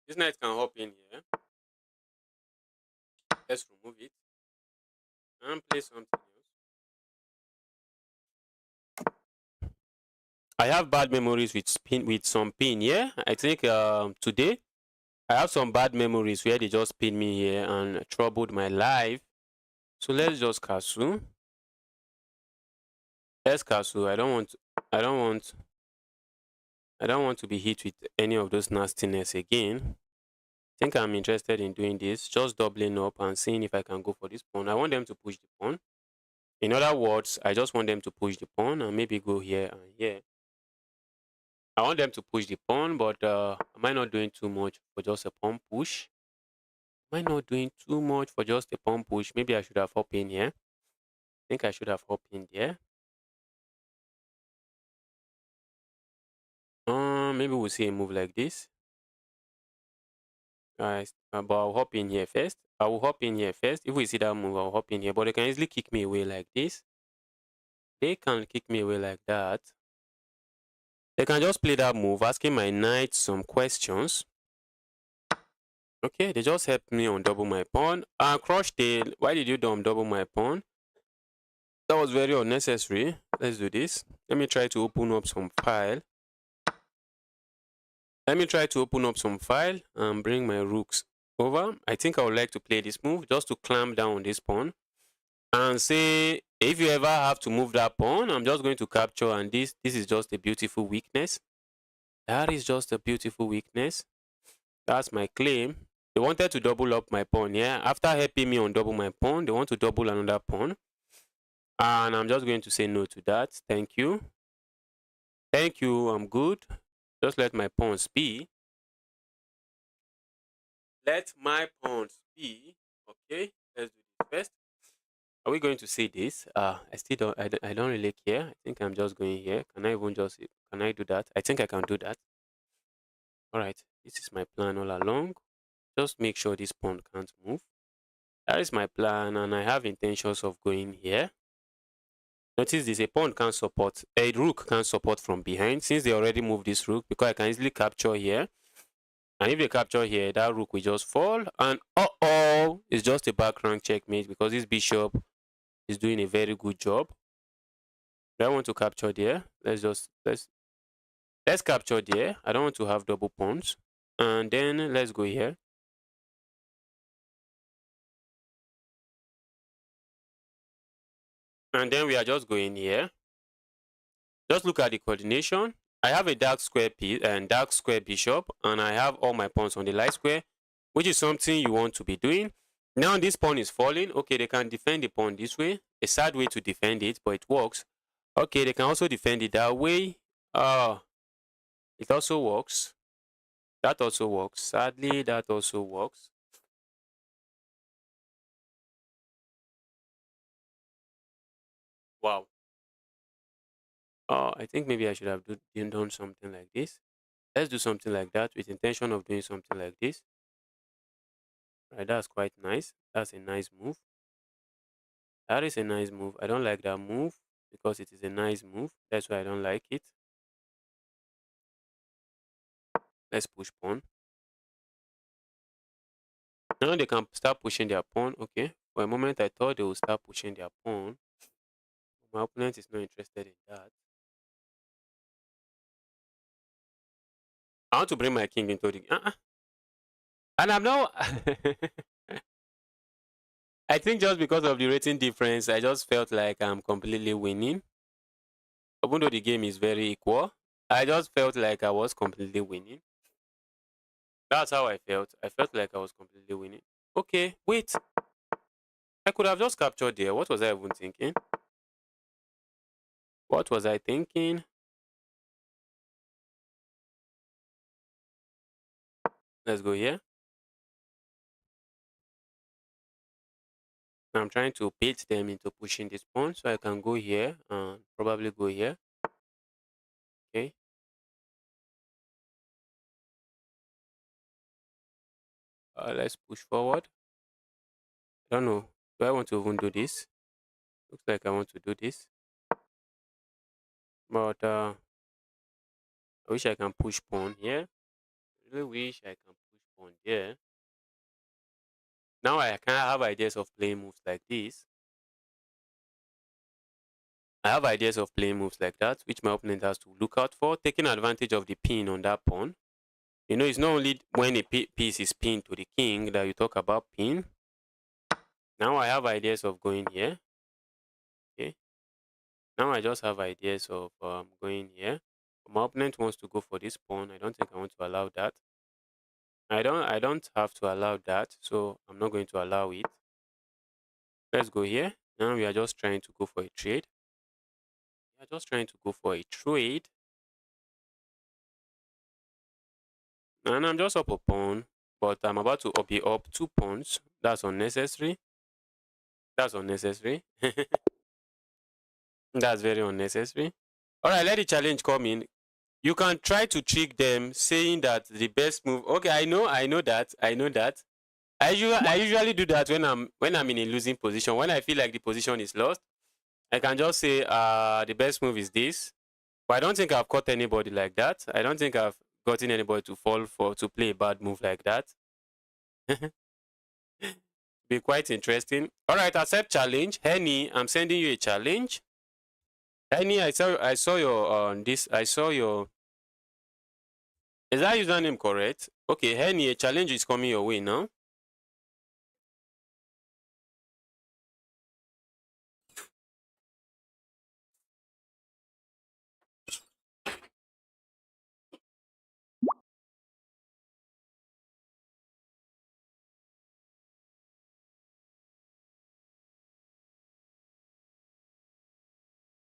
This knight can hop in here. Let's remove it and play something else. I have bad memories with some pin. Yeah, I think today I have some bad memories where they just pinned me here and troubled my life. So let's just castle. Let's castle. I don't want. I don't want to be hit with any of those nastiness again. I think I'm interested in doing this, just doubling up and seeing if I can go for this pawn. I want them to push the pawn. In other words, I just want them to push the pawn and maybe go here and here. I want them to push the pawn, but am I not doing too much for just a pawn push? Am I not doing too much for just a pawn push? Maybe I should have hop in here. I think I should have hop in there. Maybe we'll see a move like this. Guys, but I'll hop in here first. I will hop in here first. If we see that move, I'll hop in here. But they can easily kick me away like this. They can kick me away like that. They can just play that move, asking my knight some questions. Okay, they just helped me on double my pawn. Crush tail, why did you double my pawn? That was very unnecessary. Let's do this. Let me try to open up some file. Let me try to open up some file and bring my rooks over. I think I would like to play this move just to clamp down on this pawn and say, if you ever have to move that pawn, I'm just going to capture, and this is just a beautiful weakness. That is just a beautiful weakness. That's my claim. They wanted to double up my pawn, yeah. After helping me on double my pawn, they want to double another pawn. And I'm just going to say no to that. Thank you. Thank you, I'm good. Just let my pawns be. Let my pawns be. Okay, let's do this first. Are we going to see this? I still don't. I don't really care. I think I'm just going here. Can I even just? Can I do that? I think I can do that. All right. This is my plan all along. Just make sure this pawn can't move. That is my plan, and I have intentions of going here. Notice this: a pawn can't support. A rook can't support from behind since they already moved this rook, because I can easily capture here. And if they capture here, that rook will just fall. And it's just a background checkmate because this bishop is doing a very good job. I want to capture there. Let's capture there. I don't want to have double pawns. And then let's go here. And then we are just going here. Just look at the coordination. I have a dark square piece and dark square bishop, and I have all my pawns on the light square, which is something you want to be doing. Now this pawn is falling. Okay, they can defend the pawn this way. A sad way to defend it, but it works. Okay, they can also defend it that way. It also works. That also works. Sadly, that also works. Wow. I think maybe I should have done something like this. Let's do something like that with intention of doing something like this. Right, that's quite nice. That's a nice move. That is a nice move. I don't like that move because it is a nice move. That's why I don't like it. Let's push pawn. Now they can start pushing their pawn. Okay. For a moment, I thought they would start pushing their pawn. My opponent is not interested in that. I want to bring my king into the... And I'm not... I think just because of the rating difference, I just felt like I'm completely winning. Even though the game is very equal, I just felt like I was completely winning. That's how I felt. I felt like I was completely winning. Okay, wait. I could have just captured there. What was I even thinking? What was I thinking? Let's go here. I'm trying to bait them into pushing this pawn, so I can go here and probably go here. Okay. Let's push forward. I don't know. Do I want to even do this? Looks like I want to do this. But I wish I can push pawn here. Really wish I can push pawn here. Now I kind of have ideas of playing moves like this. I have ideas of playing moves like that, which my opponent has to look out for, taking advantage of the pin on that pawn. You know, it's not only when a piece is pinned to the king that you talk about pin. Now I have ideas of going here. Okay. Now I just have ideas of going here. My opponent wants to go for this pawn. I don't think I want to allow that. I don't have to allow that, so I'm not going to allow it. Let's go here. Now we are just trying to go for a trade. We are just trying to go for a trade. And I'm just up a pawn, but I'm about to be up 2 pawns. That's unnecessary. That's unnecessary. That's very unnecessary. All right, let the challenge come in. You can try to trick them saying that the best move. Okay, I know that. I usually do that when I'm in a losing position. When I feel like the position is lost, I can just say the best move is this. But I don't think I've caught anybody like that. I don't think I've gotten anybody to fall for to play a bad move like that. Be quite interesting. All right, accept challenge. Henny, I'm sending you a challenge. Henny, I saw your this. I saw your. Is that username correct? Okay, Henny, a challenge is coming your way now.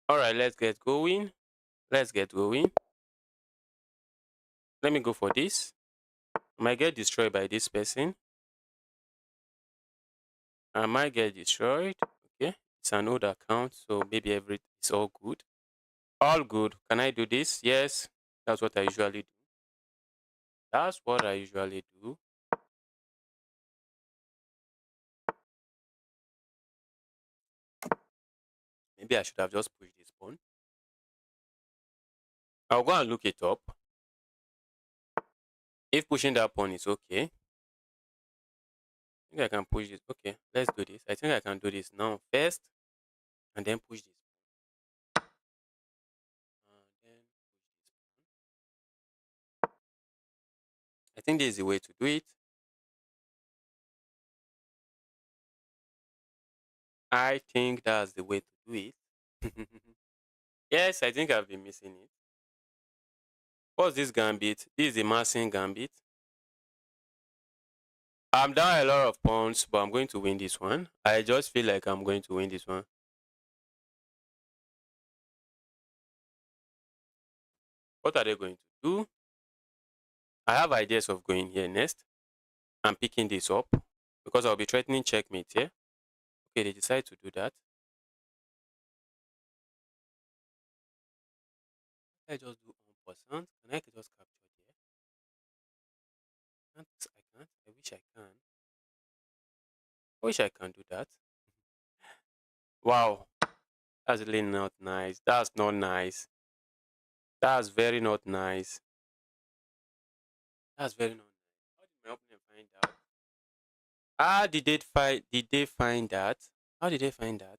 All right, let's get going. Let's get going. Let me go for this. I might get destroyed by this person. I might get destroyed. Okay, it's an old account, so maybe it's all good. All good. Can I do this? Yes, that's what I usually do. That's what I usually do. Maybe I should have just pushed this pawn. I'll go and look it up. If pushing that pawn is okay, I think I can push this. Okay, let's do this. I think I can do this now first, and then push this. And then push this. I think this is the way to do it. I think that's the way to do it. Yes, I think I've been missing it. What's this gambit? This is the massing gambit. I'm down a lot of points, but I'm going to win this one. I just feel like I'm going to win this one. What are they going to do? I have ideas of going here next. I'm picking this up because I'll be threatening checkmate here. Okay, they decide to do that. I just do 1%. Can I just capture there? I can't. I wish I can. I wish I can do that. Wow. That's really not nice. That's not nice. That's very not nice. That's very not nice. How did my opponent find out? How did they find that? How did they find that?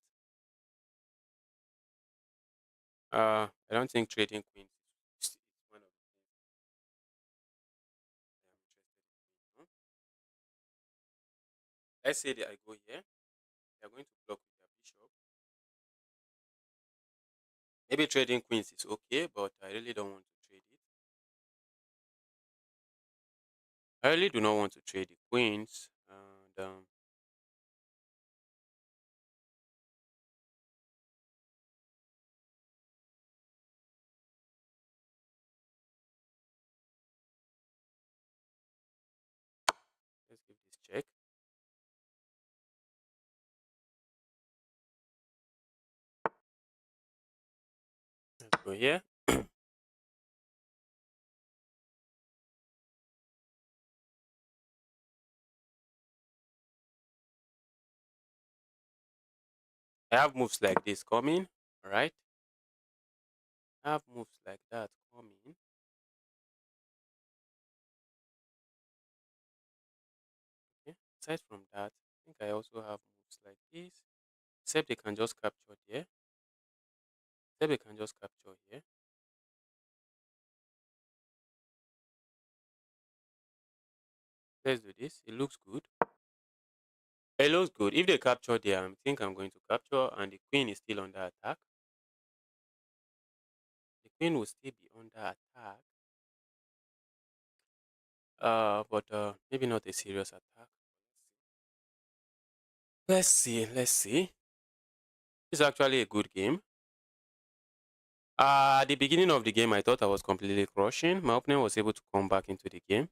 I don't think trading queens is one of the things that I'm interested in. Let's say that I go here. They're going to block with their bishop. Maybe trading queens is okay, but I really don't want to trade it. I really do not want to trade the queens. And let's give this check. Let's go here. I have moves like this coming. All right. I have moves like that coming. Okay. Aside from that, I think I also have moves like this. Except they can just capture here. Except they can just capture here. Let's do this. It looks good. It looks good. If they capture there, I think I'm going to capture, and the queen is still under attack. The queen will still be under attack. But maybe not a serious attack. Let's see. Let's see. It's actually a good game. At the beginning of the game, I thought I was completely crushing. My opponent was able to come back into the game.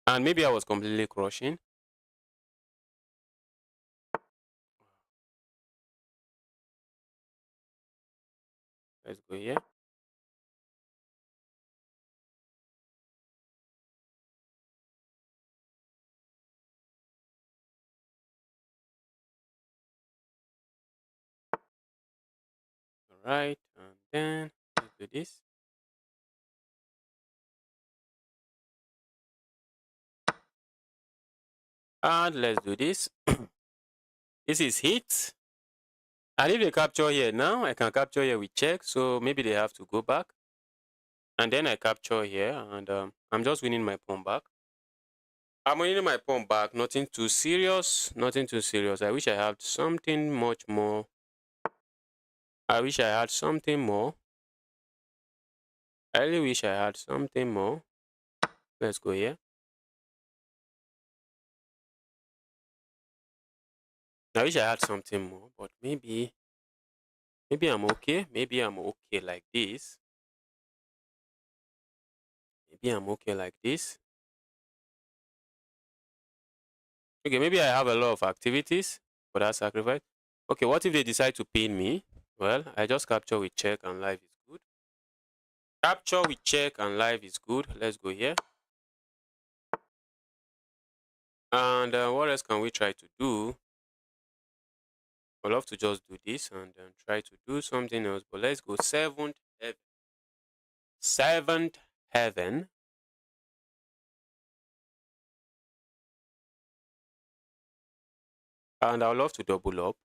And maybe I was completely crushing. Let's go here. Alright, and then let's do this. And let's do this. This is hit. And if they capture here now, I can capture here with check. So maybe they have to go back. And then I capture here, and I'm just winning my pawn back. I'm winning my pawn back. Nothing too serious. Nothing too serious. I wish I had something much more. I wish I had something more. I really wish I had something more. Let's go here. I wish I had something more, but maybe I'm okay. Maybe I'm okay like this. Maybe I'm okay like this. Okay, maybe I have a lot of activities for that sacrifice. Okay, what if they decide to pin me? Well, I just capture with check and life is good. Capture with check and life is good. Let's go here. And what else can we try to do? I'd love to just do this and try to do something else. But let's go seventh heaven. Seventh heaven. And I would love to double up.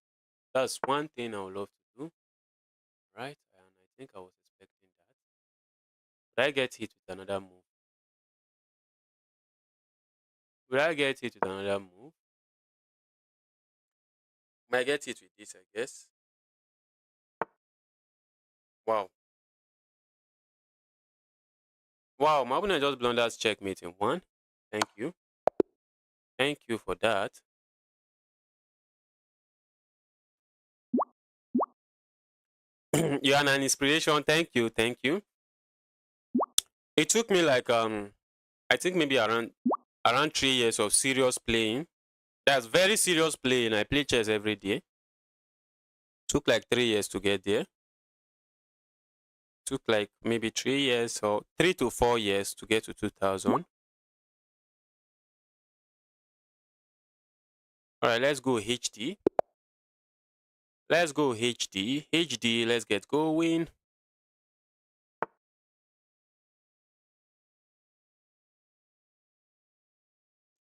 That's one thing I would love to do. Right? And I think I was expecting that. But I get hit with another move. Will I get it with another move? Might get it with this, I guess. Wow. Wow, my opponent just blunders checkmate in one. Thank you. Thank you for that. You are an inspiration. Thank you. Thank you. It took me like I think maybe around 3 years of serious playing. That's very serious playing. I play chess every day. Took like 3 years to get there. Took like maybe 3 years or 3 to 4 years to get to 2000. All right, let's go HD. Let's go HD. HD, let's get going.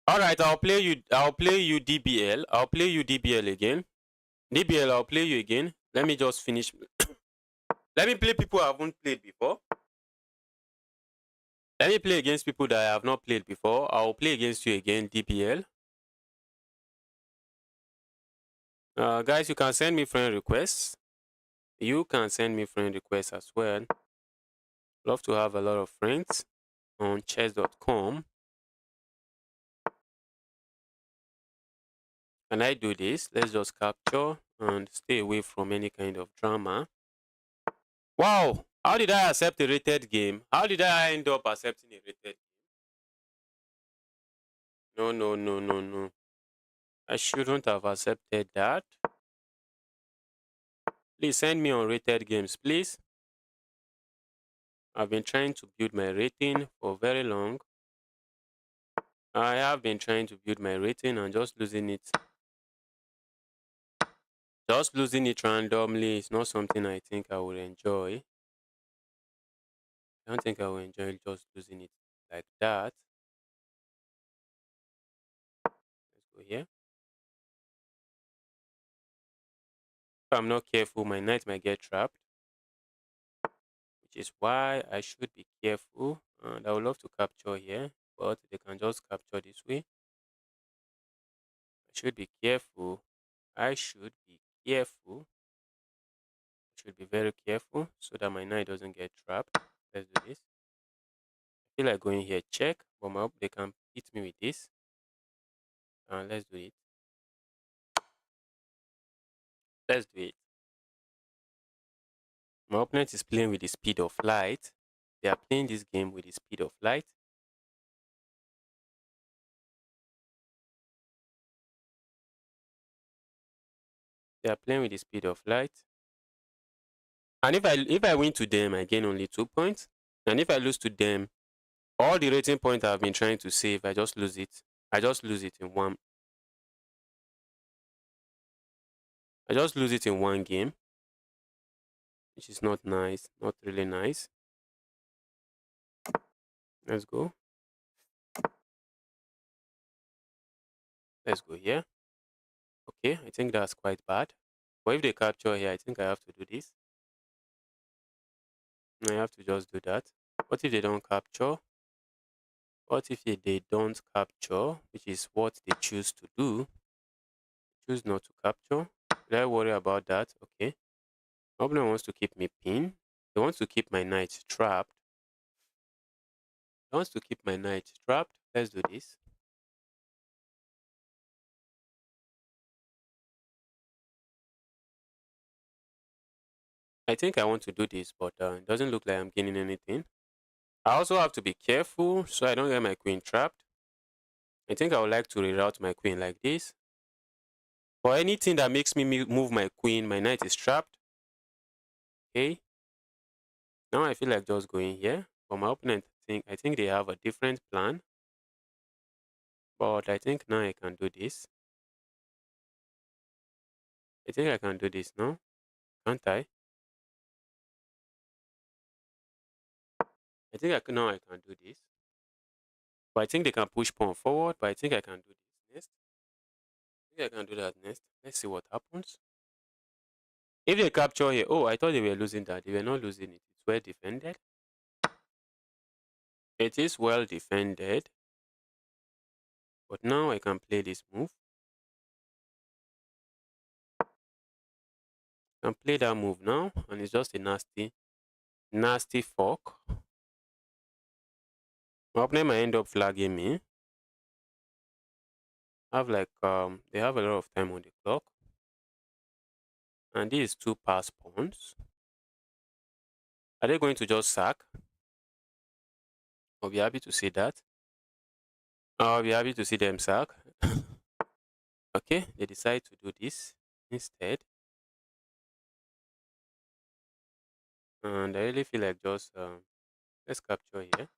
All right, I'll play you DBL. I'll play you DBL again. DBL, I'll play you again. Let me just finish. Let me play people I haven't played before. Let me play against people that I have not played before. I'll play against you again, DBL. Guys, you can send me friend requests. You can send me friend requests as well. Love to have a lot of friends on chess.com. Can I do this? Let's just capture and stay away from any kind of drama. Wow! How did I accept a rated game? How did I end up accepting a rated game? No, no, no, no, no. I shouldn't have accepted that. Please send me unrated games, please. I've been trying to build my rating for very long. I have been trying to build my rating and just losing it. Just losing it randomly is not something I think I would enjoy. I don't think I will enjoy just losing it like that. Let's go here. If I'm not careful, my knight might get trapped, which is why I should be careful. And I would love to capture here, but they can just capture this way. I should be careful. I should be careful. I should be very careful so that my knight doesn't get trapped. Let's do this. I feel like going here, check, but my they can hit me with this. And let's do it. Let's do it. My opponent is playing with the speed of light. They are playing this game with the speed of light. They are playing with the speed of light. And if I win to them, I gain only 2 points. And if I lose to them, all the rating points I've been trying to save, I just lose it. I just lose it in one. I just lose it in one game, which is not nice. Not really nice. Let's go. Let's go here. Okay, I think that's quite bad. But if they capture here, I think I have to do this. I have to just do that. What if they don't capture? What if they don't capture, which is what they choose to do? Choose not to capture. Should I worry about that? Okay. My opponent wants to keep me pinned. He wants to keep my knight trapped. He wants to keep my knight trapped. Let's do this. I think I want to do this, but it doesn't look like I'm gaining anything. I also have to be careful so I don't get my queen trapped. I think I would like to reroute my queen like this. For anything that makes me move my queen, my knight is trapped. Okay. Now I feel like just going here. For my opponent, I think they have a different plan. But I think now I can do this. I think I can do this now. Can't I? I think now I can do this. But I think they can push pawn forward. But I think I can do this next. I think I can do that next. Let's see what happens. If they capture here, oh, I thought they were losing that. They were not losing it. It's well defended. It is well defended. But now I can play this move. I can play that move now. And it's just a nasty, nasty fork. My opponent might end up flagging me. They have a lot of time on the clock. And these two pass pawns. Are they going to just sack? I'll be happy to see that. I'll be happy to see them sack. Okay, they decide to do this instead. And I really feel like just let's capture here.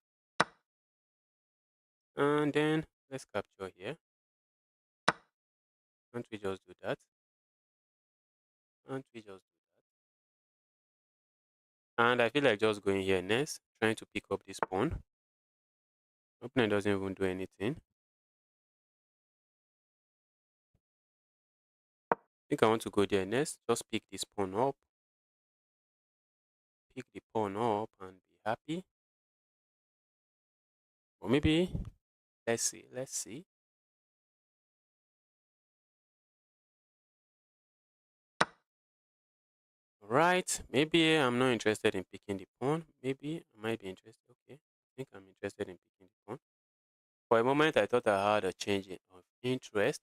And then let's capture here. Can't we just do that? Can't we just do that? And I feel like just going here next, trying to pick up this pawn. Opponent doesn't even do anything. I think I want to go there next. Just pick this pawn up. Pick the pawn up and be happy. Or maybe, let's see, let's see. Right, maybe I'm not interested in picking the pawn. Maybe I might be interested. Okay, I think I'm interested in picking the pawn. For a moment, I thought I had a change of interest.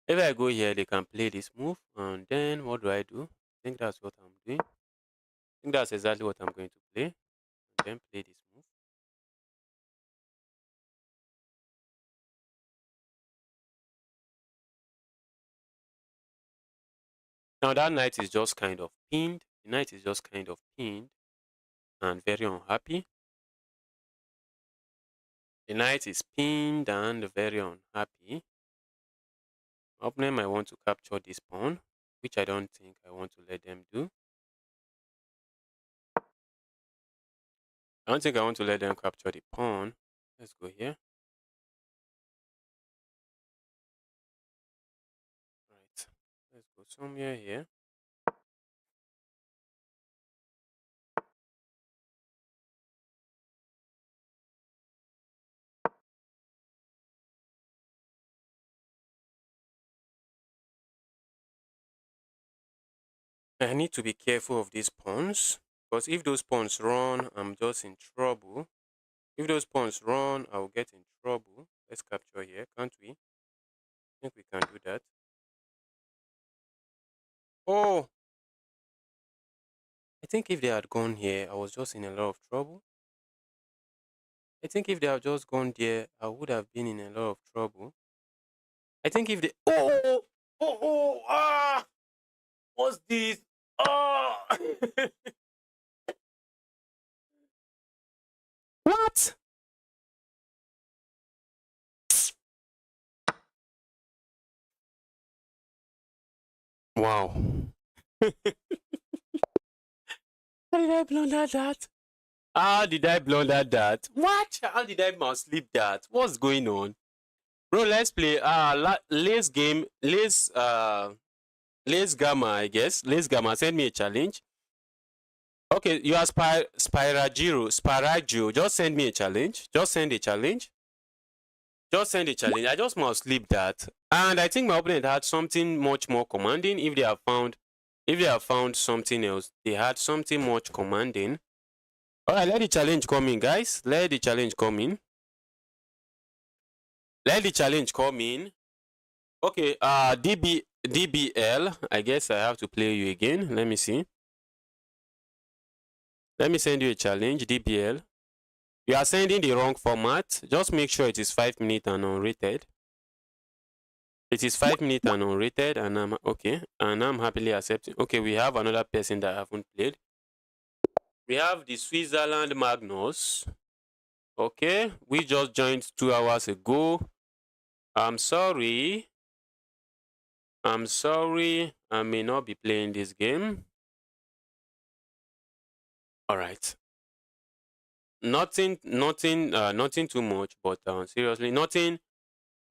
If I go here, they can play this move. And then what do? I think that's what I'm doing. I think that's exactly what I'm going to play. And then play this move. Now that knight is just kind of pinned. The knight is just kind of pinned and very unhappy. The knight is pinned and very unhappy. My opponent might want to capture this pawn. which I don't think I want to let them do. I don't think I want to let them capture the pawn. Let's go here. Right. Let's go somewhere here. I need to be careful of these pawns, because if those pawns run, I'm just in trouble. If those pawns run, I will get in trouble. Let's capture here, can't we? I think we can do that. Oh! I think if they had gone here, I was just in a lot of trouble. I think if they had just gone there, I would have been in a lot of trouble. I think if they... Ah! What's this? Oh! What? Wow. How did I blunder that? How did I blunder that? What? How did I sleep that? What's going on? Bro, let's play Lace game. Lace Gamma, I guess. Lace Gamma, send me a challenge. Okay, you are Spiraggio. Just send me a challenge. Just send a challenge. Just send a challenge. I just must sleep that. And I think my opponent had something much more commanding. If they have found something else, they had something much commanding. Alright, let the challenge come in, guys. Let the challenge come in. Let the challenge come in. Okay, DBL. I guess I have to play you again. Let me see. Let me send you a challenge, DBL. You are sending the wrong format. Just make sure it is 5 minutes and unrated. It is 5 minutes and unrated, and I'm okay. And I'm happily accepting. Okay, we have another person that I haven't played. We have the Switzerland Magnus. Okay, we just joined 2 hours ago. I'm sorry. I'm sorry. I may not be playing this game. All right. Nothing too much, but seriously, nothing.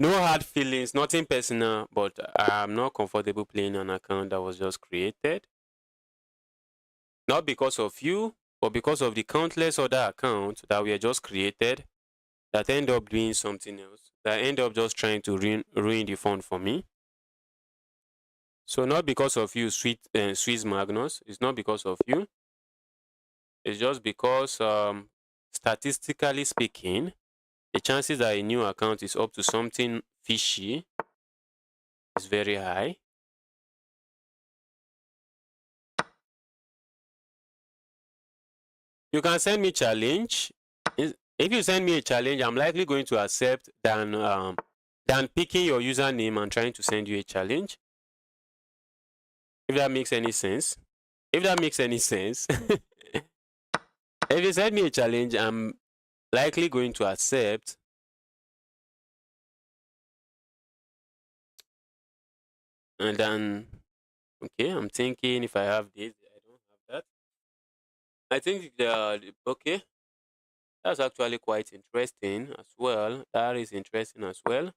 No hard feelings, nothing personal, but I'm not comfortable playing an account that was just created. Not because of you, but because of the countless other accounts that were just created that end up doing something else, that end up just trying to ruin the fun for me. So not because of you, Swiss Magnus. It's not because of you. It's just because, statistically speaking, the chances that a new account is up to something fishy is very high. You can send me challenge. If you send me a challenge, I'm likely going to accept than picking your username and trying to send you a challenge. If that makes any sense. If that makes any sense. If you send me a challenge, I'm likely going to accept. And then, okay, I'm thinking if I have this, I don't have that. I think okay, that's actually quite interesting as well. That is interesting as well.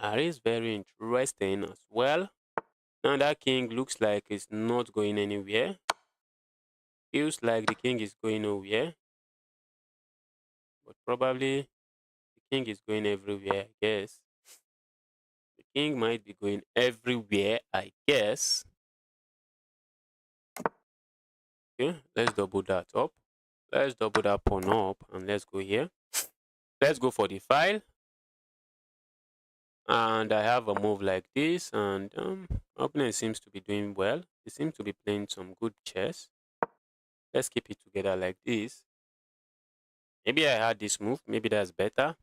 That is very interesting as well. Now that king looks like it's not going anywhere. Feels like the king is going nowhere. But probably the king is going everywhere, I guess. The king might be going everywhere, I guess. Okay, let's double that up. Let's double that pawn up and let's go here. Let's go for the file. And I have a move like this, and opponent seems to be doing well. They seem to be playing some good chess. Let's keep it together like this. Maybe I had this move. Maybe that's better.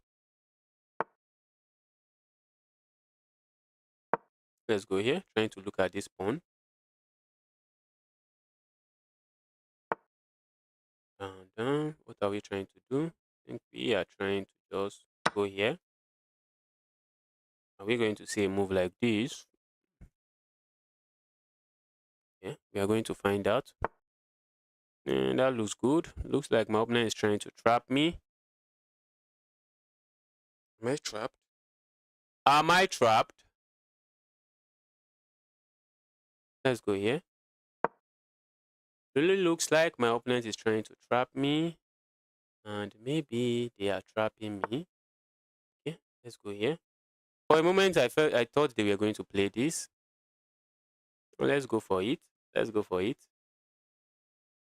Let's go here, trying to look at this pawn. And what are we trying to do? I think we are trying to just go here. Are we going to see a move like this? We are going to find out. And that looks good. Looks like my opponent is trying to trap me. Am I trapped? Am I trapped? Let's go here. Really looks like my opponent is trying to trap me. And maybe they are trapping me. Okay, let's go here. For a moment, I thought they were going to play this. Well, let's go for it. Let's go for it.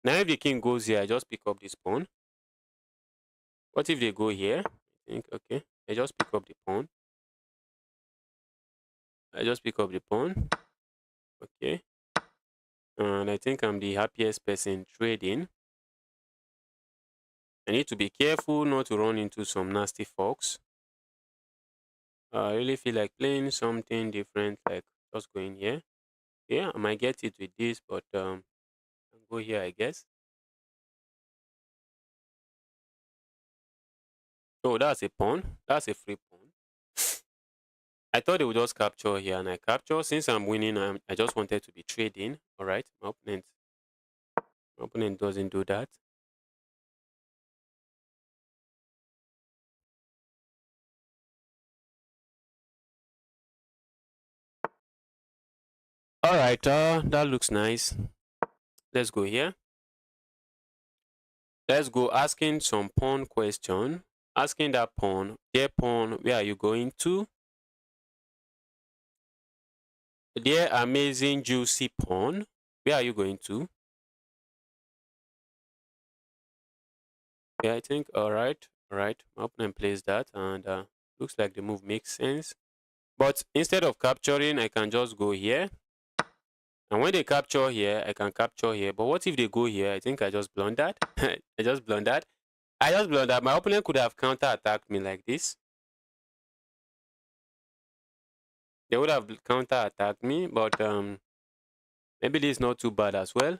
Now, if the king goes here, I just pick up this pawn. What if they go here? I think, okay. I just pick up the pawn. I just pick up the pawn. Okay. And I think I'm the happiest person trading. I need to be careful not to run into some nasty forks. I really feel like playing something different, like just going here. Yeah, I might get it with this, but I'll go here, I guess. Oh, that's a pawn. That's a free pawn. I thought they would just capture here, and I capture. Since I'm winning, I just wanted to be trading. All right, my opponent doesn't do that. All right, that looks nice. Let's go here. Let's go asking some pawn question. Asking that pawn, dear pawn, where are you going to? Dear amazing juicy pawn, where are you going to? Yeah, I think all right. My opponent plays that, and looks like the move makes sense. But instead of capturing, I can just go here. And when they capture here, I can capture here. But what if they go here? I think I just blundered. I just blundered. My opponent could have counter-attacked me like this. They would have counter-attacked me, but maybe this is not too bad as well.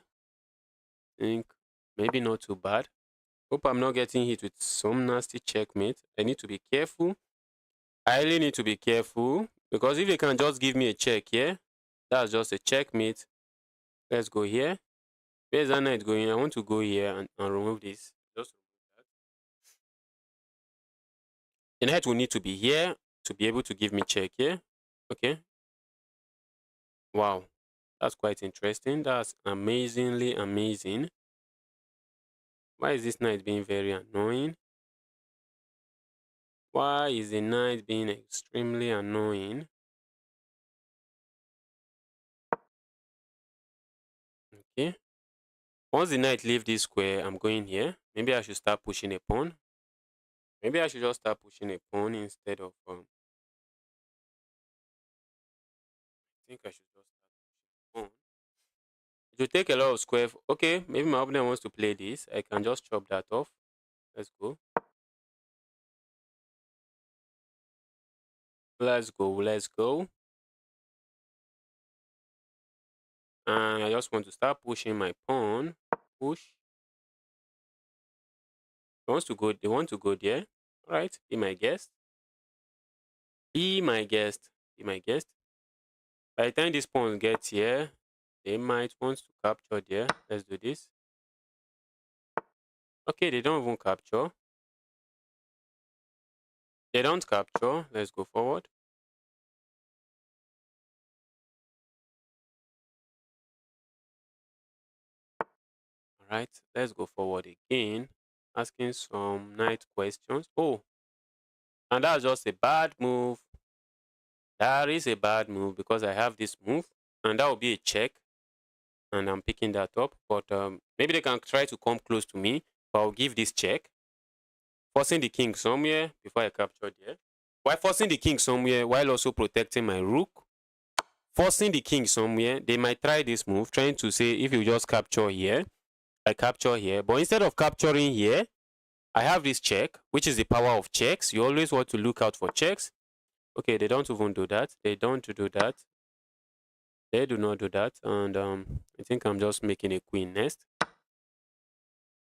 I think maybe not too bad. Hope I'm not getting hit with some nasty checkmate. I need to be careful. I really need to be careful, because if they can just give me a check here, that's just a checkmate. Let's go here. Where's that knight going? I want to go here and remove this. Just remove that. The knight will need to be here to be able to give me check here. Okay. Wow. That's quite interesting. That's amazingly amazing. Why is this knight being very annoying? Why is the knight being extremely annoying? Okay. Once the knight leave this square, I'm going here. Maybe I should start pushing a pawn. Maybe I should just start pushing a pawn instead of I think I should just start pushing a pawn. It will take a lot of square. Okay, maybe my opponent wants to play this. I can just chop that off. Let's go. Let's go. Let's go. And I just want to start pushing my pawn. Push. He wants to go. They want to go there. All right. Be my guest. Be my guest. Be my guest. By the time this pawn gets here, they might want to capture there. Let's do this. Okay, they don't even capture. They don't capture. Let's go forward. All right, let's go forward again. Asking some knight questions. Oh, and that's just a bad move. That is a bad move because I have this move, and that will be a check. And I'm picking that up. But maybe they can try to come close to me. But I'll give this check. Forcing the king somewhere before I capture there. While forcing the king somewhere while also protecting my rook. Forcing the king somewhere. They might try this move, trying to say if you just capture here, I capture here. But instead of capturing here, I have this check, which is the power of checks. You always want to look out for checks. Okay, they don't even do that. They don't do that. They do not do that. And I think I'm just making a queen next.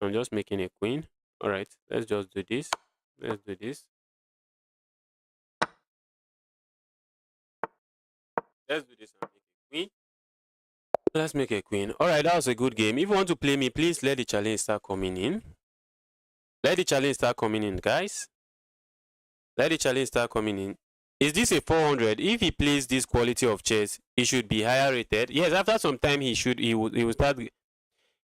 I'm just making a queen. All right, let's just do this. Let's do this. Let's do this and make a queen. Let's make a queen. All right, that was a good game. If you want to play me, please let the challenge start coming in. Let the challenge start coming in, guys. Let the challenge start coming in. Is this a 400? If he plays this quality of chess, he should be higher rated. Yes, after some time he will start.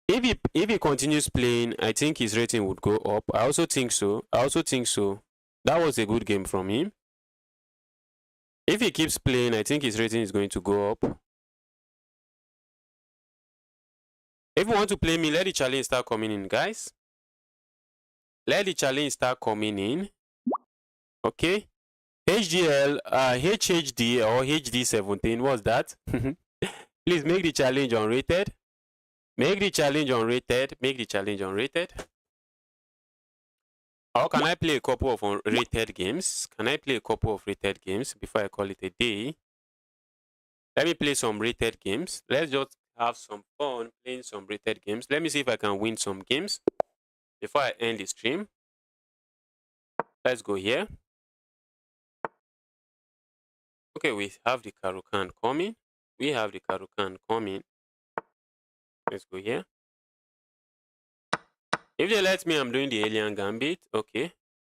If he continues playing, I think his rating would go up. I also think so. That was a good game from him. If he keeps playing, I think his rating is going to go up. If you want to play me, let the challenge start coming in, guys. Let the challenge start coming in. Okay. HDL, HHD or HD17, what's that? Please make the challenge unrated. Make the challenge unrated. Make the challenge unrated. Or can I play a couple of rated games? Can I play a couple of rated games before I call it a day? Let me play some rated games. Let's just have some fun playing some rated games. Let me see if I can win some games before I end the stream. Let's go here. Okay, we have the Karukan coming. We have the Karukan coming. Let's go here. If they let me, I'm doing the Alien Gambit. Okay.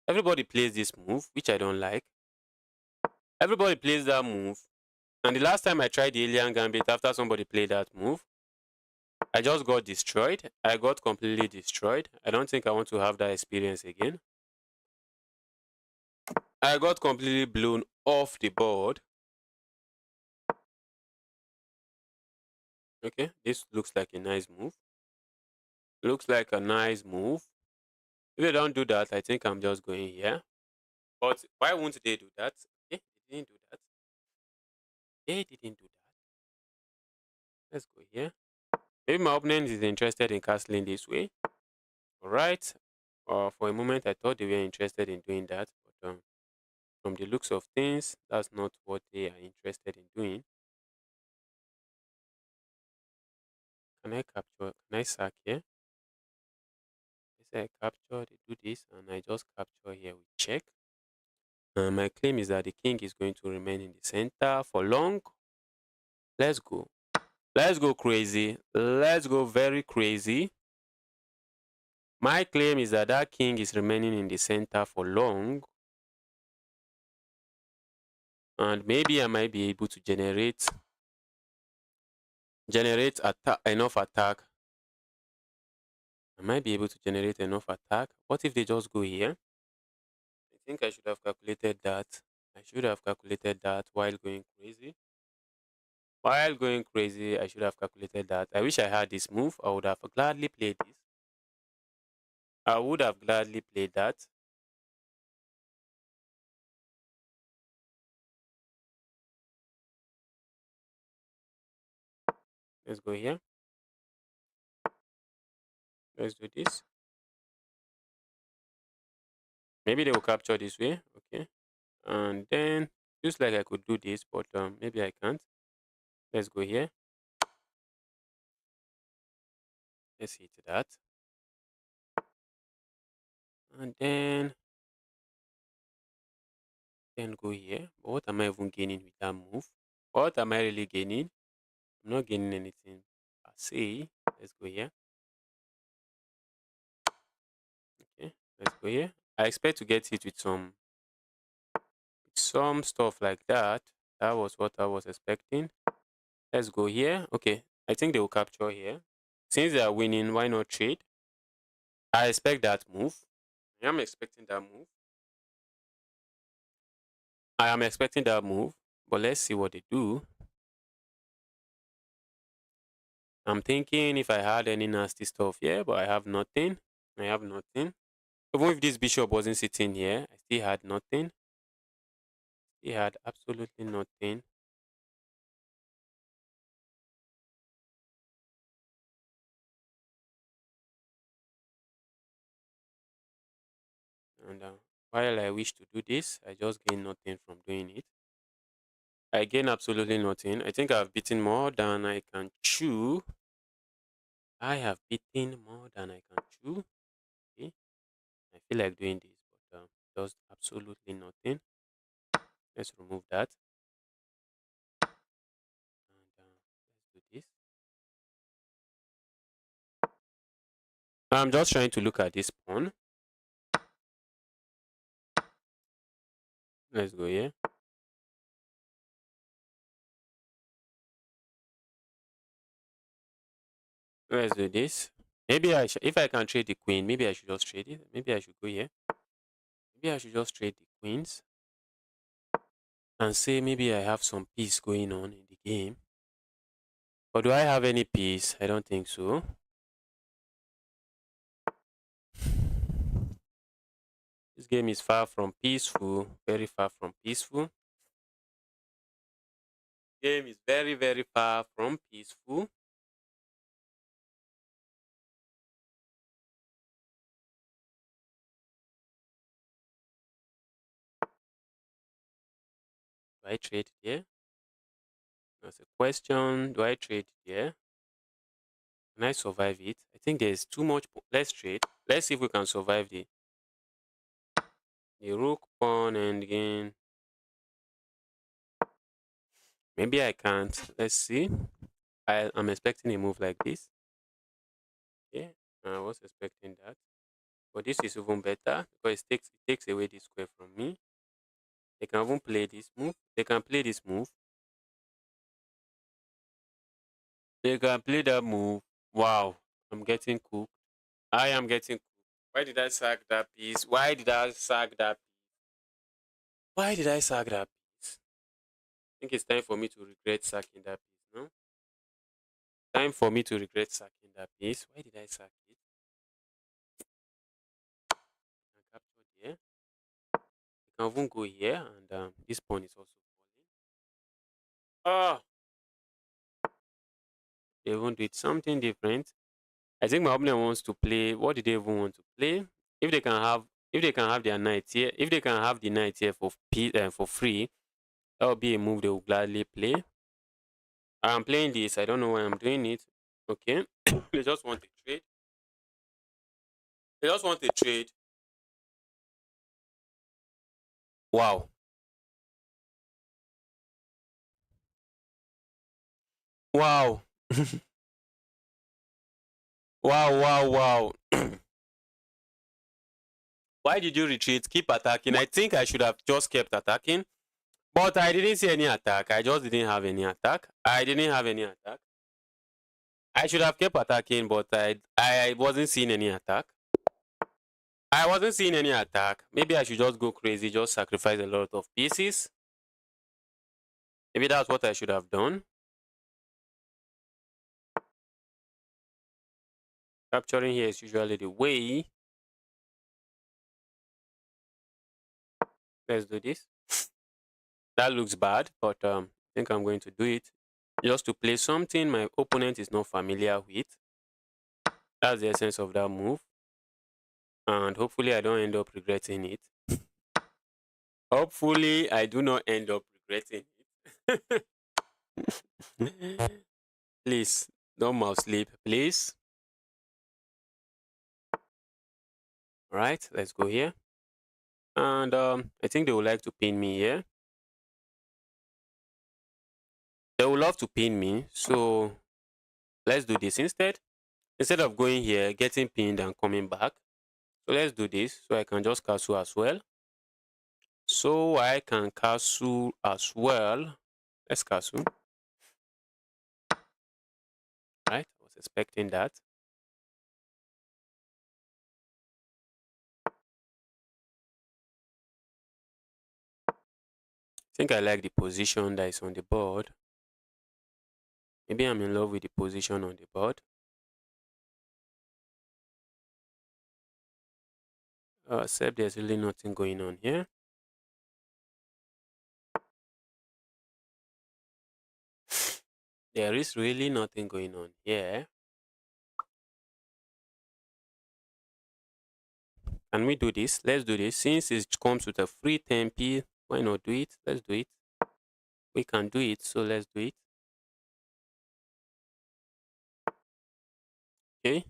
Everybody plays this move, which I don't like. Everybody plays that move. And the last time I tried the Alien Gambit, after somebody played that move, I just got destroyed. I got completely destroyed. I don't think I want to have that experience again. I got completely blown off the board. Okay, this looks like a nice move. Looks like a nice move. If they don't do that, I think I'm just going here. But why won't they do that? Okay, they didn't do that. They didn't do that. Let's go here. Maybe my opponent is interested in castling this way. Alright. For a moment, I thought they were interested in doing that. But from the looks of things, that's not what they are interested in doing. Can I capture? Can I sack here? Yes, I capture, they do this, and I just capture here with check. My claim is that the king is going to remain in the center for long. Let's go. Let's go crazy. Let's go very crazy. My claim is that that king is remaining in the center for long. And maybe I might be able to generate enough attack. I might be able to generate enough attack. What if they just go here? I think I should have calculated that. I should have calculated that while going crazy. While going crazy, I should have calculated that. I wish I had this move. I would have gladly played this. I would have gladly played that. Let's go here. Let's do this. Maybe they will capture this way. Okay. And then, just like I could do this, but maybe I can't. Let's go here. Let's hit that. And then go here. But what am I even gaining with that move? What am I really gaining? I'm not gaining anything per se. Let's go here. Okay, let's go here. I expect to get hit with some stuff like that. That was what I was expecting. Let's go here. Okay, I think they will capture here. Since they are winning, why not trade? I expect that move. I am expecting that move. I am expecting that move. But let's see what they do. I'm thinking if I had any nasty stuff here, but I have nothing. I have nothing. Even if this bishop wasn't sitting here, I still had nothing. He had absolutely nothing. And while I wish to do this, I just gain nothing from doing it. I gain absolutely nothing. I think I've beaten more than I can chew. I have beaten more than I can chew. Okay. I feel like doing this, but does absolutely nothing. Let's remove that. And let's do this. I'm just trying to look at this pawn. Let's go here. Let's do this. Maybe if I can trade the queen, maybe I should just trade it. Maybe I should go here. Maybe I should just trade the queens and say maybe I have some peace going on in the game. But do I have any peace? I don't think so. This game is far from peaceful, very far from peaceful. Game is very, very far from peaceful. Do I trade here? That's a question. Do I trade here? Can I survive it? I think there's too much. Let's trade. Let's see if we can survive the rook, pawn, and again. Maybe I can't. Let's see. I'm expecting a move like this. Yeah, I was expecting that. But this is even better because it takes away this square from me. They can even play this move. They can play this move. They can play that move. Wow, I'm getting cooked. I am getting cooked. Why did I sack that piece? Why did I sack that piece? Why did I sack that piece? I think it's time for me to regret sacking that piece, no? Time for me to regret sacking that piece. Why did I sack it? I captured here. You can even go here, and this pawn is also falling. Oh, they won't do it something different. I think my opponent wants to play. What did they even want to play? If they can have, if they can have their knight here, if they can have the knight here for free, that would be a move they will gladly play. I'm playing this. I don't know why I'm doing it. Okay, they just want a trade. They just want a trade. Wow. Wow. Wow, wow, wow. Why did you retreat? Keep attacking. I think I should have just kept attacking. But I didn't see any attack. I just didn't have any attack. I didn't have any attack. I should have kept attacking, but I wasn't seeing any attack. I wasn't seeing any attack. Maybe I should just go crazy, just sacrifice a lot of pieces. Maybe that's what I should have done. Capturing here is usually the way. Let's do this. That looks bad, but I think I'm going to do it just to play something my opponent is not familiar with. That's the essence of that move. And hopefully I don't end up regretting it. Hopefully I do not end up regretting it. Please, don't mouse sleep, please. All right, let's go here. And I think they would like to pin me here. They would love to pin me, so let's do this instead. Instead of going here, getting pinned and coming back. So let's do this so I can just castle as well. So I can castle as well. Let's castle. Right, I was expecting that. I think I like the position that is on the board. Maybe I'm in love with the position on the board. Except there's really nothing going on here. There is really nothing going on here. Can we do this? Let's do this. Since it comes with a free tempi, why not do it? Let's do it. We can do it, so let's do it. Okay.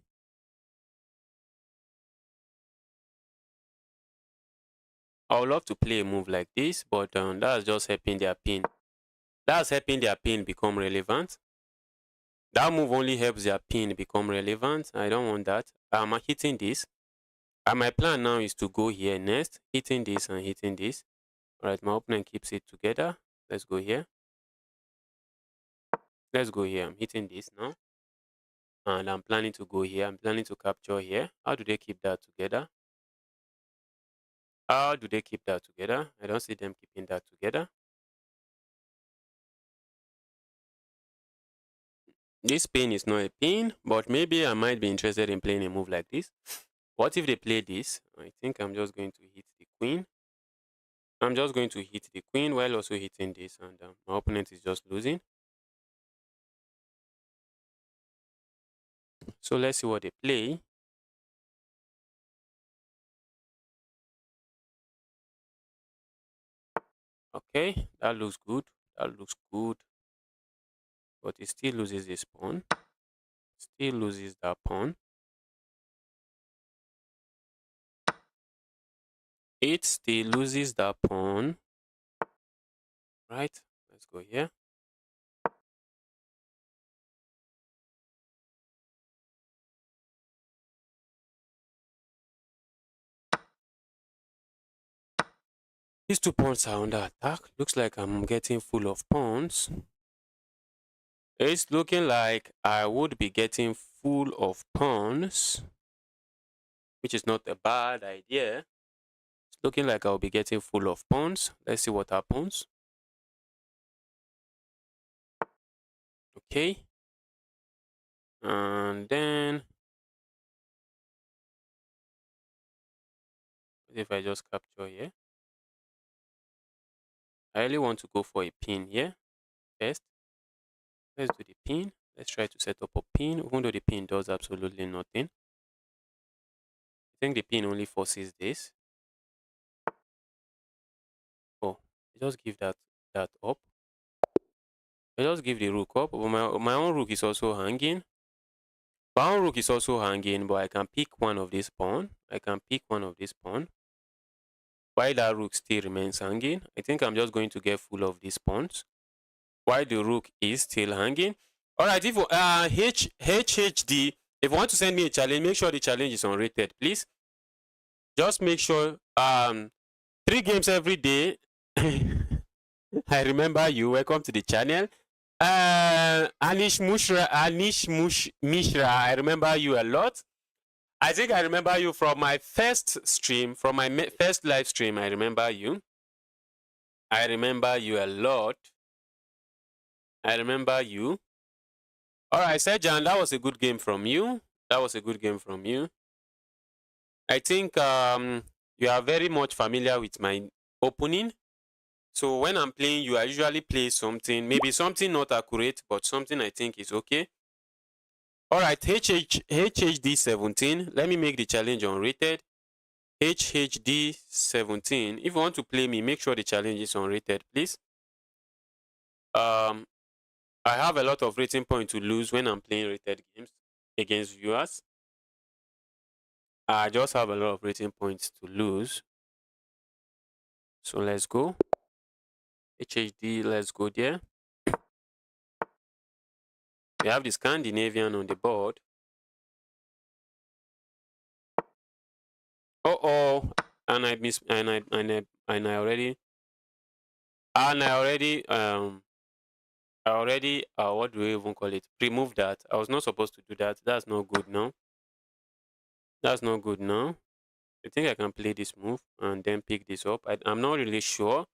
I would love to play a move like this, but that's just helping their pin. That's helping their pin become relevant. That move only helps their pin become relevant. I don't want that. I'm hitting this. And my plan now is to go here next, hitting this and hitting this. All right, my opponent keeps it together. Let's go here. Let's go here. I'm hitting this now. And I'm planning to go here. I'm planning to capture here. How do they keep that together? How do they keep that together? I don't see them keeping that together. This pin is not a pin, but maybe I might be interested in playing a move like this. What if they play this? I think I'm just going to hit the queen. I'm just going to hit the queen while also hitting this, and my opponent is just losing. So let's see what they play. Okay, that looks good. That looks good. But it still loses this pawn. Still loses that pawn. It still loses that pawn. Right, let's go here. These 2 pawns are under attack. Looks like I'm getting full of pawns. It's looking like I would be getting full of pawns, which is not a bad idea. It's looking like I'll be getting full of pawns. Let's see what happens. Okay. And then what if I just capture here? I really want to go for a pin here first. Let's do the pin. Let's try to set up a pin, even though the pin does absolutely nothing. I think the pin only forces this. Oh, I just give that up. I just give the rook up, but my own rook is also hanging. My own rook is also hanging, but I can pick one of this pawn. I can pick one of this pawn. While that rook still remains hanging, I think I'm just going to get full of these pawns. While the rook is still hanging. All right, if HHD, if you want to send me a challenge, make sure the challenge is unrated, please. Just make sure 3 games every day. I remember you. Welcome to the channel. Anish Mishra, I remember you a lot. I think I remember you from my first stream, from my first live stream. I remember you. I remember you a lot. I remember you. All right, Sejan, that was a good game from you. That was a good game from you. I think you are very much familiar with my opening. So when I'm playing you, I usually play something, maybe something not accurate, but something I think is okay. All right, HHD 17. Let me make the challenge unrated. HHD 17. If you want to play me, make sure the challenge is unrated, please. I have a lot of rating points to lose when I'm playing rated games against viewers. I just have a lot of rating points to lose. So let's go. HHD, let's go there. We have the Scandinavian on the board. And I miss and I already what do we even call it? Remove that. I was not supposed to do that. That's not good now. That's not good now. I think I can play this move and then pick this up. I'm not really sure.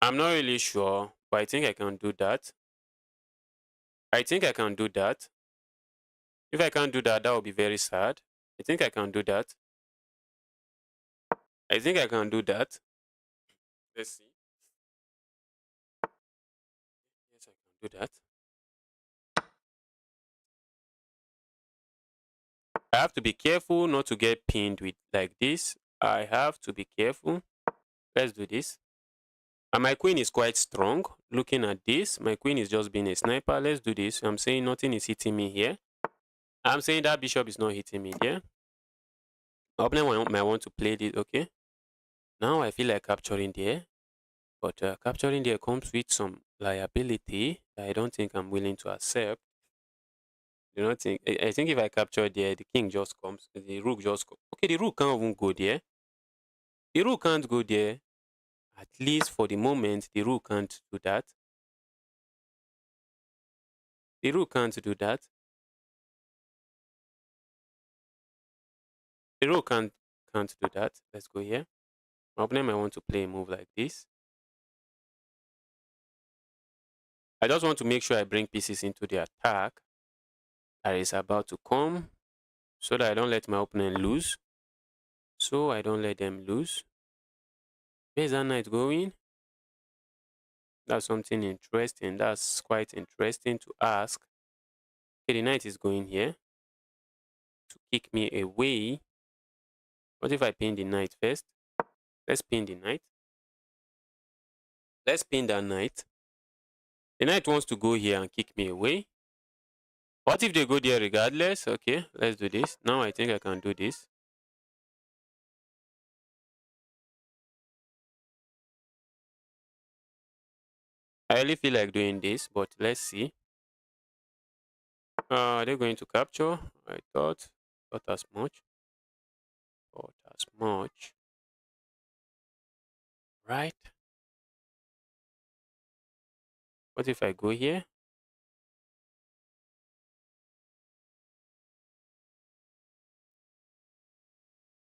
I'm not really sure, but I think I can do that. I think I can do that. If I can't do that, that would be very sad. I think I can do that. I think I can do that. Let's see. Yes, I can do that. I have to be careful not to get pinned with like this. I have to be careful. Let's do this. And my queen is quite strong. Looking at this, my queen is just being a sniper. Let's do this. I'm saying nothing is hitting me here. I'm saying that bishop is not hitting me there. My opponent might want to play this. Okay. Now I feel like capturing there. But capturing there comes with some liability that I don't think I'm willing to accept. Do not think. I think if I capture there, the king just comes. The rook just comes. Okay, the rook can't even go there. The rook can't go there. At least for the moment, the rook can't do that. The rook can't do that. The rook can't do that. Let's go here. My opponent might want to play a move like this. I just want to make sure I bring pieces into the attack that is about to come, so that I don't let my opponent lose. So I don't let them lose. Where's that knight going? That's something interesting. That's quite interesting to ask. Okay, the knight is going here to kick me away. What if I pin the knight first? Let's pin the knight. Let's pin that knight. The knight wants to go here and kick me away. What if they go there regardless? Okay, let's do this. Now I think I can do this. I really feel like doing this, but let's see. Are they going to capture? I thought as much. Thought as much. Right. What if I go here?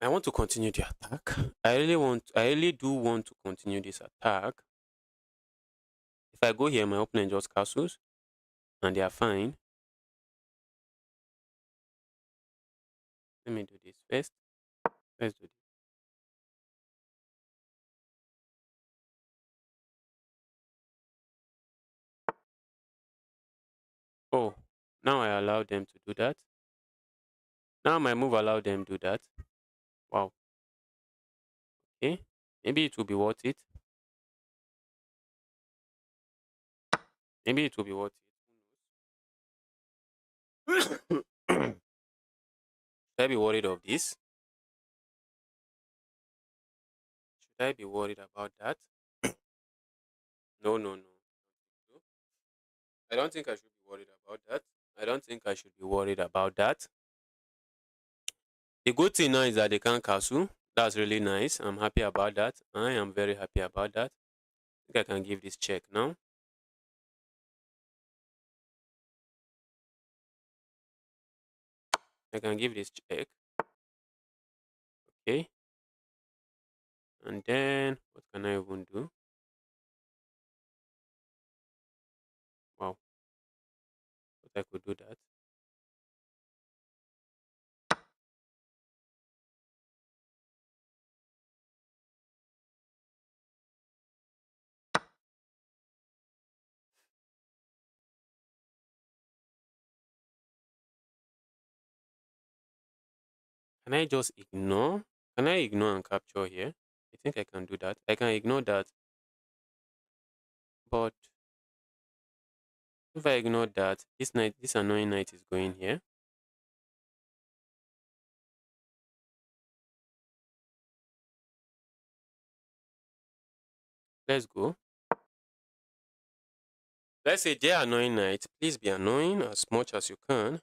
I want to continue the attack. I really do want to continue this attack. If I go here, my opponent just castles and they are fine. Let me do this first. Let's do this. Oh, now I allow them to do that. Now my move allowed them to do that. Wow. Okay. Maybe it will be worth it. Maybe it will be worth it. Should I be worried of this? Should I be worried about that? No, no, no. I don't think I should be worried about that. I don't think I should be worried about that. The good thing now is that they can't castle. That's really nice. I'm happy about that. I am very happy about that. I think I can give this check now. I can give this check. Okay. And then what can I even do? Wow. But I could do that. Can I just ignore? Can I ignore and capture here? I think I can do that. I can ignore that. But if I ignore that, this annoying knight is going here. Let's go. Let's say, dear annoying knight, please be annoying as much as you can.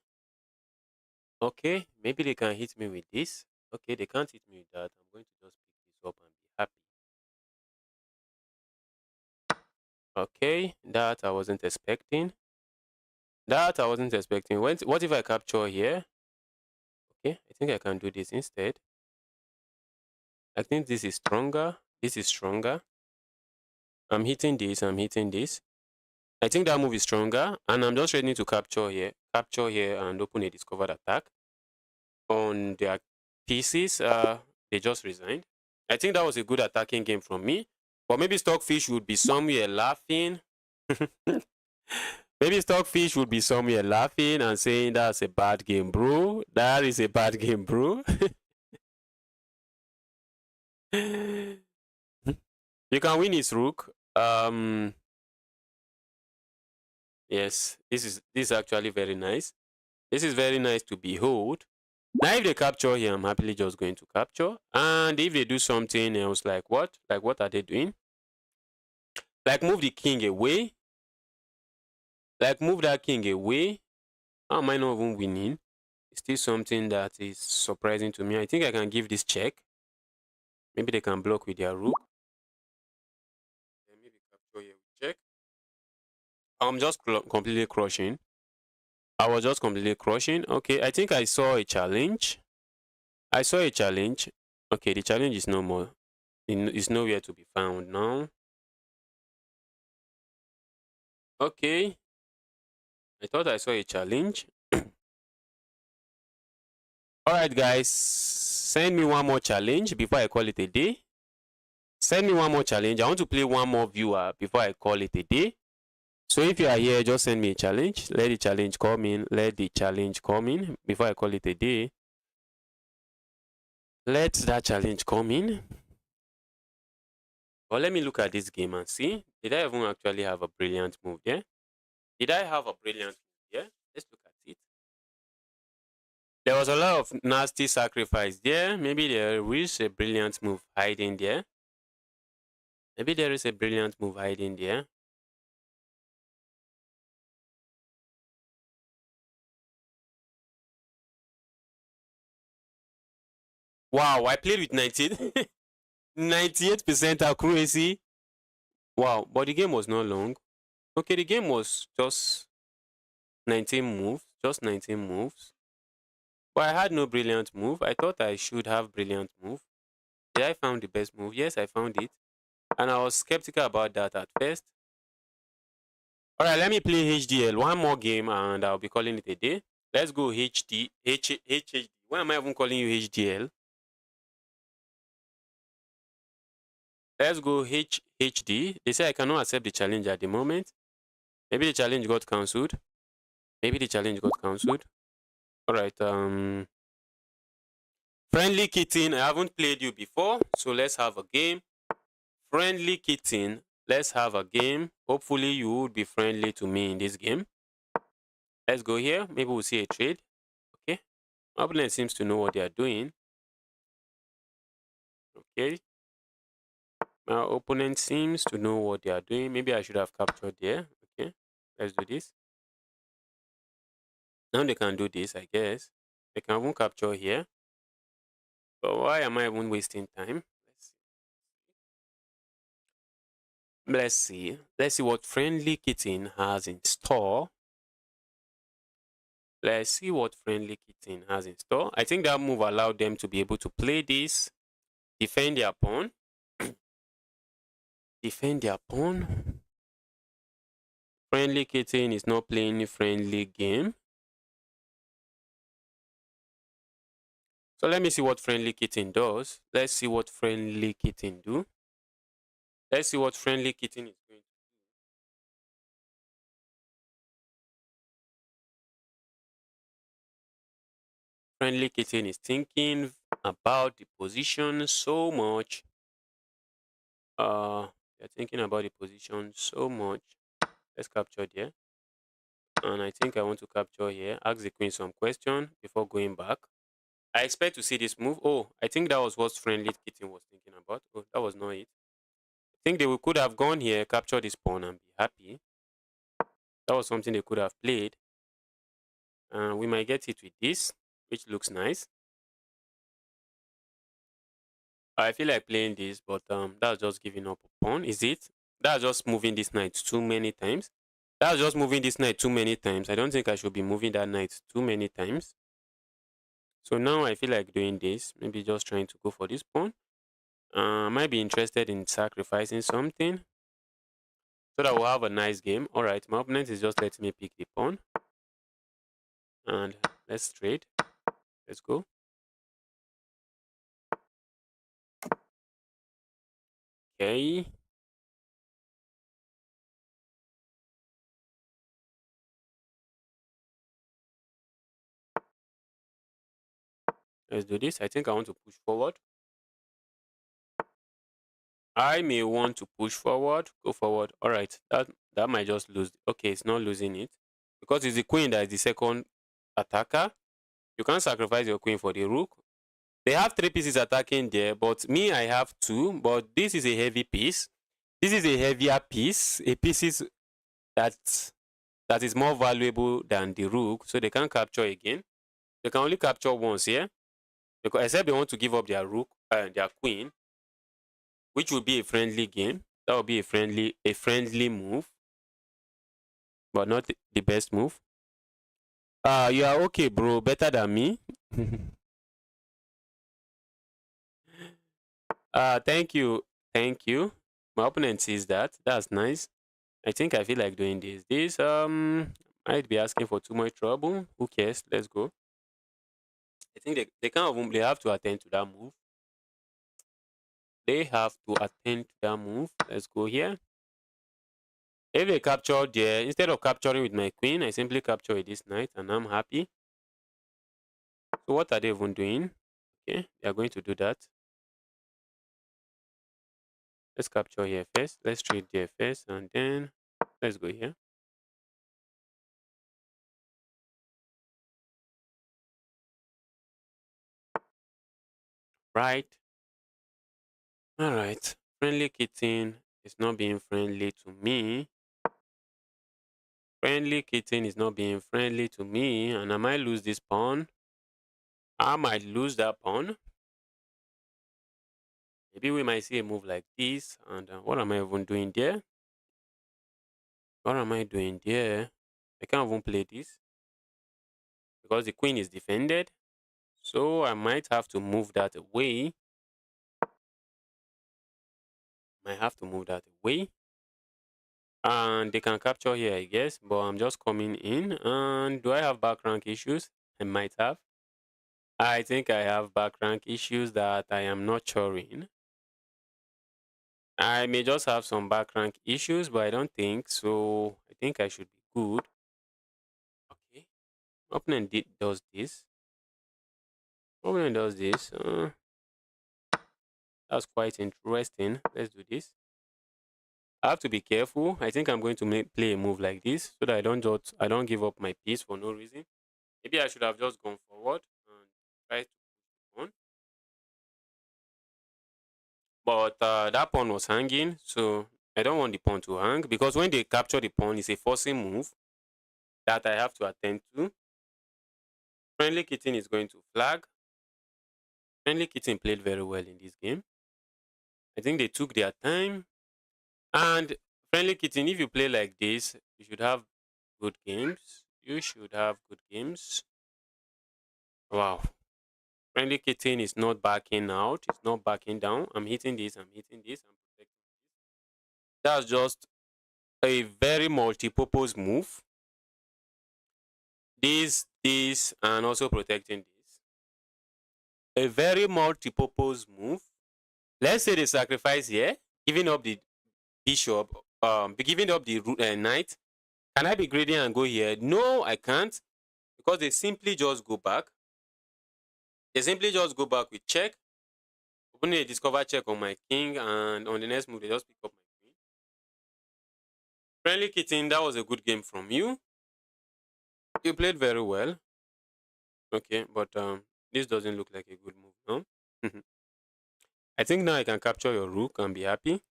Okay, maybe they can hit me with this. Okay, they can't hit me with that. I'm going to just pick this up and be happy. Okay, that I wasn't expecting. That I wasn't expecting. What if I capture here? Okay, I think I can do this instead. I think this is stronger. This is stronger. I'm hitting this. I'm hitting this. I think that move is stronger. And I'm just ready to capture here. Capture here and open a discovered attack on their pieces. They just resigned. I think that was a good attacking game from me. But maybe Stockfish would be somewhere laughing. Maybe Stockfish would be somewhere laughing and saying that's a bad game, bro. That is a bad game, bro. You can win his rook. Yes, this is actually very nice. This is very nice to behold. Now, if they capture here, I'm happily just going to capture. And if they do something else, like what? Like what are they doing? Like move the king away. Like move that king away. How am I not even winning? It's still something that is surprising to me. I think I can give this check. Maybe they can block with their rook. Then maybe capture here with check. I'm just completely crushing. I was just completely crushing. Okay, I think I saw a challenge. I saw a challenge. Okay, the challenge is no more. It's nowhere to be found now. Okay. I thought I saw a challenge. Alright, guys. Send me one more challenge before I call it a day. Send me one more challenge. I want to play one more viewer before I call it a day. So if you are here, just send me a challenge. Let the challenge come in. Let the challenge come in before I call it a day. Let that challenge come in. But let me look at this game and see. Did I even actually have a brilliant move there? Did I have a brilliant move there? Let's look at it. There was a lot of nasty sacrifice there. Maybe there is a brilliant move hiding there. Maybe there is a brilliant move hiding there. Wow, I played with 98% accuracy. Wow, but the game was not long. Okay, the game was just 19 moves. Just 19 moves. But I had no brilliant move. I thought I should have brilliant move. Did I found the best move? Yes, I found it. And I was skeptical about that at first. Alright, let me play HDL. One more game and I'll be calling it a day. Let's go HDD. Why am I even calling you HDL? Let's go HD. They say I cannot accept the challenge at the moment. Maybe the challenge got cancelled. Maybe the challenge got cancelled. Alright, Friendly Kitten, I haven't played you before, so let's have a game. Friendly Kitten, let's have a game. Hopefully you would be friendly to me in this game. Let's go here. Maybe we'll see a trade. Okay. My opponent seems to know what they are doing. Okay. My opponent seems to know what they are doing. Maybe I should have captured there. Okay. Let's do this. Now they can do this, I guess. They can even capture here. But why am I even wasting time? Let's see. Let's see what Friendly Kitten has in store. Let's see what Friendly Kitten has in store. I think that move allowed them to be able to play this, defend their pawn. Defend their pawn. Friendly Kitten is not playing a friendly game. So let me see what Friendly Kitten does. Let's see what Friendly Kitten do. Let's see what Friendly Kitten is going to do. Friendly Kitten is thinking about the position so much. They're thinking about the position so much. Let's capture there. And I think I want to capture here. Ask the queen some question before going back. I expect to see this move. Oh, I think that was what Friendly Kitten was thinking about. Oh, that was not it. I think they could have gone here, capture this pawn and be happy. That was something they could have played. We might get it with this, which looks nice. I feel like playing this, but that's just giving up a pawn. Is it? That's just moving this knight too many times. That's just moving this knight too many times. I don't think I should be moving that knight too many times. So now I feel like doing this. Maybe just trying to go for this pawn. I might be interested in sacrificing something so that we'll have a nice game. All right, my opponent is just letting me pick the pawn. And let's trade. Let's go. Okay. Let's do this. I think I want to push forward. I may want to push forward, go forward. All right, that might just lose. Okay, it's not losing it because it's the queen that is the second attacker. You can't sacrifice your queen for the rook. They have 3 pieces attacking there, but me, I have 2. But this is a heavy piece. This is a heavier piece. A piece that that is more valuable than the rook, so they can't capture again. They can only capture once here, because except they want to give up their rook and their queen, which will be a friendly game. That will be a friendly move, but not the best move. You are okay, bro. Better than me. Thank you. Thank you. My opponent sees that. That's nice. I think I feel like doing this. This might be asking for too much trouble. Who cares? Let's go. I think they can't even, they have to attend to that move. They have to attend to that move. Let's go here. If they capture there, instead of capturing with my queen, I simply capture with this knight and I'm happy. So what are they even doing? Okay, they are going to do that. Let's capture here first. Let's trade there first and then let's go here. Right. All right. Friendly kitten is not being friendly to me. Friendly kitten is not being friendly to me, and I might lose this pawn. I might lose that pawn. Maybe we might see a move like this. And what am I even doing there? What am I doing there? I can't even play this because the queen is defended. So I might have to move that away. Might have to move that away. And they can capture here, I guess. But I'm just coming in. And do I have back rank issues? I might have. I think I have back rank issues that I am not sure in. I may just have some back rank issues, but I don't think so. I think I should be good. Okay. Opponent does this. Opponent does this. That's quite interesting. Let's do this. I have to be careful. I think I'm going to play a move like this so that I don't give up my piece for no reason. Maybe I should have just gone forward and tried to push the pawn. But that pawn was hanging, so I don't want the pawn to hang because when they capture the pawn, it's a forcing move that I have to attend to. Friendly kitten is going to flag. Friendly kitten played very well in this game. I think they took their time. And friendly kitten, if you play like this, you should have good games. You should have good games. Wow. Friendly kitten is not backing out. It's not backing down. I'm hitting this. I'm hitting this. I'm protecting this. That's just a very multi-purpose move. This, and also protecting this. A very multi-purpose move. Let's say they sacrifice here, giving up the bishop, giving up the knight. Can I be greedy and go here? No, I can't, because they simply just go back. They simply just go back with check. Opening a discover check on my king, and on the next move, they just pick up my queen. Friendly kitten, that was a good game from you. You played very well. Okay, but this doesn't look like a good move now. I think now I can capture your rook and be happy.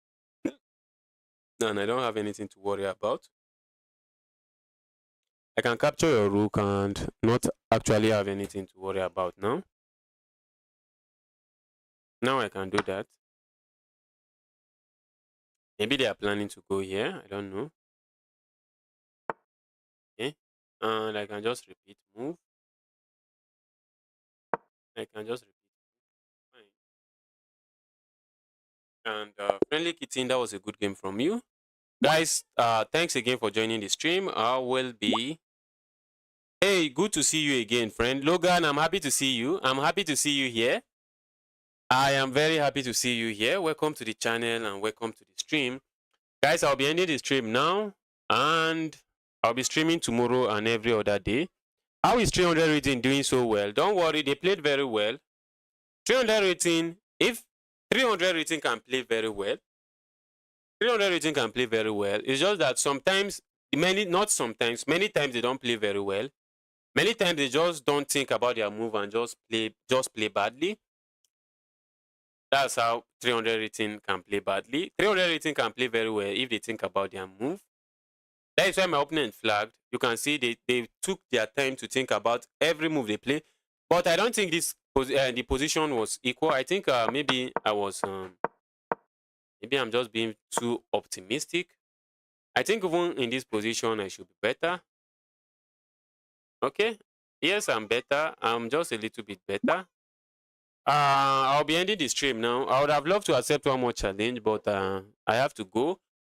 And I don't have anything to worry about. I can capture your rook and not actually have anything to worry about now. Now I can do that. Maybe they are planning to go here. I don't know. Okay. And I can just repeat move. I can just repeat. Fine. And friendly kitten, that was a good game from you. Guys, thanks again for joining the stream. I will be... Hey, good to see you again, friend. Logan, I'm happy to see you. I'm happy to see you here. I am very happy to see you here. Welcome to the channel and welcome to the stream. Guys, I'll be ending the stream now and I'll be streaming tomorrow and every other day. How is 300 rating doing so well? Don't worry, they played very well. 300 rating, if 300 rating can play very well, 300 rating can play very well. It's just that sometimes, many times they don't play very well. Many times they just don't think about their move and just play badly. That's how 300 rating can play badly. 300 rating can play very well if they think about their move. That is why my opponent flagged. You can see they took their time to think about every move they play. But I don't think the position was equal. I think maybe maybe I'm just being too optimistic. I think even in this position I should be better. Okay. Yes, I'm better. I'm just a little bit better. I'll be ending the stream now. I would have loved to accept one more challenge, but I have to go.